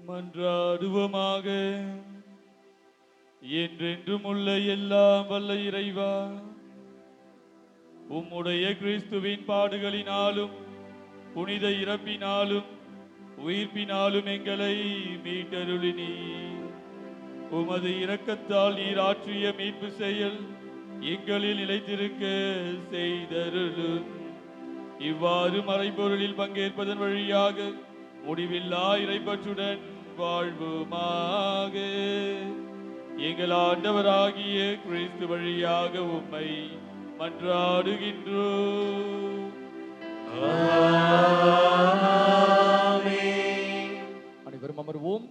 Speaker 2: மன்றாடுவோமாக. என்றென்றும் உள்ள எல்லாம் வல்ல இறைவா, உம்முடைய கிறிஸ்துவின் பாடுகளினாலும் புனித இறப்பினாலும் உயிர்ப்பினாலும் எங்களை மீட்டருளினீர். உமது இரக்கத்தால் நீர் ஆற்றிய மீட்பு செயல் எங்களில் நிலைத்திருக்க செய்தருளும். இவ்வாறு மறைபொருளில் பங்கேற்பதன் வழியாக முடிவில்லா இறைப்பற்றுடன் வாழ்வோமாக. எங்கள் ஆண்டவராகிய கிறிஸ்து வழியாக உம்மை மன்றாடுகின்றோம்.
Speaker 13: அனைவரும் அமர்வோம்.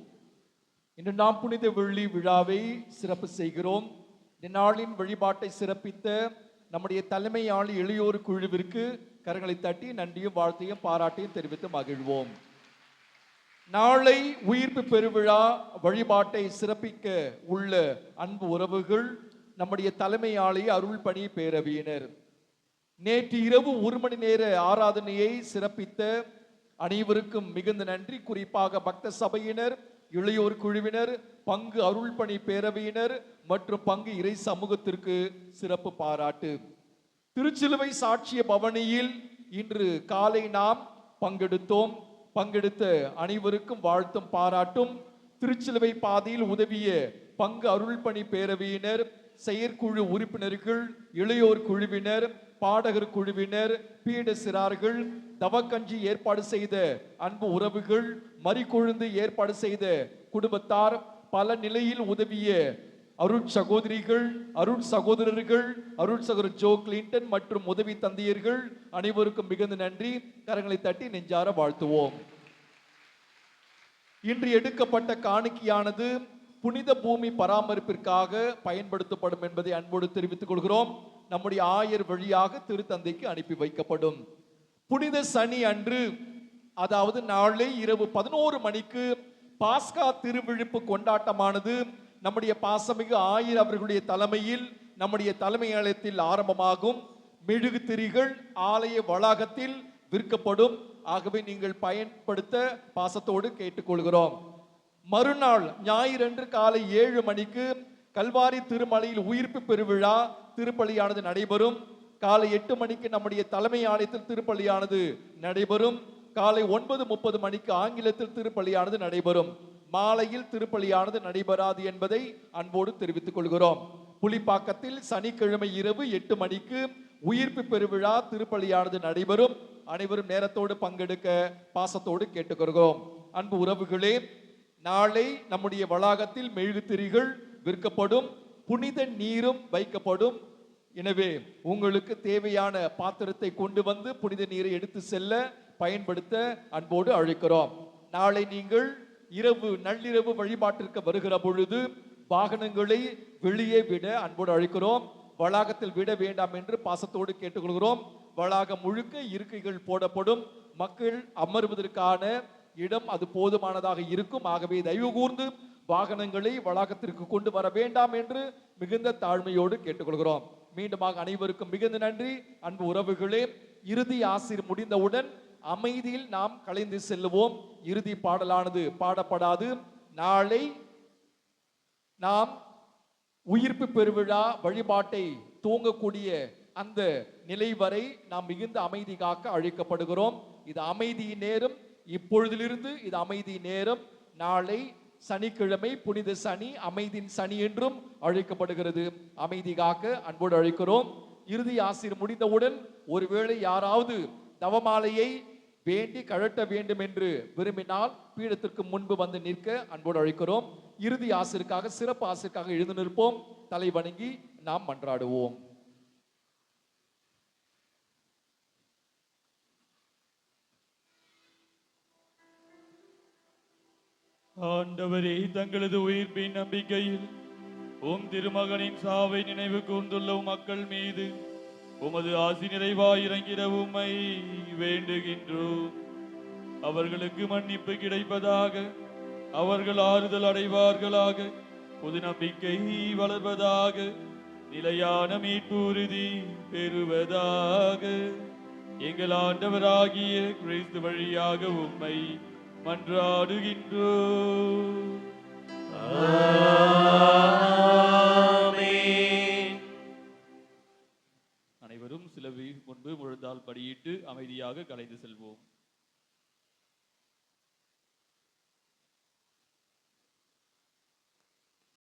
Speaker 13: இன்று நாம் புனித வெள்ளி விழாவை சிறப்பு செய்கிறோம். இந்த நாளின் வழிபாட்டை சிறப்பித்த நம்முடைய தலைமையாளி இளையோர் குழுவிற்கு கரங்களை தட்டி நன்றியும் வாழ்த்தையும் பாராட்டையும் தெரிவித்து மகிழ்வோம். நாளை உயிர்ப்பு பெருவிழா வழிபாட்டை சிறப்பிக்க உள்ள அன்பு உறவுகள், நம்முடைய தலைமையாளி அருள் பணி பேரவையினர், நேற்று இரவு 1 மணி நேர ஆராதனையை சிறப்பித்த அனைவருக்கும் மிகுந்த நன்றி. குறிப்பாக பக்த சபையினர், இளையோர் குழுவினர், பங்கு அருள் பணி பேரவையினர் மற்றும் பங்கு இறை சமூகத்திற்கு சிறப்பு பாராட்டு. திருச்சிலுவை சாட்சிய பவனியில் இன்று காலை நாம் பங்கெடுத்தோம். பங்கெடுத்த அனைவருக்கும் வாழ்த்தும் பாராட்டும். திருச்சிலுவை பாதையில் உதவிய பங்கு அருள் பணி பேரவையினர், செயற்குழு உறுப்பினர்கள், இளையோர் குழுவினர், பாடகர் குழுவினர், பீட சிறார்கள், தவக்கஞ்சி ஏற்பாடு செய்த அன்பு உறவுகள், மறிக்கொழுந்து ஏற்பாடு செய்த குடும்பத்தார், பல நிலையில் உதவிய அருட் சகோதரிகள், அருட் சகோதரர்கள், அருட் சகோதரர் ஜோ கிளின்டன் மற்றும் உதவி தந்தையர்கள் அனைவருக்கும் மிகுந்த நன்றி. கரங்களை தட்டி நெஞ்சார வாழ்த்துவோம். இன்று எடுக்கப்பட்ட காணிக்கையானது புனித பூமி பராமரிப்பிற்காக பயன்படுத்தப்படும் என்பதை அன்போடு தெரிவித்துக் கொள்கிறோம். நம்முடைய ஆயர் வழியாக திருத்தந்தைக்கு அனுப்பி வைக்கப்படும். புனித சனி அன்று, அதாவது நாளை இரவு 11 மணிக்கு பாஸ்கா திருவிழிப்பு கொண்டாட்டமானது நம்முடைய பாசமிகு ஆயர் அவர்களுடைய தலைமையில் நம்முடைய தலைமை ஆலயத்தில் ஆரம்பமாகும். மெழுகு திரிகள் ஆலய வளாகத்தில் விற்கப்படும். ஆகவே நீங்கள் பயன்படுத்த பாசத்தோடு கேட்டுக்கொள்கிறோம். மறுநாள் ஞாயிறன்று காலை 7 மணிக்கு கல்வாரி திருமலையில் உயிர்ப்பு பெருவிழா திருப்பலியானது நடைபெறும். காலை 8 மணிக்கு நம்முடைய தலைமை ஆலயத்தில் திருப்பலியானது நடைபெறும். காலை 9:30 மணிக்கு ஆங்கிலத்தில் திருப்பலியானது நடைபெறும். மாலையில் திருப்பலியானது நடைபெறாது என்பதை அன்போடு தெரிவித்துக் கொள்கிறோம். புலிப்பாக்கத்தில் சனிக்கிழமை இரவு 8 மணிக்கு உயிர்ப்பு பெருவிழா திருப்பலியானது நடைபெறும். அனைவரும் நேரத்தோடு பங்கெடுக்க பாசத்தோடு கேட்டுக்கொள்கிறோம். அன்பு உறவுகளே, நாளை நம்முடைய வளாகத்தில் மெழுகுத்திரிகள் விற்கப்படும், புனித நீரும் வைக்கப்படும். எனவே உங்களுக்கு தேவையான பாத்திரத்தை கொண்டு வந்து புனித நீரை எடுத்து செல்ல பயன்படுத்த அன்போடு அழைக்கிறோம். நாளை நீங்கள் நள்ளிரவு வழிபாட்டிற்கு வருகிற பொழுது வாகனங்களை வெளியே விட அன்போடு அழைக்கிறோம். வளாகத்தில் விட வேண்டாம் என்று பாசத்தோடு கேட்டுக்கொள்கிறோம். வளாகம் முழுக்க இருக்கைகள் போடப்படும். மக்கள் அமர்வதற்கான இடம் அது போதுமானதாக இருக்கும். ஆகவே தயவு கூர்ந்து வாகனங்களை வளாகத்திற்கு கொண்டு வர வேண்டாம் என்று மிகுந்த தாழ்மையோடு கேட்டுக்கொள்கிறோம். மீண்டுமாக அனைவருக்கும் மிகுந்த நன்றி. அன்பு உறவுகளே, இறுதி ஆசீர் முடிந்தவுடன் அமைதியில் நாம் கலைந்து செல்லுவோம். இறுதி பாடலானது பாடப்படாது. நாளை நாம் உயிர்ப்பு பெருவிழா வழிபாட்டை துவங்கக்கூடிய அந்த நிலை வரை நாம் மிகுந்த அமைதி காக்க அழைக்கப்படுகிறோம். இது அமைதியின் நேரம். இப்பொழுதிலிருந்து இது அமைதி நேரம். நாளை சனிக்கிழமை புனித சனி, அமைதியின் சனி என்றும் அழைக்கப்படுகிறது. அமைதி காக்க அன்போடு அழைக்கிறோம். இறுதி ஆசீர் முடிந்தவுடன் ஒருவேளை யாராவது தவமாலையை வேண்டி கழட்ட வேண்டும் என்று விரும்பினால் பீடத்திற்கு முன்பு வந்து நிற்க அன்போடு அழைக்கிறோம். இறுதி ஆசிற்காக, சிறப்பு ஆசிற்காக எழுந்து நிற்போம். தலை வணங்கி நாம் மன்றாடுவோம்.
Speaker 2: ஆண்டவரே, தங்களது உயிர்ப்பின் நம்பிக்கையில் திருமகனின் சாவை நினைவு கூர்ந்துள்ள மக்கள் மீது உமது ஆசி நிறைவாய் இறங்கிட உம்மை வேண்டுகின்றோம். அவர்களுக்கு மன்னிப்பு கிடைப்பதாக, அவர்கள் ஆறுதல் அடைவார்களாக, புது நம்பிக்கை வளர்வதாக, நிலையான மீட்பு உறுதி பெறுவதாக. எங்கள் ஆண்டவராகிய கிறிஸ்து வழியாக உம்மை மன்றாடுகின்றோம். அனைவரும் சில முன்பு முழுந்தால் படியிட்டு அமைதியாக கலைந்து செல்வோம்.